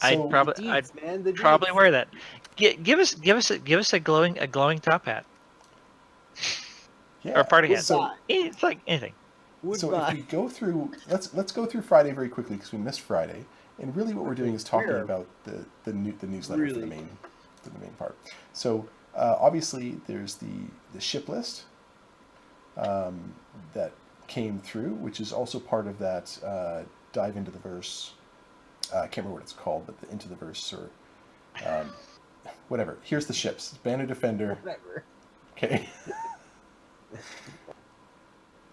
I'd So, probably wear that. Give us a glowing top hat yeah, or a party hat. So, It's like anything. so if we go through, let's go through Friday very quickly because we missed Friday, and really what we're doing is talking about the newsletter for the main part. So obviously there's the ship list that came through, which is also part of that dive into the verse. I can't remember what it's called, but the Into the Verse or whatever. Here's the ships. Banu Defender. Whatever. Okay.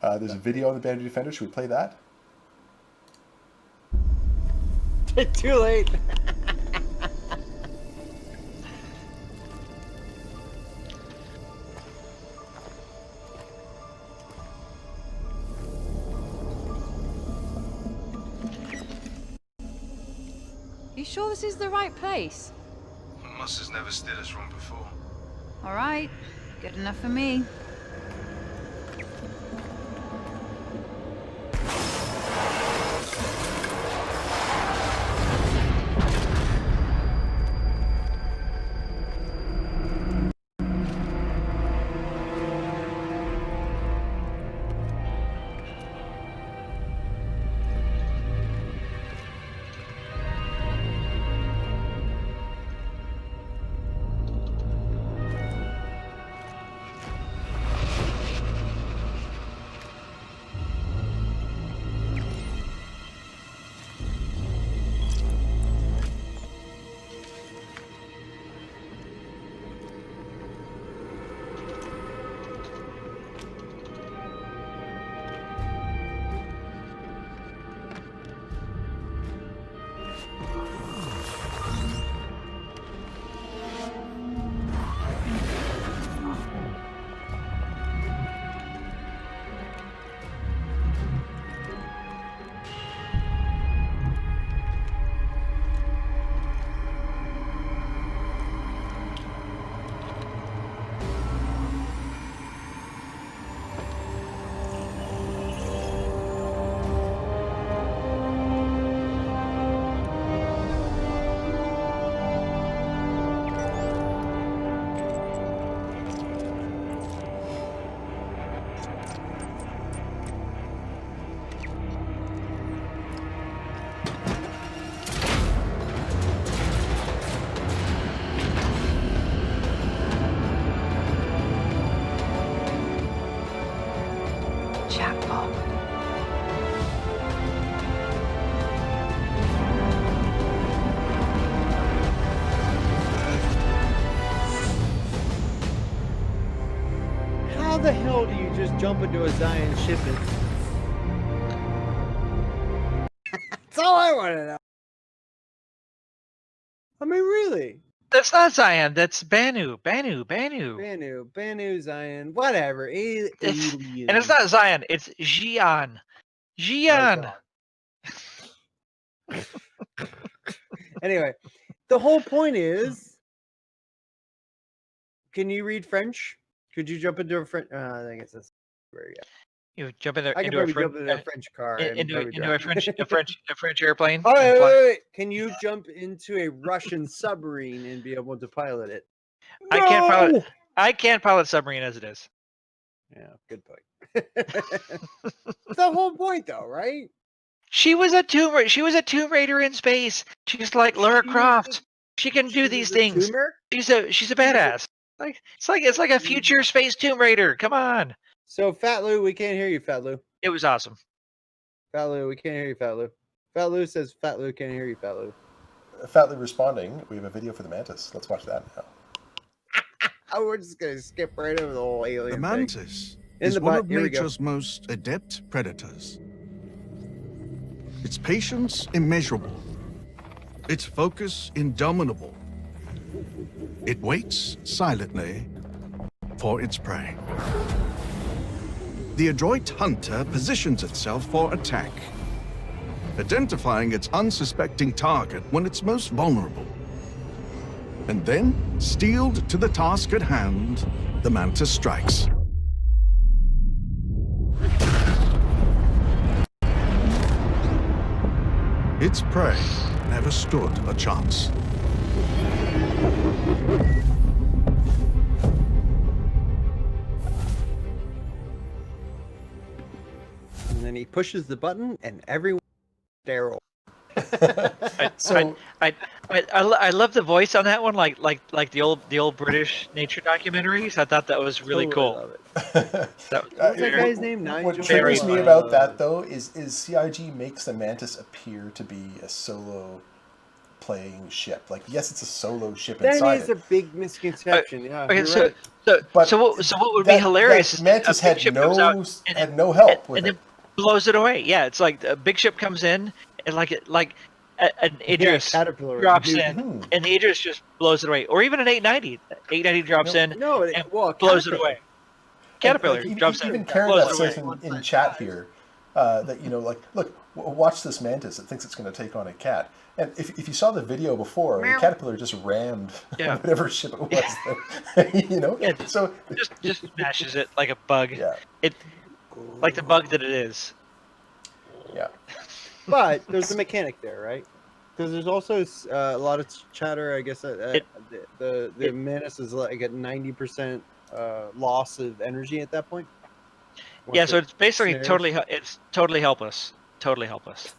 There's a video on the Banu Defender. Should we play that? Too late. You sure this is the right place? Moss has never steered us wrong before. All right. Good enough for me. Chatbot. How the hell do you just jump into a Zion ship and... That's all I want to know. I mean, really? That's not Zion. That's Banu. Banu, Zion, whatever. And it's not Zion. It's Xi'an. Xi'an. Anyway, the whole point is, can you read French? Could you jump into a French? I think it's this. Where You jump into, I can into a probably jump into a French car. into a French airplane. Oh, wait. Can you jump into a Russian submarine and be able to pilot it? I can't pilot submarine as it is. Yeah, good point. The whole point, though, right? She was a Tomb Raider in space. She's like Lara Croft. She can do these things. She's a badass. It's like a future space Tomb Raider. Come on. So Fat Lou, we can't hear you, Fat Lou. It was awesome. Fat Lou, we can't hear you, Fat Lou. Fat Lou says Fat Lou can't hear you, Fat Lou. Fat Lou responding. We have a video for the mantis. Let's watch that now. Oh, we're just gonna skip right over the whole alien. The mantis In is the one butt. of Here we go. nature's most adept predators. Its patience immeasurable. Its focus indomitable. It waits silently for its prey. The adroit hunter positions itself for attack, identifying its unsuspecting target when it's most vulnerable. And then, steeled to the task at hand, the mantis strikes. Its prey never stood a chance. And then he pushes the button, and everyone sterile. I love the voice on that one, like the old British nature documentaries. I thought that was really cool. What's that guy's name? What triggers me about that though is CIG makes the mantis appear to be a solo playing ship. Like, yes, it's a solo ship inside. That is a big misconception. Yeah. Okay, you're so, right. so what would be hilarious is mantis a big had ship comes out no help with and it. then blows it away. Yeah, it's like a big ship comes in and an Idris drops in, and the Idris just blows it away. Or even an 890. 890 drops in and blows it away. Caterpillar drops in. Even Karen that says in chat here, that, like, look, watch this mantis that thinks it's going to take on a cat. And if you saw the video before, the caterpillar just rammed whatever ship it was. That, so just smashes it like a bug. Yeah. Like the bug that it is. Yeah. But there's a mechanic there, right? Because there's also a lot of chatter. I guess the Mantis is like at 90% loss of energy at that point. Yeah, so it's basically totally helpless. Totally helpless.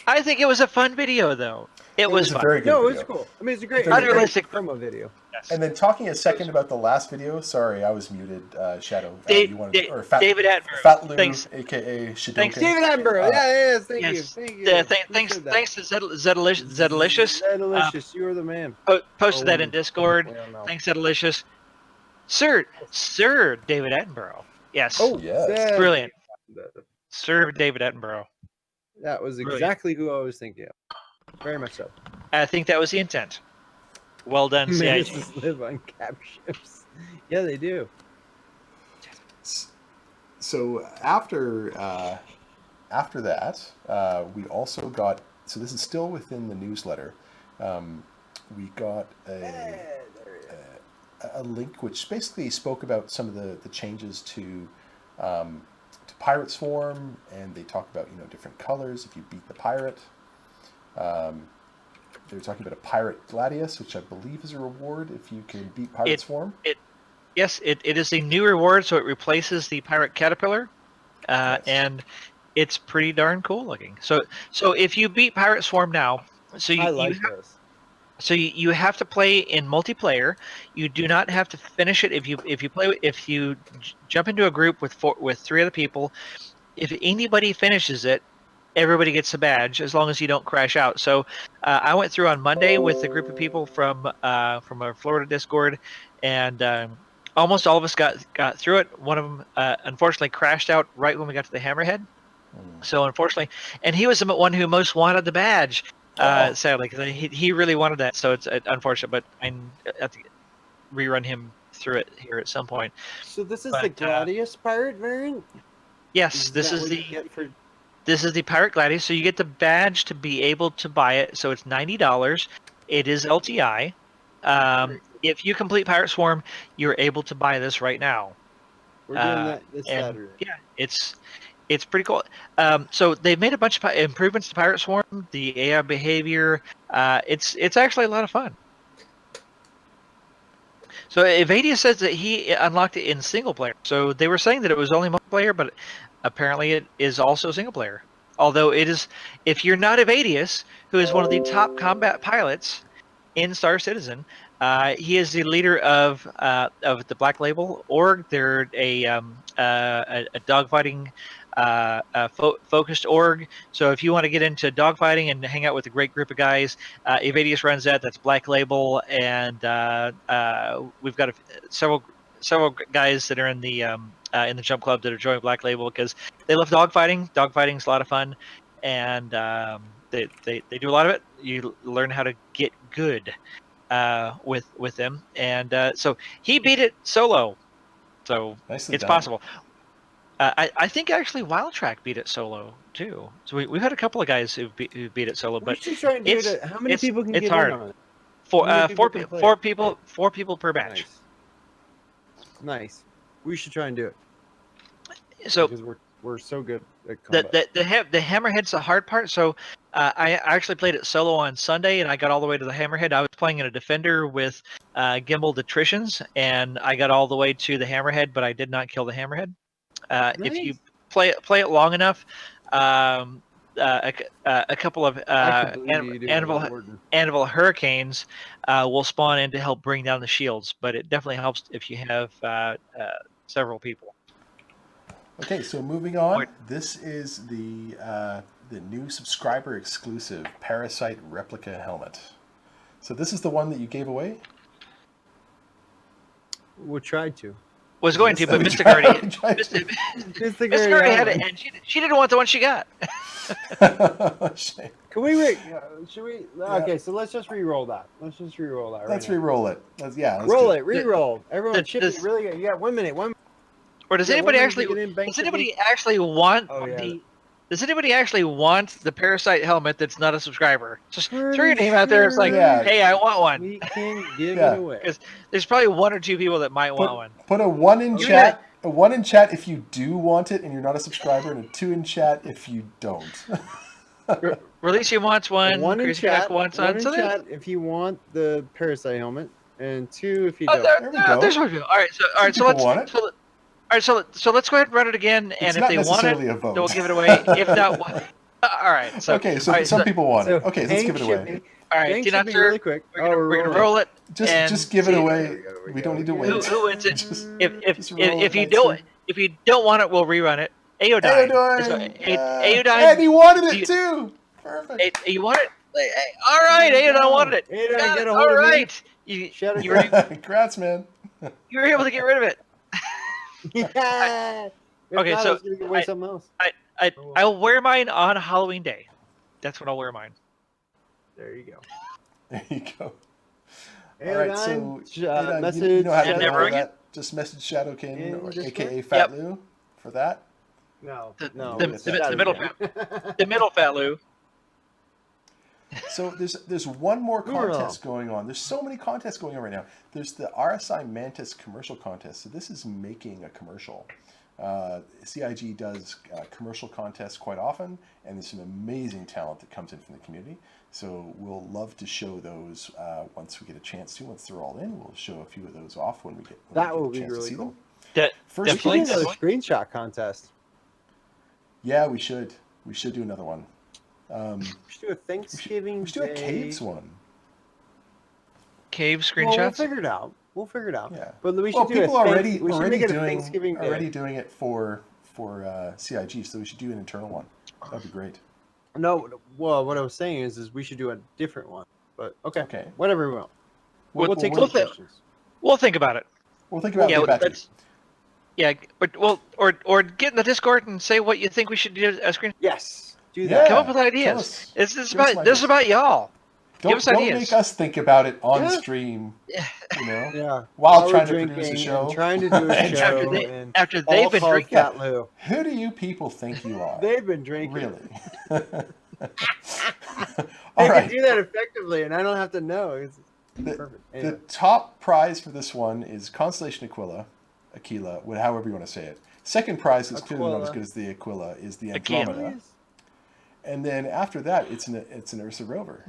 I think it was a fun video though. It was a fun. very good No, it video. was cool. I mean, it's a great unrealistic promo video. Yes. And then talking a second about the last video. Sorry, I was muted. Shadow. David Attenborough. Fat Lou, Thanks. aka Shadow. Thanks, David Attenborough. Thank you. Thanks to Zedalicious. Zedalicious, you are the man. Posted that in Discord. I don't know. Thanks, Zedalicious. Sir David Attenborough. Yes. Oh, yes. Brilliant. Sir David Attenborough. That was exactly who I was thinking of. Very much so. I think that was the intent. Well done, CIG. Mantises live on cap ships. Yeah, they do. So after that, we also got. So this is still within the newsletter. We got a link which basically spoke about some of the changes to Pirate Swarm, and they talk about different colors if you beat the pirate. They were talking about a Pirate Gladius, which I believe is a reward if you can beat Pirate Swarm. Yes, it is a new reward, so it replaces the Pirate Caterpillar, and it's pretty darn cool looking. So if you beat Pirate Swarm now, you have to play in multiplayer. You do not have to finish it if you jump into a group with 3 other people. If anybody finishes it, everybody gets a badge as long as you don't crash out. So I went through on Monday with a group of people from our Florida Discord, and almost all of us got through it. One of them unfortunately crashed out right when we got to the Hammerhead. So unfortunately, and he was the one who most wanted the badge. Sadly, because he really wanted that. So it's unfortunate, but I have to rerun him through it here at some point. So this is the Gladius pirate variant? Yes, this is the Pirate Gladius. So you get the badge to be able to buy it. So it's $90. It is LTI. If you complete Pirate Swarm, you're able to buy this right now. We're doing that this Saturday. Yeah, it's pretty cool. So they've made a bunch of improvements to Pirate Swarm, the AI behavior. It's actually a lot of fun. So Evadia says that he unlocked it in single player. So they were saying that it was only multiplayer, but apparently it is also single player. Although it is, if you're not Evadius, who is one of the top combat pilots in Star Citizen, he is the leader of the Black Label org. They're a dogfighting focused org. So if you want to get into dogfighting and hang out with a great group of guys, Evadius runs that. That's Black Label, and we've got several guys that are in the Jump Club that are joining Black Label because they love dogfighting. Dogfighting's a lot of fun, and they do a lot of it. You learn how to get good with them, and so he beat it solo. So Nicely it's done. possible. I think actually Wild Track beat it solo too. So we've had a couple of guys who beat it solo, We but should try and do it. How many people can it's get hard. in on it? Four How many people can play? four people per match. Nice. We should try and do it. So because we're so good at combat. the Hammerhead's the hard part. So I actually played it solo on Sunday, and I got all the way to the Hammerhead. I was playing in a Defender with Gimbaled Attritions, and I got all the way to the Hammerhead, but I did not kill the Hammerhead. If you play it long enough, a couple of Anvil Hurricanes will spawn in to help bring down the shields, but it definitely helps if you have several people. Okay, so moving on. This is the new subscriber exclusive Parasite replica helmet. So this is the one that you gave away? We tried to. Was going to, but Mystic already had it, and she didn't want the one she got. Can we wait? Should we? Okay, so let's just re-roll that. Let's re-roll it. Let's roll it. Re-roll. Everyone, chip it really good. You got 1 minute. Or does Yeah, anybody wasn't actually? it in Does bankruptcy? anybody actually want Oh, yeah. the? Does anybody actually want the Parasite helmet that's not a subscriber? Just throw your Pretty name out there. It's like, Yeah. hey, I want one. We can give Yeah. it away. Because there's probably 1 or 2 people that might want one. Put a 1 in Okay. chat. A 1 in chat if you do want it and you're not a subscriber, and a 2 in chat if you don't. Release wants one. One in Crazy Jack chat. wants One one. in So there's, chat if you want the Parasite helmet, and 2 if you oh, don't. there, There we go. there's one people. All right, so Some let's. people want it. All right, so let's go ahead and run it again, and It's if not they want it, necessarily a vote. then we'll give it away. If not, all right. So Okay, so all right, some so- people want it. So Okay, let's give it Hank away. shipping- All right, Hank Tina, shipping sir, really quick. we're gonna roll it. and Just give it see away. We don't need to wait. Who wins it? Just- If just roll if it you nicely. don't want it, we'll rerun it. Aeodine. Aeodine. Aeodine. And he wanted do it too. Perfect. You want it? All right, Aeodine wanted it. Aeodine, get a All hold of me. right. You were Congrats, man. you were able to get rid of it. Yeah. If Okay, not, so I was gonna give away something else. I'll wear mine on Halloween Day. That's when I'll wear mine. There you go. There you go. And All right, so Aeodine, message. you know how to And do never all again? that. Just message Shadowkin, In or Discord? AKA Fat Lou, for that. No, The, no. the, it's the, gotta the be middle Hank. the middle fat Lou. So there's one more Hoorah. contest going on. There's so many contests going on right now. There's the RSI Mantis commercial contest. So this is making a commercial. CIG does commercial contests quite often, and there's some amazing talent that comes in from the community. So we'll love to show those once we get a chance to. Once they're all in, we'll show a few of those off when we get That a will be chance to really see cool. them. Definitely. We should do another screenshot contest. Yeah, we should. We should do another one. We should do a Thanksgiving. We should do a Day. caves one. Cave Well, screenshots. we'll figure it out. We'll figure it out. Yeah. But we should Well, do people a already we should already make it a doing Thanksgiving Day. already doing it for CIG, so we should do an internal one. That'd be great. No, well, what I was saying is we should do a different one. But okay, Okay. whatever we want. We'll take we'll some th- questions. We'll think about it. We'll think about Yeah, it. that's- Yeah, but or get in the Discord and say what you think we should do as screen. Yes, do Yeah. that. Come up with tell ideas. us. This Give is us about some this is about y'all. Give us Don't ideas. make us think about it on Yeah. stream. Yeah. You know, Yeah. while we're trying to drinking produce a and show. trying to do a And show, after they and after all they've been called drinking. Fat Lou. Who do you people think you are? They've been drinking. Really? They All can right. do that effectively, and I don't have to know. It's The, perfect. the Anyway. top prize for this one is Constellation Aquila, however you want to say it. Second prize is clearly not as Aquila. good as the Aquila, is the Aquila. Andromeda. And then after that, it's an Ursa rover.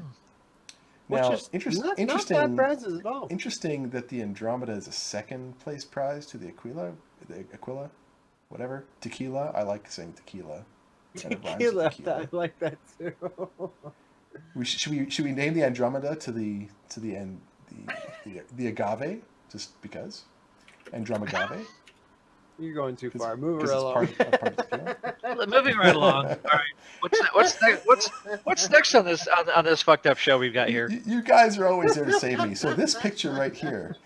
Now, Which is not interesting. bad prizes at all. Interesting that the Andromeda is a second place prize to the Aquila, whatever. Tequila. I like saying tequila. Kind of rhymes with Tequila, tequila. I like that too. Should we name the Andromeda to the agave just because Andromagave? You're going too far. Move Because her it's along. part of tequila. Moving right along. All right. What's next on this fucked up show we've got here? You guys are always there to save me. So this picture right here,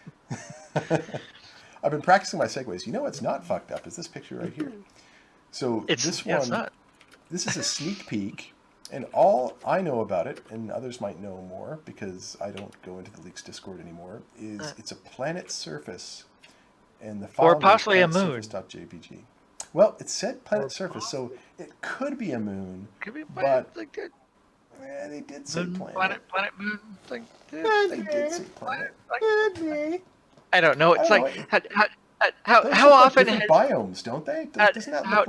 I've been practicing my segues. You know what's not fucked up is this picture right here. So It's not. This is a sneak peek, and all I know about it, and others might know more because I don't go into the Leaks Discord anymore, is it's a planet surface, and the file Or name is possibly a moon. planetsurface.jpg. Well, it said planet surface, so it could be a moon. Could be a but planet, like that. they did say Moon, planet. planet, moon. Like They did say planet. I don't know. It's I don't like know. how Those how look like often different has biomes, don't they? Doesn't that how- look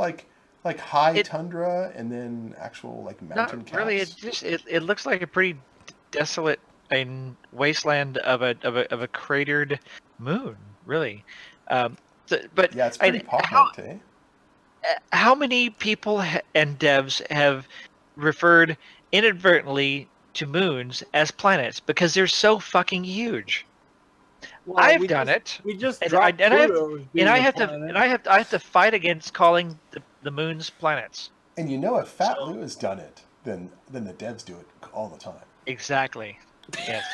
like high tundra and then actual like mountain not really? caps? It looks like a pretty desolate and wasteland of a cratered moon. Really. But Yeah, it's pretty how, pockmarked, eh? how many people and devs have referred inadvertently to moons as planets because they're so fucking huge? Well, I've we done just- it. We just and dropped I have, Pluto as being and I a have to planet. and I have to fight against calling the moons planets. And you know if Fat Lou has done it, then the devs do it all the time. Exactly. Yes.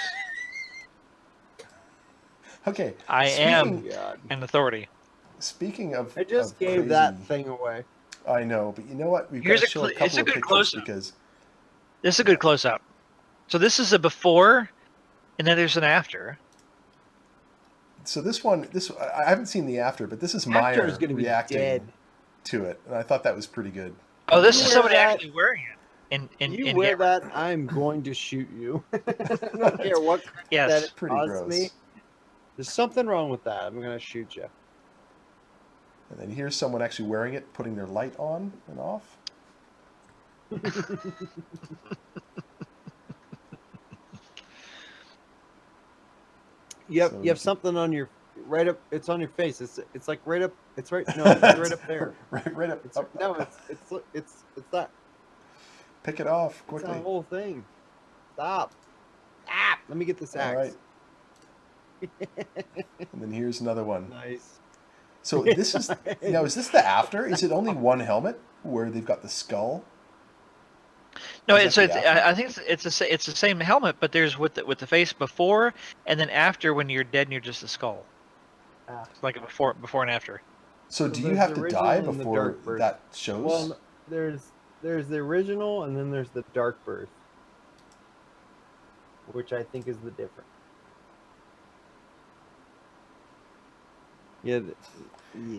Okay. I am speaking- an authority. Speaking of, I just of gave that crazy- thing away. I know, but you know what? We've Here's got a to show cl- a couple it's a of good pictures close-up. because This is a good close up. So this is a before, and then there's an after. So this one, I haven't seen the after, but this is Meyer After is gonna be reacting dead. to it, and I thought that was pretty good. Oh, this You is wear somebody that- actually wearing it. You In wear here. that, I'm going to shoot you. I don't care what Yes. that it Pretty costs gross. me. There's something wrong with that. I'm gonna shoot you. And then here's someone actually wearing it, putting their light on and off. You have So you have you- something on your right up. It's on your face. It's like right up. It's right. No, it's right up there. right up. It's, up. no, it's that. Pick it off It's quickly. that whole thing. Stop. Stop. Let me get this All axe. And then here's another one. Nice. So this is now. Is this the after? Is it only one helmet where they've got the skull? No, Is it's, that the it's I think it's the same helmet, but there's with the face before and then after when you're dead and you're just a skull. Ah. It's like a before and after. So So do you there's have the to die original and the before Dark Birth. that shows? Well, there's the original and then there's the Dark Birth, which I think is the difference. Yeah.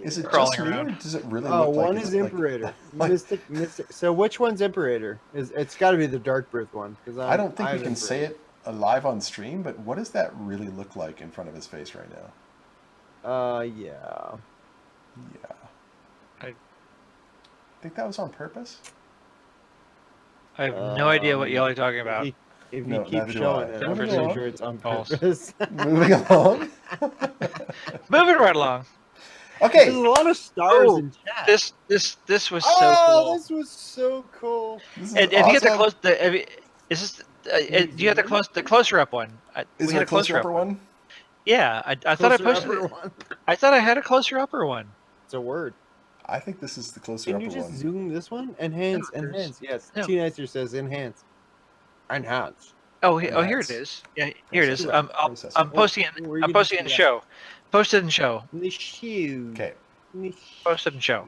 Is it Crawling just me, or around. does it really Oh, look like one it's is like- Imperator. like- Mystic. So which one's Imperator? It's got to be the Dark Birth one because I don't think we can say it live on stream, but what does that really look like in front of his face right now? Yeah. Yeah. I think that was on purpose. I have no idea what y'all are talking about. If No, you keep neither do showing I. it, I'm Moving pretty along. sure it's on False. purpose. Moving along. Moving right along. Okay. There's a lot of stars Oh, in chat. This was so Oh, cool. this was so cool. This is And you get the awesome. close. Is this? Do you have the closer up one? Is We there had a closer upper one? Yeah, I thought I Closer posted. upper one. I thought I had a closer upper one. It's a word. I think this is the closer Can upper you just one. zoom this one? Enhance, No, there's- enhance. Yes. no. T Nicer says enhance. Enhance. Oh, here it Nice. is. Yeah, here it is. Processor. I'm Processor. posting it. Where you I'm can posting it in see the that. show. Posted in show. The shoe. Okay. Posted in show.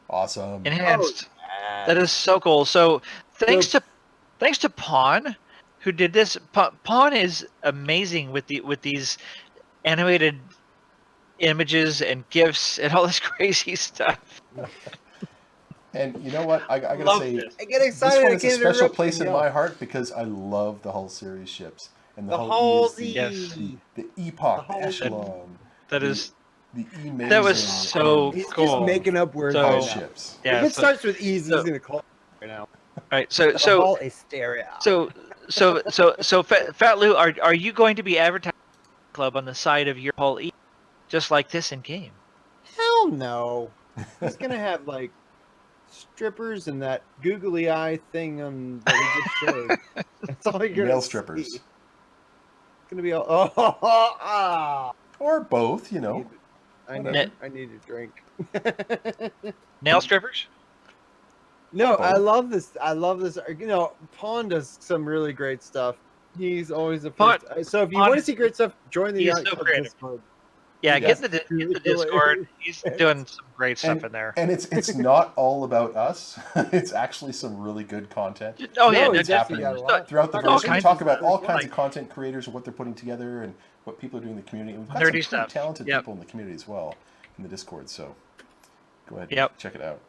Awesome. Enhanced. That is so cool. So thanks to Pawn, who did this. Pawn is amazing with these animated images and GIFs and all this crazy stuff. And you know what? I gotta Love say, this. I get this excited. one I is a can't special interrupt place you, in yo. my heart because I love the Hull series ships and The Hull whole ESC, Yes. the Epoch, The the Hull Echelon, That is the E-Mason, that was so He's cool. just making up words So- right Hull now. ships. Yeah. If it So, starts with E's, so- he's gonna call it right now. right. So The Hull hysteria. Fat Lou, are you going to be advertising club on the side of your Hull E, just like this in game? Hell no. He's gonna have like strippers and that googly eye thing on that he just showed. That's all you're gonna Male see. strippers. It's gonna be all Or both, you know. I Net- need a drink. Nail strippers? No, I Both. love this. I love this. You know, Pawn does some really great stuff. He's always the Pawn- first. So if you Pawn want to is- see great stuff, join the he is Yacht so Club creative. Discord. Yeah, Yes. get the Discord. He's doing some great stuff in there. And it's not all about us. It's actually some really good content. Oh yeah, No, no, he's definitely got a no, lot. Throughout the all verse, we kinds talk of about all stuff, kinds like- of content creators and what they're putting together and what people are doing in the community. We've got Nerdy some pretty stuff. talented Yep. people in the community as well in the Discord. So go ahead, Yep. and check it out.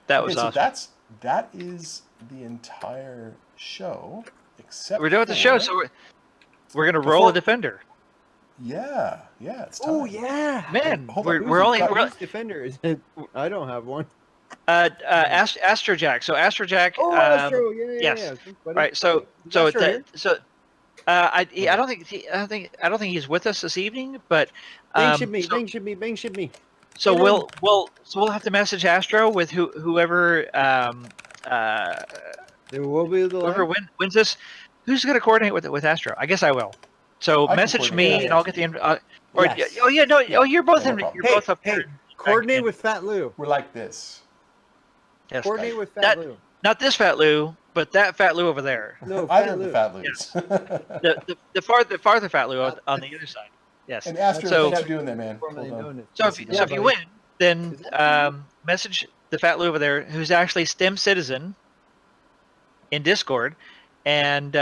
that Okay, was so awesome. that is the entire show, except We're doing the show, for- so we're gonna roll Before- a defender. yeah, it's time. Oh yeah, Man, Hold on, we're only Who's defender? Is it? I don't have one. Astrojack. So Astrojack. Oh, Astro. Yeah. yes. Thanks, buddy. Right. So Is Astro here? I don't think he's with us this evening, but Bang ship me. so, Bang ship me. Bang ship me. so Hit him. we'll have to message Astro with whoever There will be the whoever wins this. Who's going to coordinate with Astro? I guess I will. So I can message coordinate me with and I'll get the or Yes. oh yeah no oh you're both in no problem. you're both up Hey, there. coordinate with Fat Lou. We're like this. Yes. Coordinate with Fat That- Lou. Not this Fat Lou, but that Fat Lou over there. No, Either Fat of the Lou. Fat Loos. The farther Fat Lou on the other side. Yes. And Astro, So- what you doing there, man? Formerly Hold on. known as- So if Yeah, you buddy. win, then Is that message the Fat Lou over there, who's actually STEM citizen in Discord, and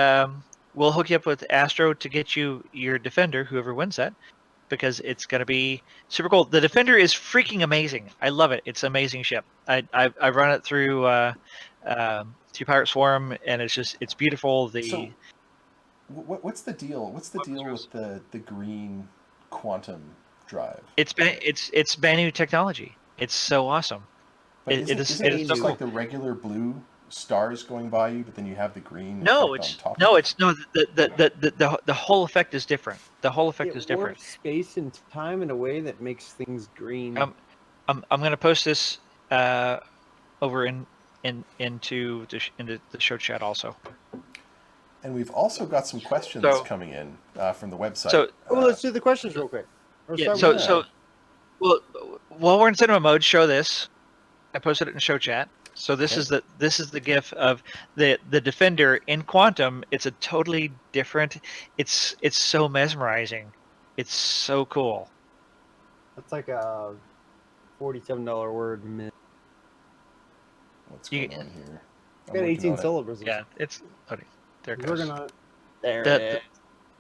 we'll hook you up with Astro to get you your Defender, whoever wins that, because it's going to be super cool. The Defender is freaking amazing. I love it. It's an amazing ship. I've run it through Pirate Swarm, and it's beautiful. So, what's the deal? What's the deal with the green quantum drive? It's Banu technology. It's so awesome. But It is it so just cool. like the regular blue stars going by you, but then you have the green No, effect on top? the whole effect is different. The whole effect is different. Warps space and time in a way that makes things green. I'm gonna post this over into the show chat also. And we've also got some questions coming in from the website. So, let's do the questions real quick. Well, while we're in cinema mode, show this. I posted it in show chat. So this is the GIF of the Defender in Quantum. It's a totally different. It's so mesmerizing. It's so cool. That's like a $47 word. What's going on here? It's got 18 syllables. Yeah, it's loading. There it We're goes. gonna. There it is.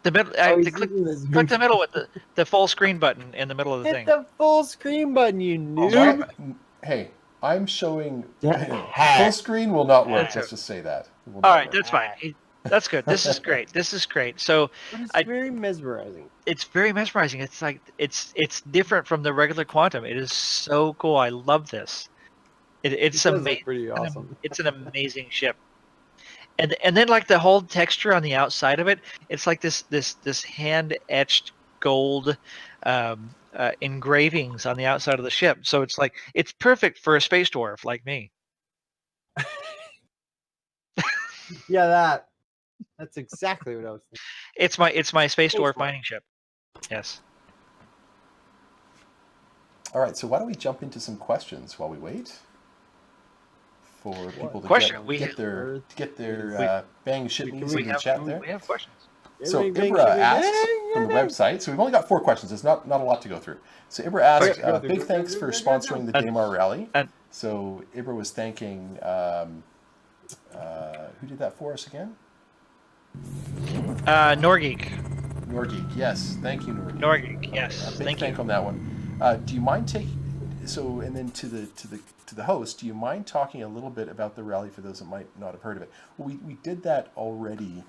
The middle. Click the middle with the full screen button in the middle of the thing. Hit the full screen button, you noob. Hey, I'm showing full screen will not work. Let's just say that. All right, that's fine. That's good. This is great. This is great. So it's very mesmerizing. It's very mesmerizing. It's like it's different from the regular Quantum. It is so cool. I love this. It's amazing. Pretty awesome. It's an amazing ship. And then like the whole texture on the outside of it, it's like this hand etched gold engravings on the outside of the ship. So it's like it's perfect for a space dwarf like me. Yeah, that's exactly what I was thinking. It's my space dwarf mining ship. Yes. All right, so why don't we jump into some questions while we wait for people to get their bang ship news in the chat there. We have questions. So Ibra asked from the website. So we've only got 4 questions. There's not a lot to go through. So Ibra asked, big thanks for sponsoring the Daymar Rally. So Ibra was thanking, who did that for us again? Norgeek. Norgeek, yes. Thank you, Norgeek. Norgeek, yes. Big thank on that one. Do you mind taking? So, and then to the host, do you mind talking a little bit about the rally for those that might not have heard of it? Well, we did that already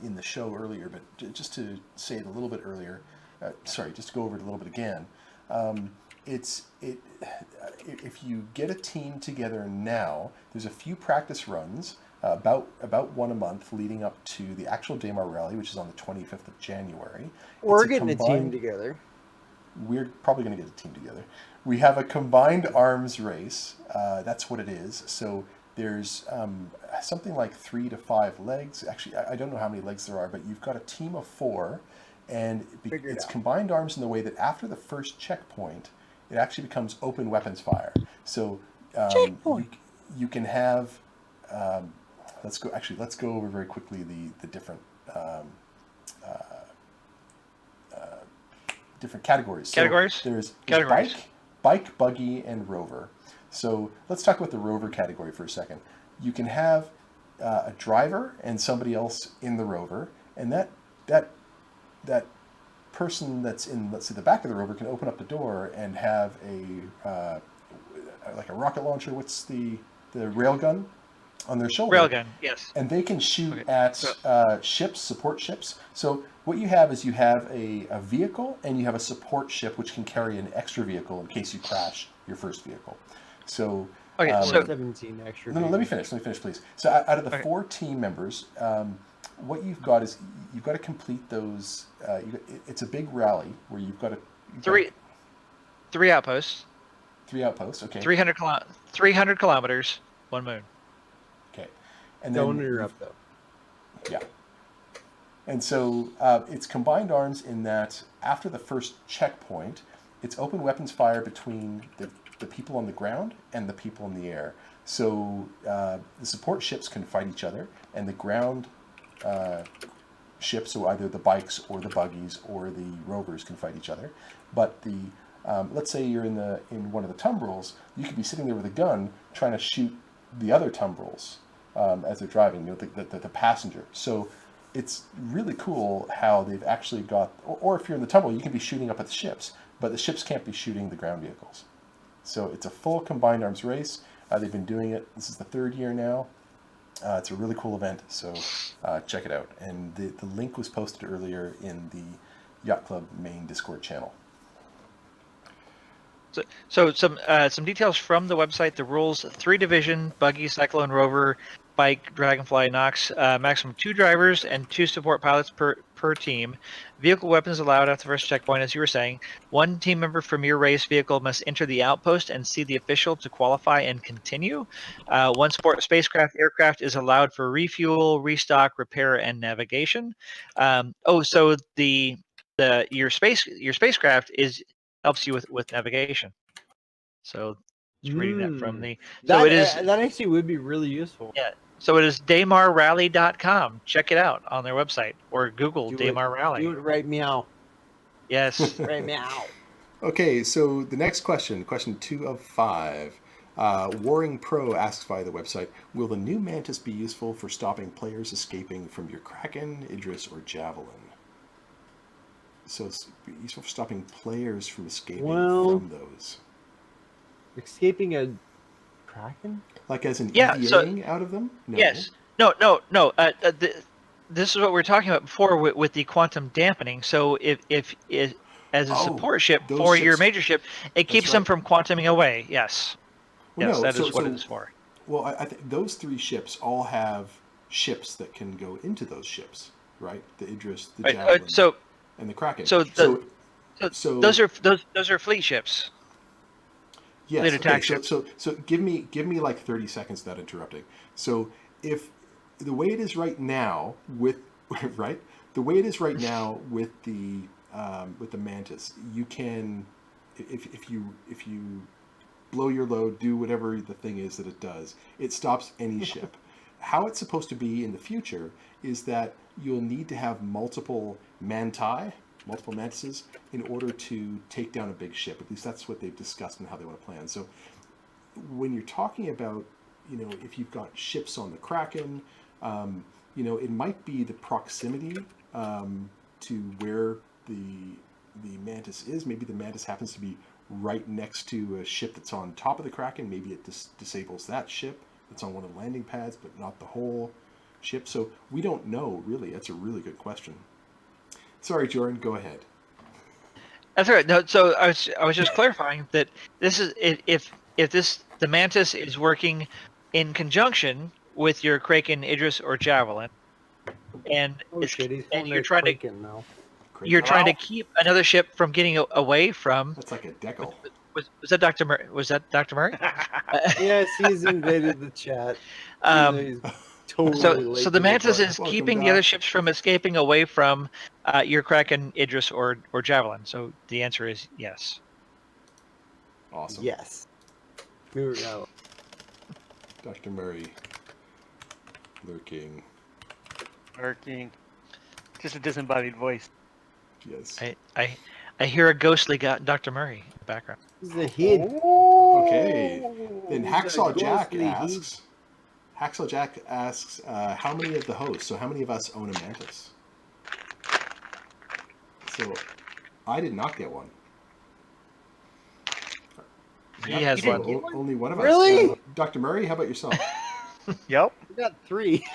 in the show earlier, but just to say it a little bit earlier, just to go over it a little bit again. If you get a team together now, there's a few practice runs, about one a month leading up to the actual Daymar Rally, which is on the 25th of January. We're getting a team together. We're probably going to get a team together. We have a combined arms race. That's what it is. So there's something like 3 to 5 legs. Actually, I don't know how many legs there are, but you've got a team of 4, and it's combined arms in the way that after the first checkpoint, it actually becomes open weapons fire. So you can have. Let's go over very quickly the different different categories. Categories? So there's bike, buggy, and rover. So let's talk about the rover category for a second. You can have a driver and somebody else in the rover, and that person that's in, let's say, the back of the rover can open up the door and have like a rocket launcher. What's the railgun on their shoulder? Railgun, yes. And they can shoot at ships, support ships. So what you have is you have a vehicle and you have a support ship which can carry an extra vehicle in case you crash your first vehicle. So 17 extra. No, let me finish, please. So out of the 4 team members, what you've got is you've got to complete those. It's a big rally where you've got to three outposts. 3 outposts. Okay. 300 kilometers, 1 moon. Okay. And then don't interrupt though. Yeah. And so it's combined arms in that after the first checkpoint, it's open weapons fire between the people on the ground and the people in the air. So the support ships can fight each other, and the ground ships, so either the bikes or the buggies or the rovers, can fight each other. But the let's say you're in one of the tumbrils, you could be sitting there with a gun trying to shoot the other tumbrils as they're driving, the passenger. So it's really cool how they've actually got, or if you're in the tunnel, you can be shooting up at the ships, but the ships can't be shooting the ground vehicles. So it's a full combined arms race. They've been doing it. This is the 3rd year now. It's a really cool event, so check it out. And the link was posted earlier in the Yacht Club main Discord channel. So some details from the website. The rules: 3 division, buggy, cyclone, rover, bike, dragonfly, Nox, maximum 2 drivers and 2 support pilots per team. Vehicle weapons allowed after the first checkpoint, as you were saying. 1 team member from your race vehicle must enter the outpost and see the official to qualify and continue. 1 sport spacecraft aircraft is allowed for refuel, restock, repair, and navigation. So your spacecraft helps you with navigation. So just reading that from the. So it is that actually would be really useful. Yeah. So it is DaymarRally.com. Check it out on their website or Google Daymar Rally. Do it right meow. Yes. Right meow. Okay, so the next question 2 of 5. Warring Pro asks via the website, will the new Mantis be useful for stopping players escaping from your Kraken, Idris, or Javelin? So it's useful for stopping players from escaping from those. Escaping a Kraken? Like as in EVAing out of them? No. Yes. No. This is what we were talking about before with the quantum dampening. So if as a support ship for your major ship, it keeps them from quantuming away. Yes. Well, yes, no, that is what it is for. Well, I think those 3 ships all have ships that can go into those ships, right? The Idris, the Javelin, and the Kraken. So those are fleet ships. Yes. Fleet attack ships. So give me like 30 seconds without interrupting. So if the way it is right now with the Mantis, you can if you blow your load, do whatever the thing is that it does, it stops any ship. How it's supposed to be in the future is that you'll need to have multiple mantises, in order to take down a big ship. At least that's what they've discussed and how they want to plan. So when you're talking about, if you've got ships on the Kraken, it might be the proximity to where the Mantis is. Maybe the Mantis happens to be right next to a ship that's on top of the Kraken. Maybe it disables that ship that's on one of the landing pads, but not the whole ship. So we don't know, really. That's a really good question. Sorry, Jordan, go ahead. That's all right. No, so I was just clarifying that this is if the Mantis is working in conjunction with your Kraken, Idris, or Javelin, and you're trying to keep another ship from getting away from. That's like a decal. Was that Dr. Murray? Was that Dr. Murray? Yes, he's invaded the chat. So the Mantis is keeping the other ships from escaping away from your Kraken, Idris, or Javelin. So the answer is yes. Awesome. Yes. Dr. Murray. Lurking. Just a disembodied voice. Yes. I hear a ghostly Dr. Murray in the background. This is a hit. Okay. Then Hacksaw Jack asks, how many of the hosts, so how many of us own a Mantis? So I did not get one. He has one. Only one of us. Really? Dr. Murray, how about yourself? Yep. I got 3.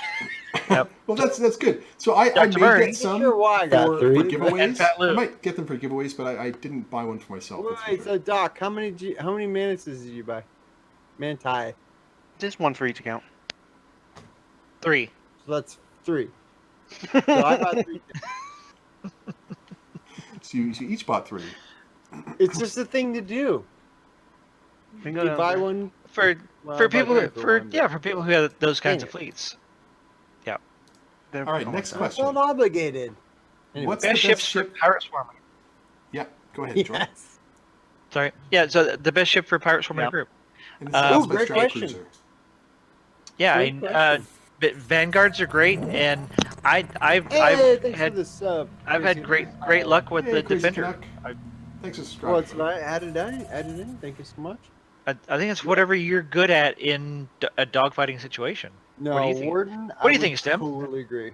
Yep. Well, that's good. So I may get some for giveaways. I might get them for giveaways, but I didn't buy one for myself. Wait, so Doc, how many Mantises did you buy? Manti. Just one for each account. 3. So that's 3. So I bought 3. So you each bought 3. It's just a thing to do. You buy one for people who have those kinds of fleets. Yeah. All right, next I question. felt obligated. Anyway, what's best the ships best ship for Pirate Swarming? Yeah, go ahead, Jordan. Yes. Sorry. Yeah, so the best ship for Pirate Swarming group. Great question. Yeah, Vanguards are great, and I've had great luck with the Defender. Thanks for subscribing. Well, it's added in. Thank you so much. I think it's whatever you're good at in a dogfighting situation. No, what do you think? Warden. What do you think, Stem? Totally agree.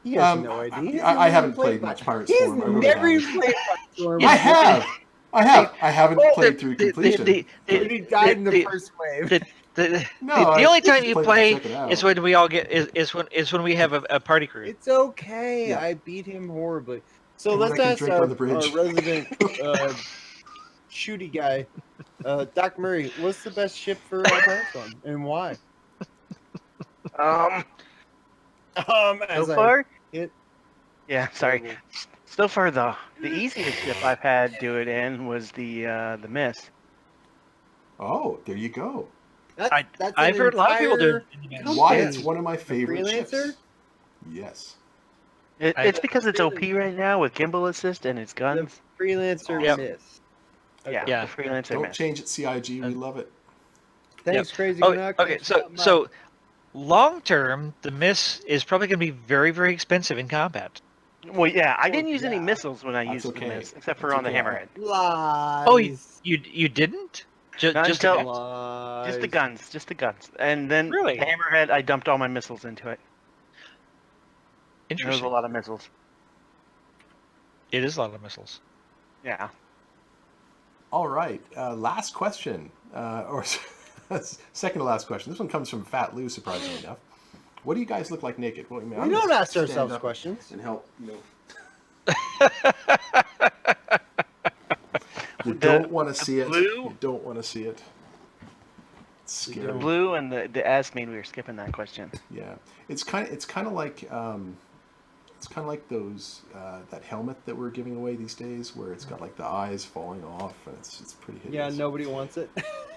He has no idea. He's I haven't never played much Pirates He's Storm. I really never even haven't. played Pirates Storm. I haven't played through completion. He died in the first wave. The I only time just you played to play check it out. is when we all get is when we have a party crew. It's okay. Yeah. I beat him horribly. So And when let's I can ask drink our on the bridge. resident shooty guy, Doc Murray. What's the best ship for Pirates Storm and why? So far, yeah. Sorry. So far, the easiest ship I've had do it in was the Mist. Oh, there you go. I've heard a lot of people do it. Why it's one of my favorite ships. Yes. It's because it's OP right now with gimbal assist and its guns. The Freelancer Mist. Yeah, the Freelancer Don't Mist. change it, CIG. We love it. Thanks, Crazy Canuck. Okay, so long term, the Mist is probably going to be very, very expensive in combat. Well, yeah, I didn't use any missiles when I used the Mist, except for on the Hammerhead. Lies. Oh, you didn't? Just the guns. And then Really? the Hammerhead, I dumped all my missiles into it. There was Interesting. a lot of missiles. It is a lot of missiles. Yeah. All right. Last question, or second to last question. This one comes from Fat Lou, surprisingly enough. What do you guys look like naked? Well, I mean, We don't ask ourselves questions. And help. You don't want to see it. You don't want to see it. It's scary. The blue and the S mean we were skipping that question. Yeah, it's kind of like those that helmet that we're giving away these days, where it's got like the eyes falling off, and it's pretty hideous. Yeah, nobody wants it.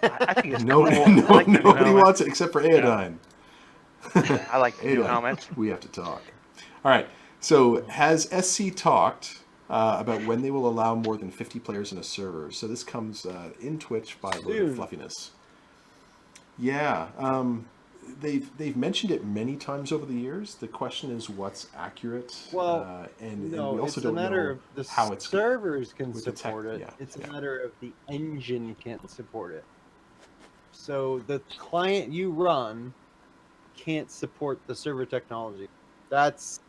I think it's nobody wants it except for Aeodine. Yeah. I like the new helmets. We have to talk. All right. So has SC talked about when they will allow more than 50 players in a server? So this comes in Twitch by Lord of Fluffiness. Yeah. They've mentioned it many times over the years. The question is what's accurate. Well, and we no, also it's a don't matter know of the how it's servers can with the tech- support it. yeah, It's yeah. a matter of the engine can't support it. So the client you run can't support the server technology. That's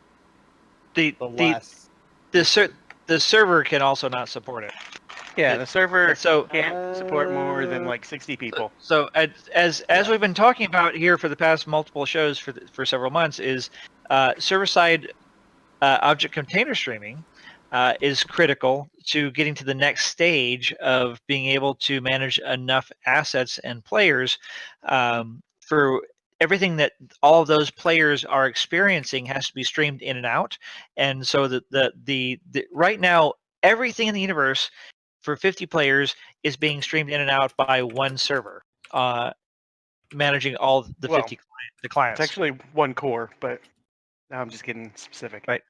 the last. The server can also not support it. Yeah, the server So can't support more than like 60 people. So as we've been talking about here for the past multiple shows for several months, is server-side object container streaming is critical to getting to the next stage of being able to manage enough assets and players for everything that all of those players are experiencing has to be streamed in and out. And so the right now everything in the universe for 50 players is being streamed in and out by one server, managing all the 50 clients. It's actually one core, but now I'm just getting specific. Right.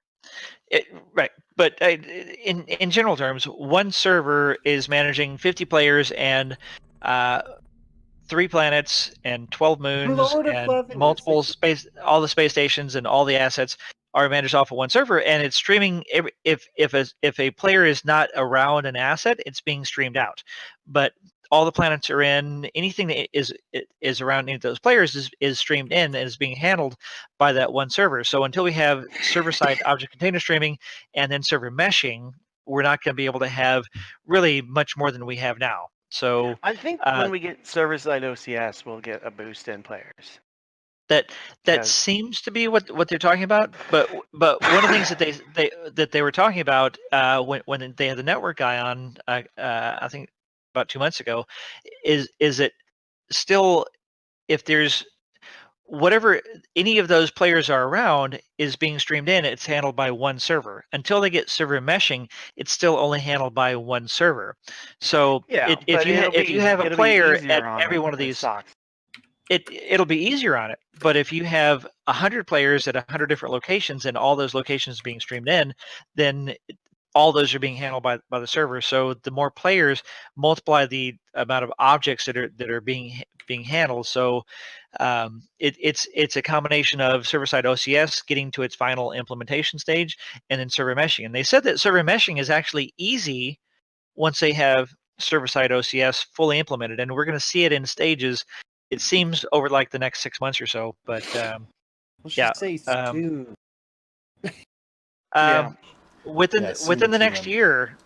Right. But in general terms, one server is managing 50 players and 3 planets and 12 moons and multiple all the space stations and all the assets are managed off of one server, and it's streaming. If a player is not around an asset, it's being streamed out. But all the planets are in. Anything that is around any of those players is streamed in and is being handled by that one server. So until we have server-side object container streaming and then server meshing, we're not going to be able to have really much more than we have now. So I think when we get server-side OCS, we'll get a boost in players. That seems to be what they're talking about, but one of the things that they were talking about when they had the network guy on, I think about 2 months ago, is that still, if there's whatever any of those players are around is being streamed in, it's handled by one server. Until they get server meshing, it's still only handled by one server. So if you have a player at every one of these, it'll be easier on it. But if you have 100 players at 100 different locations and all those locations being streamed in, then all those are being handled by the server. So the more players multiply the amount of objects that are being handled. So it's a combination of server-side OCS getting to its final implementation stage and then server meshing. And they said that server meshing is actually easy once they have server-side OCS fully implemented, and we're going to see it in stages. It seems over like the next 6 months or so, but Let's just say soon. Within Yeah, soon within the to, next year,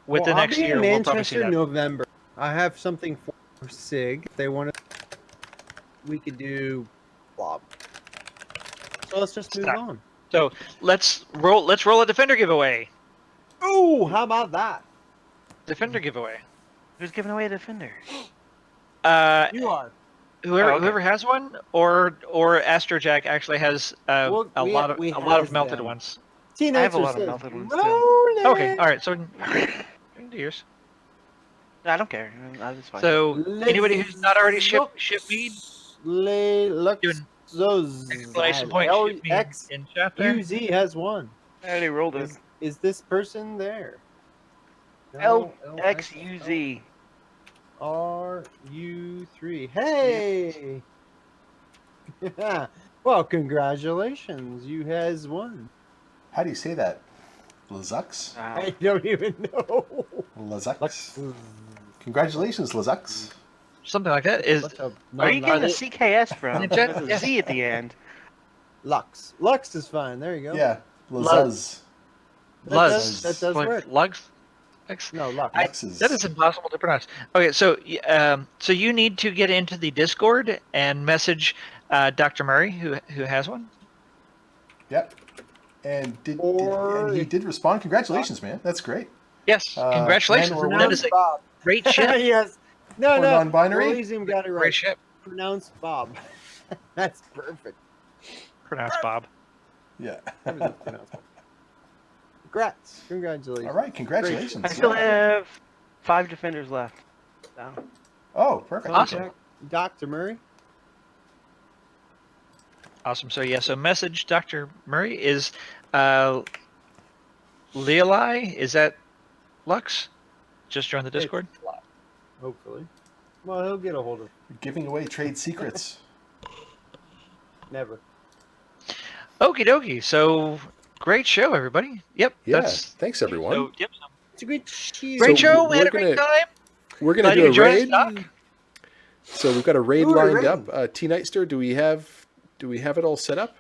within Well, next I'll be year, in we'll probably see Manchester that. November. I have something for Sig. If they want to, we could do Blob. So let's just move on. So let's roll a Defender giveaway. Oh, how about that? Defender giveaway. Who's giving away a Defender? You are. Whoever has one, or Astrojack actually has a lot of melted them. ones. Teen I have a Answer lot of says, melted ones too. "Roll Okay, it." all right. So you can do yours. I don't care. That's fine. So anybody who's not already shipped mead, Lux exclamation point ship mead in chat there. UZ has one. I already rolled it. Is this person there? LXUZ. RU3. Hey! Well, congratulations. You has won. How do you say that? Lazux? I don't even know. Lazux? Congratulations, Lazux. Something like that. Are you getting a CKS from? There's a Z at the end. Lux. Lux is fine. There you go. Yeah. Lazuz. That does like work. Lux? No, Lux. That is impossible to pronounce. Okay, so so you need to get into the Discord and message Dr. Murray, who has one. Yep. And he did respond. Congratulations, man. That's great. Yes, congratulations. That is a great ship. Yes. No, Or non-binary? Elysium got it right. Great ship. Pronounced Bob. That's perfect. Pronounced Bob. Yeah. Everything's pronounced Bob. Congrats. Congratulations. All right, congratulations. I still have 5 Defenders left. So. Oh, perfect. Awesome. Dr. Murray. Awesome. So yeah, so message Dr. Murray is Leoli. Is that Lux? Just join the Discord. Hopefully. Well, he'll get a hold of it. You're giving away trade secrets. Never. Okie dokie. So great show, everybody. Yep. Yeah. Thanks, everyone. So, yep. It's a great show. Great show. We had a great time. We're gonna Glad do you a could join us, raid. Doc. So we've got a raid Ooh, a lined raid. up. T Nightster, do we have it all set up?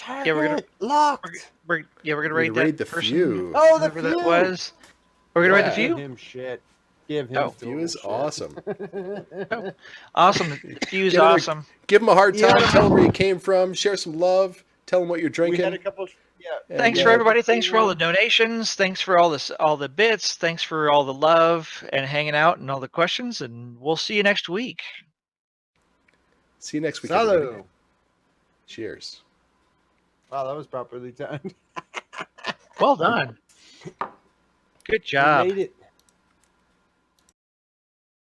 Yeah, we're gonna locked. we're gonna We're raid gonna raid that the person. few. Oh, the Whoever that few. was. We're gonna raid the Give few. him shit. Give him Oh. Few is awesome. Awesome. Few's Give him a- awesome. Give them a hard time. Yeah. Tell them where you came from. Share some love. Tell them what you're We drinking. had a couple. Yeah. And, Thanks for everybody. Thanks for all the donations. Thanks for all the bits. Thanks for all the love and hanging out and all the questions. And we'll see you next week. See you next week. Salut. Everybody. Cheers. Wow, that was properly timed. Well done. Good job. We made it.